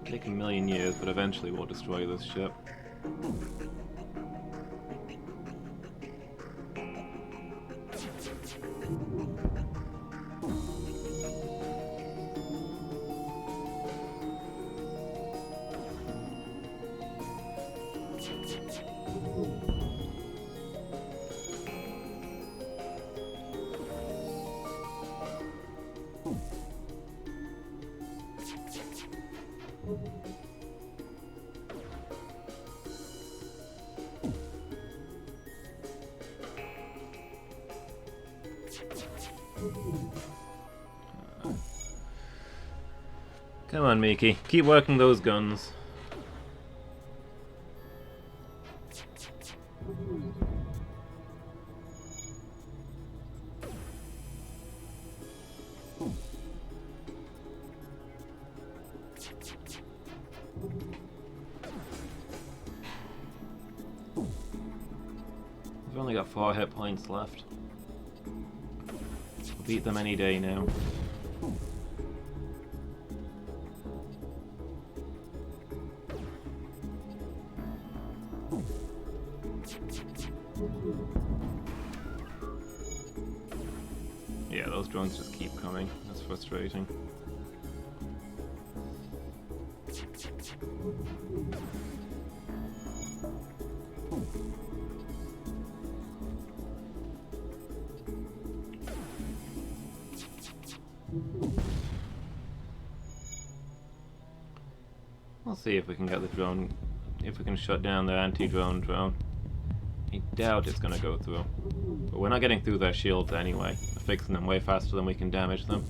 Take a million years, but eventually we'll destroy this ship. Come on, Miki. Keep working those guns. We've only got 4 hit points left. We'll beat them any day now. Yeah, those drones just keep coming. That's frustrating. We'll see if we can get the drone, if we can shut down their anti-drone drone. I doubt it's gonna go through. But we're not getting through their shields anyway. We're fixing them way faster than we can damage them.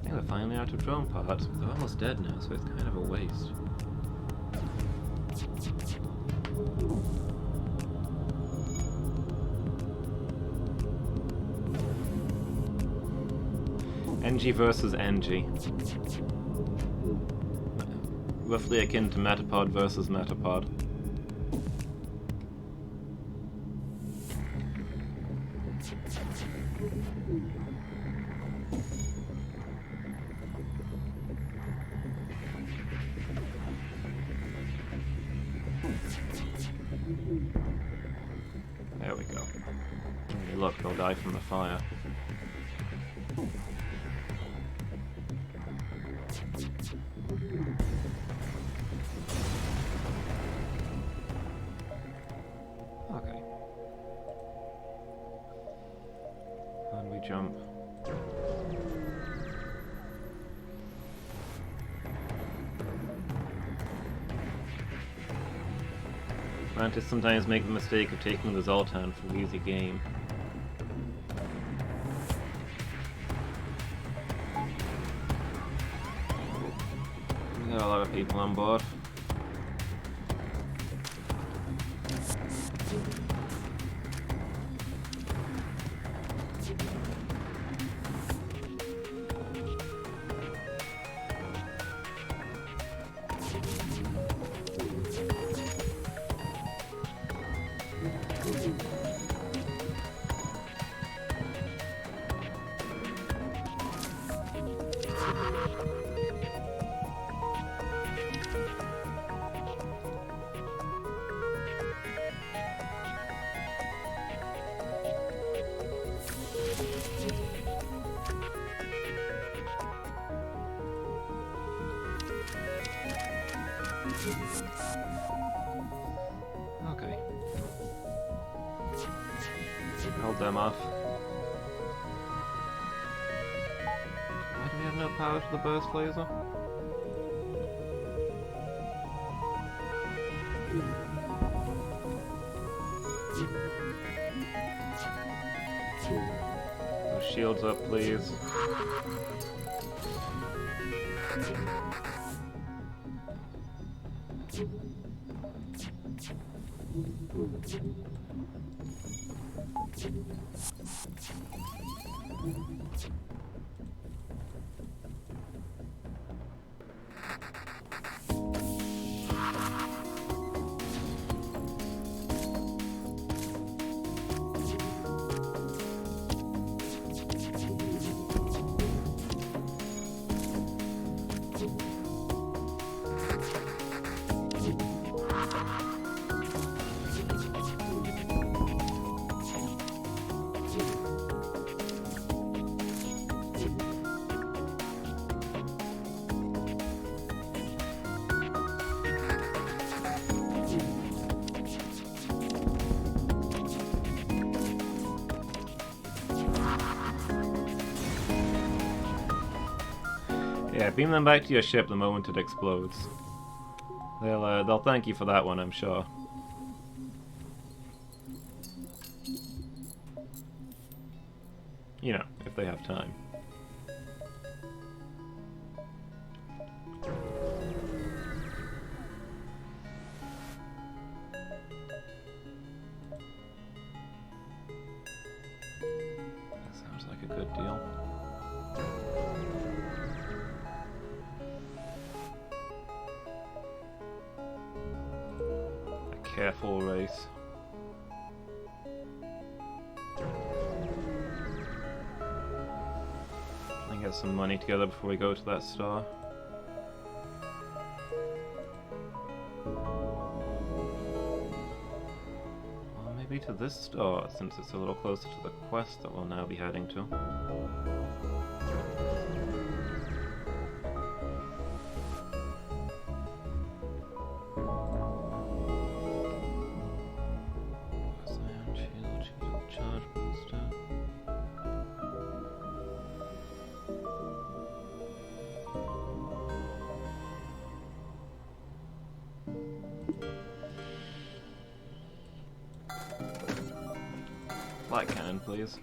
We're finally out of drone parts. They're almost dead now, so it's kind of a waste. NG versus NG. Roughly akin to Metapod versus Metapod. There we go. Hey, look, they'll die from the fire. Okay. And we jump. Scientists sometimes make the mistake of taking the Zoltan for the easy game. We got a lot of people on board. Okay. Hold them off. Why do we have no power to the burst laser? Those shields up, please. Yeah, beam them back to your ship the moment it explodes. They'll thank you for that one, I'm sure. You know, if they have time. That sounds like a good deal. A careful race. Get some money together before we go to that star. Or maybe to this star, since it's a little closer to the quest that we'll now be heading to. Charge booster. Flat cannon, please.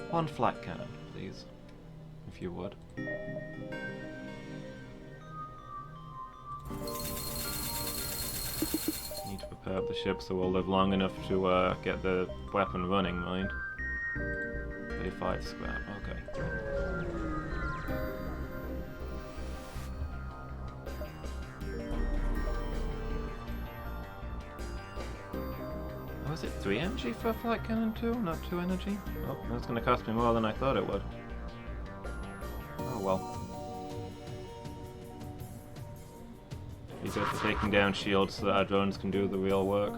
One flat cannon, please. If you would. Need to prepare the ship so we'll live long enough to get the weapon running, mind. 35 scrap, okay. Was it 3 energy for a flight cannon too? Not 2 energy? Oh, that's gonna cost me more than I thought it would. Oh well. Be good for taking down shields so that our drones can do the real work.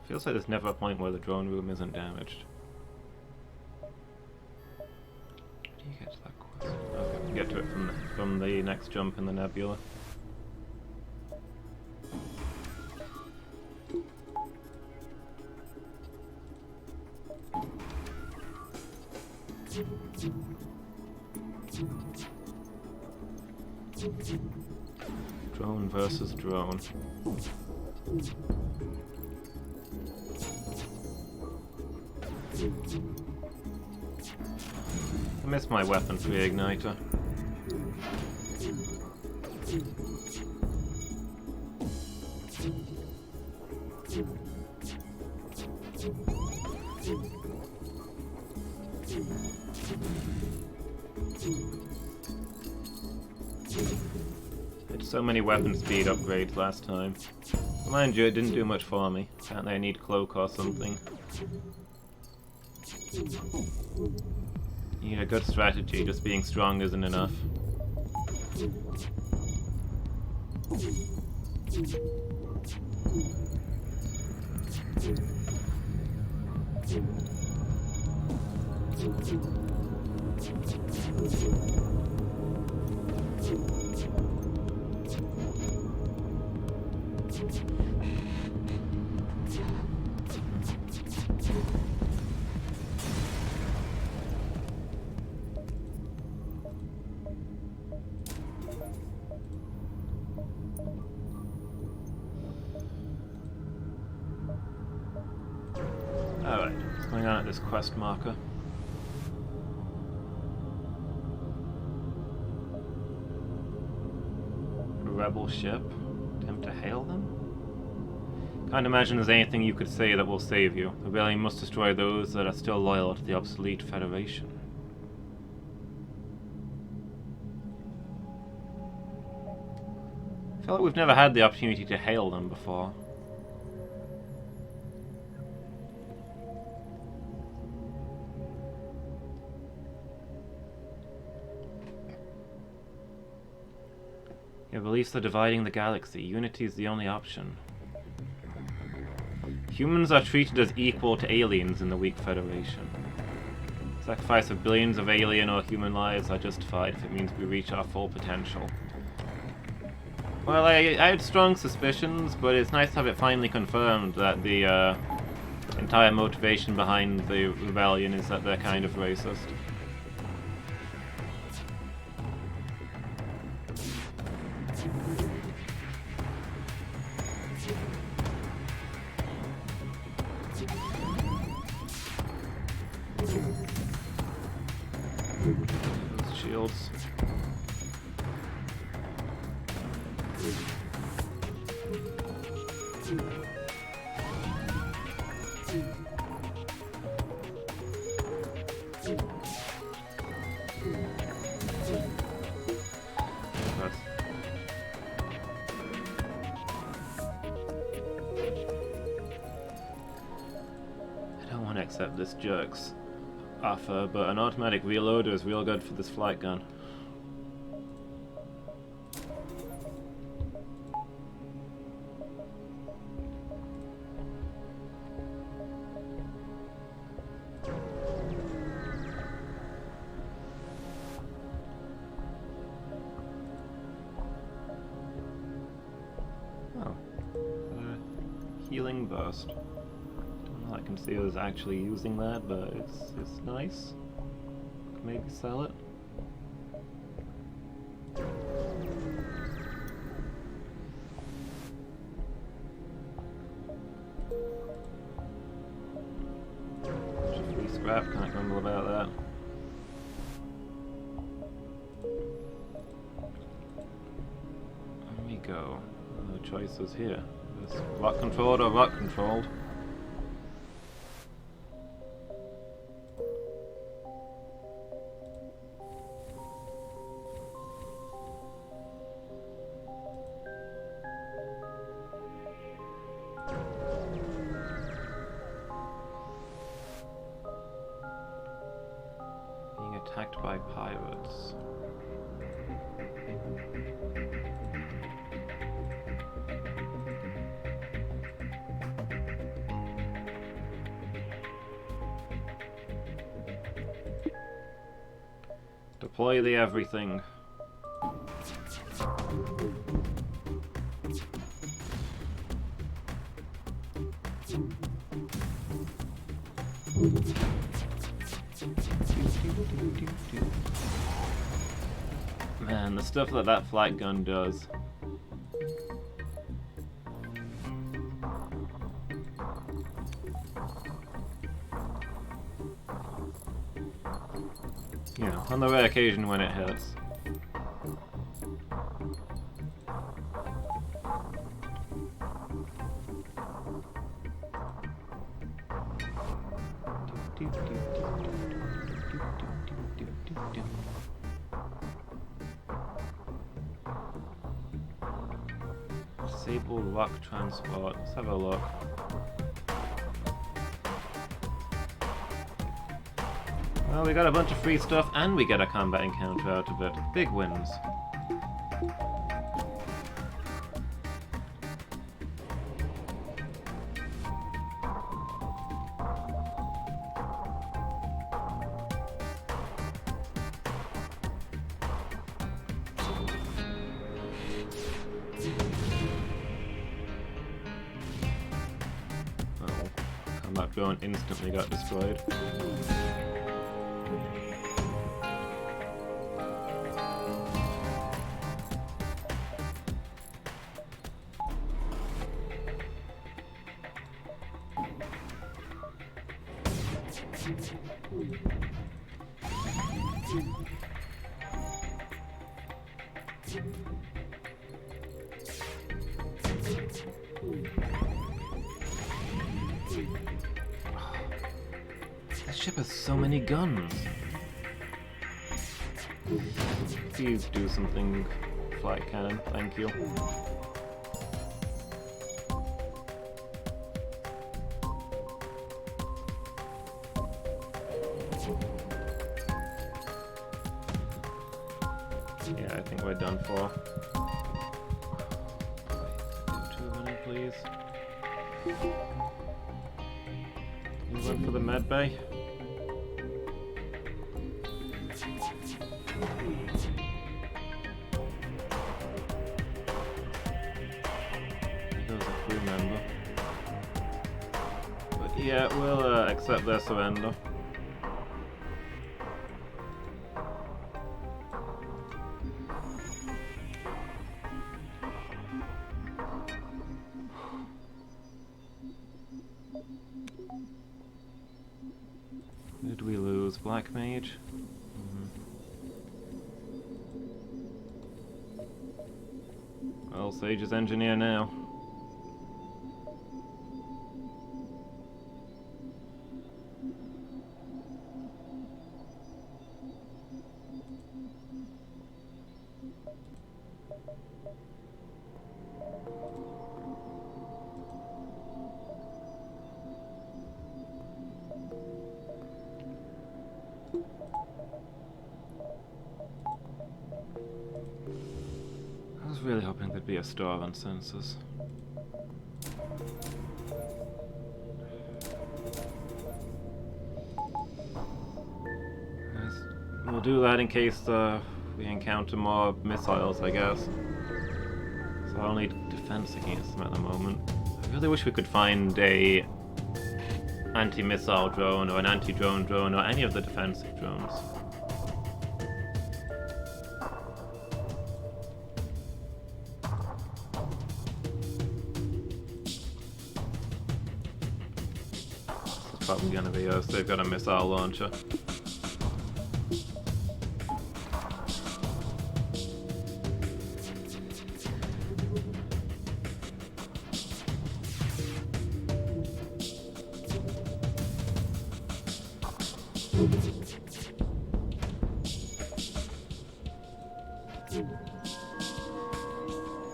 Feels like there's never a point where the drone room isn't damaged. How do you get to that quest? Okay, you get to it from the next jump in the nebula. Drone versus drone. I miss my weapon pre-igniter. Did so many weapon speed upgrades last time. Mind you, it didn't do much for me. Apparently I need cloak or something. You need a good strategy, just being strong isn't enough. Alright, what's going on at this quest marker? A rebel ship? Attempt to hail them? Can't imagine there's anything you could say that will save you. The rebellion must destroy those that are still loyal to the obsolete Federation. feel like we've never had the opportunity to hail them before. Your beliefs are dividing the galaxy. Unity is the only option. Humans are treated as equal to aliens in the weak Federation. Sacrifice of billions of alien or human lives are justified if it means we reach our full potential. Well, I had strong suspicions, but it's nice to have it finally confirmed that the entire motivation behind the rebellion is that they're kind of racist. Those shields. I don't want to accept this jerk's offer, but an automatic reloader is real good for this flight gun. Oh. Healing burst. Don't know, I can see us actually using that, but it's nice. Could maybe sell it. Free scrap, can't grumble about that. There we go. No choices here. There's rock controlled or rock controlled. Being attacked by pirates. Deploy the everything. Man, the stuff that that flight gun does. You know, on the rare occasion when it hits. Disable rock transport. Let's have a look. Well, we got a bunch of free stuff and we get a combat encounter out of it. Big wins. Oh, combat drone instantly got destroyed. This ship has so many guns. Please do something, flight cannon. Thank you. Yeah, I think we're done for. 2 minutes, please. You went for the med bay. There was a crew member. But yeah, we'll accept their surrender. Did we lose Black Mage? Well, Sage is engineer now. I was really hoping there'd be a store on sensors. We'll do that in case we encounter more missiles, I guess. So I'll need defense against them at the moment. I really wish we could find a anti-missile drone or an anti-drone drone or any of the defensive drones. This is probably gonna be us. They've got a missile launcher.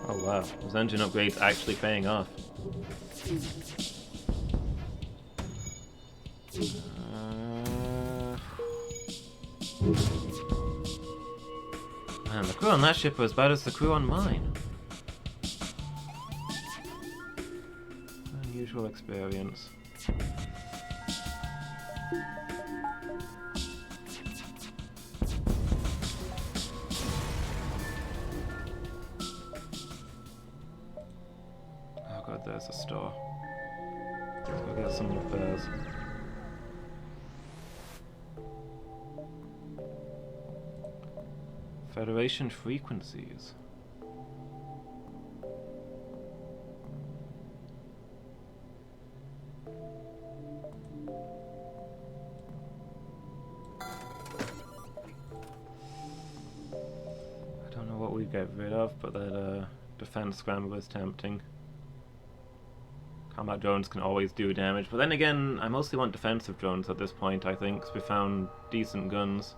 Oh wow, those engine upgrades actually paying off. Man, the crew on that ship are as bad as the crew on mine. Unusual experience. Oh god, there's a store. Let's go get some repairs. Federation frequencies. I don't know what we get rid of, but that defense scrambler is tempting. Combat drones can always do damage, but then again, I mostly want defensive drones at this point, I think, because we found decent guns.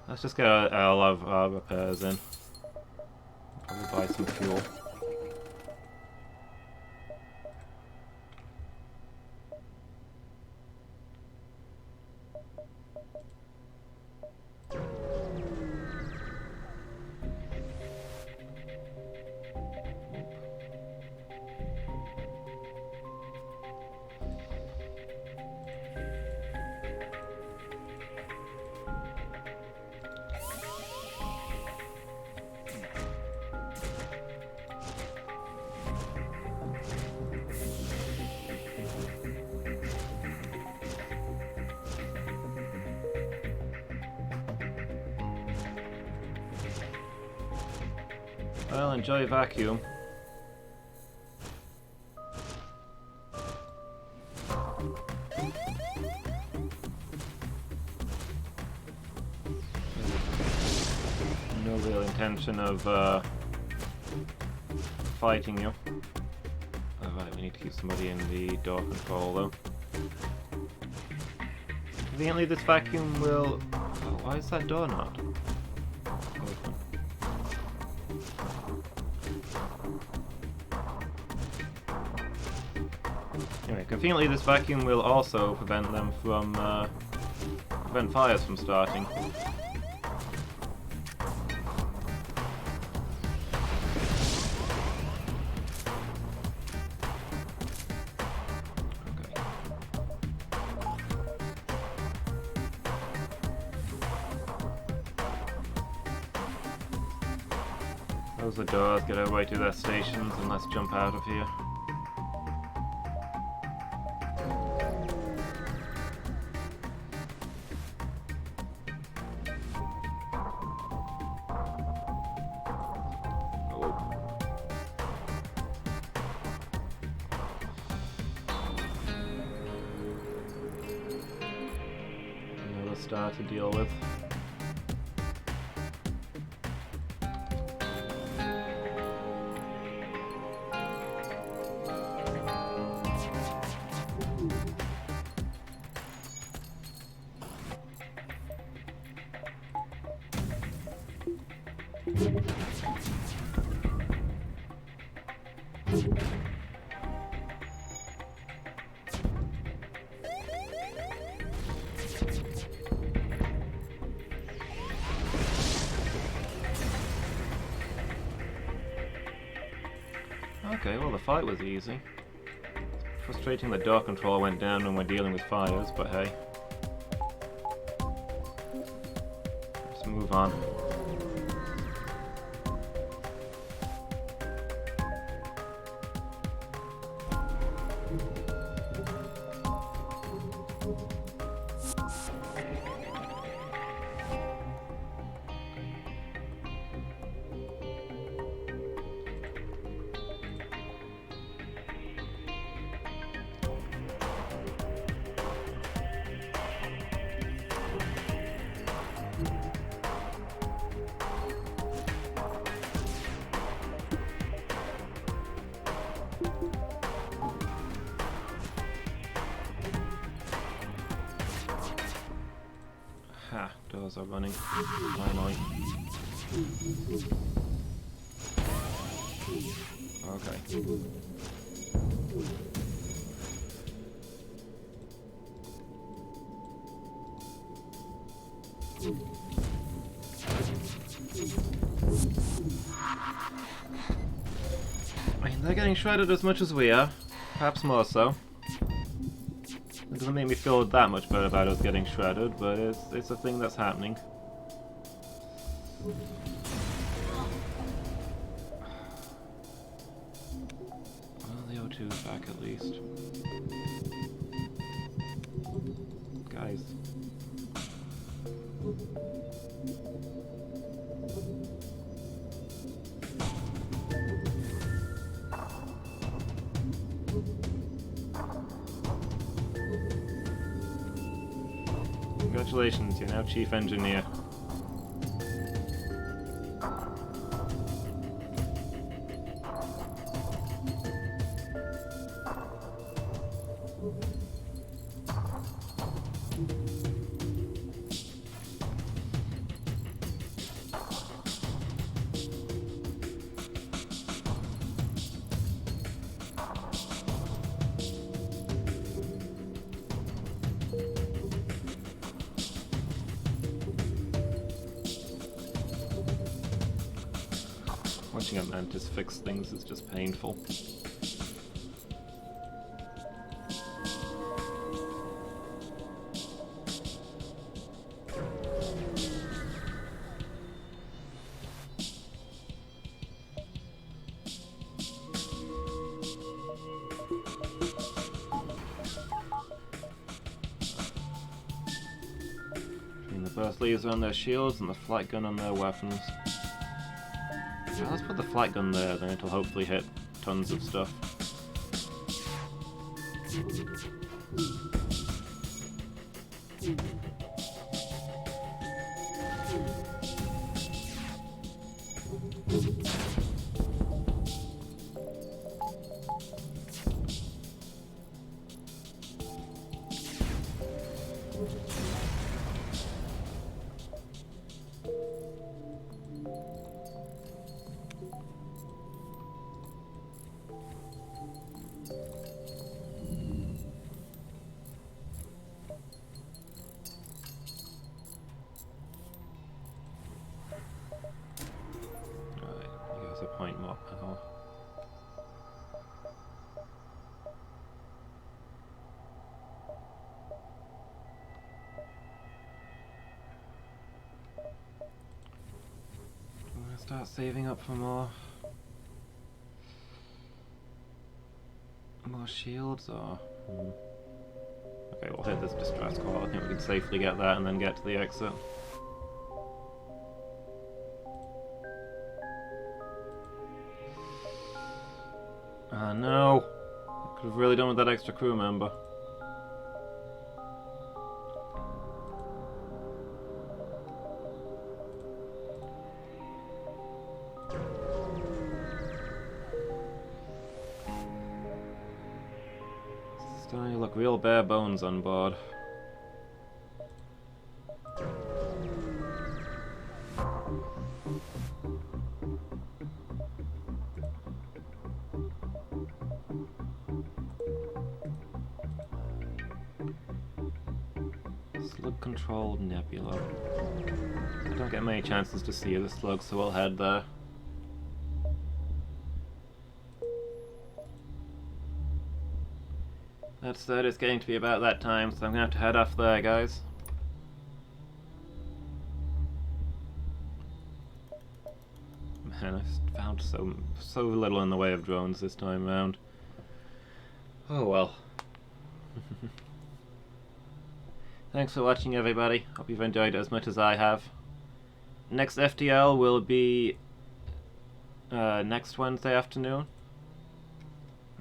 Let's just get our repairs in. Probably buy some fuel. Well, enjoy vacuum. No real intention of fighting you. Alright, we need to keep somebody in the door control though. Conveniently this vacuum will... Oh, why is that door not open? Anyway, conveniently this vacuum will also prevent them from prevent fires from starting. Close the doors, get everybody to their stations, and let's jump out of here. Another star to deal with. Okay, well the fight was easy. Frustrating the door control went down when we're dealing with fires, but hey. Let's move on. Ha, doors are running. Finally. Okay. I mean, they're getting shredded as much as we are. Perhaps more so. It doesn't make me feel that much better about us getting shredded, but it's a thing that's happening. Well, the O2's back at least. Guys. Congratulations, you're now Chief Engineer. Watching a mantis fix things is just painful. Between the burst laser on their shields and the flight gun on their weapons. Well, let's put the flight gun there, then it'll hopefully hit tons of stuff. start saving up for more shields, or... Okay, we'll hit this distress call. I think we can safely get that and then get to the exit. No! Could have really done with that extra crew member. Starting to look real bare bones on board. Slug-controlled nebula. I don't get many chances to see the slug, so we'll head there. That said, it's getting to be about that time, so I'm gonna have to head off there, guys. Man, I found so little in the way of drones this time around. Oh well. Thanks for watching, everybody. Hope you've enjoyed it as much as I have. Next FTL will be next Wednesday afternoon.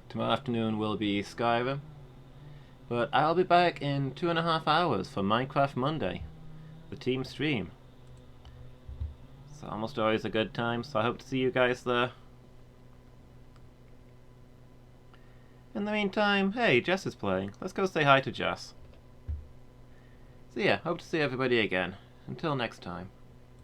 Tomorrow afternoon will be Skyrim. But I'll be back in 2.5 hours for Minecraft Monday, the team stream. It's almost always a good time, so I hope to see you guys there. In the meantime, hey, Jess is playing. Let's go say hi to Jess. So yeah, hope to see everybody again. Until next time.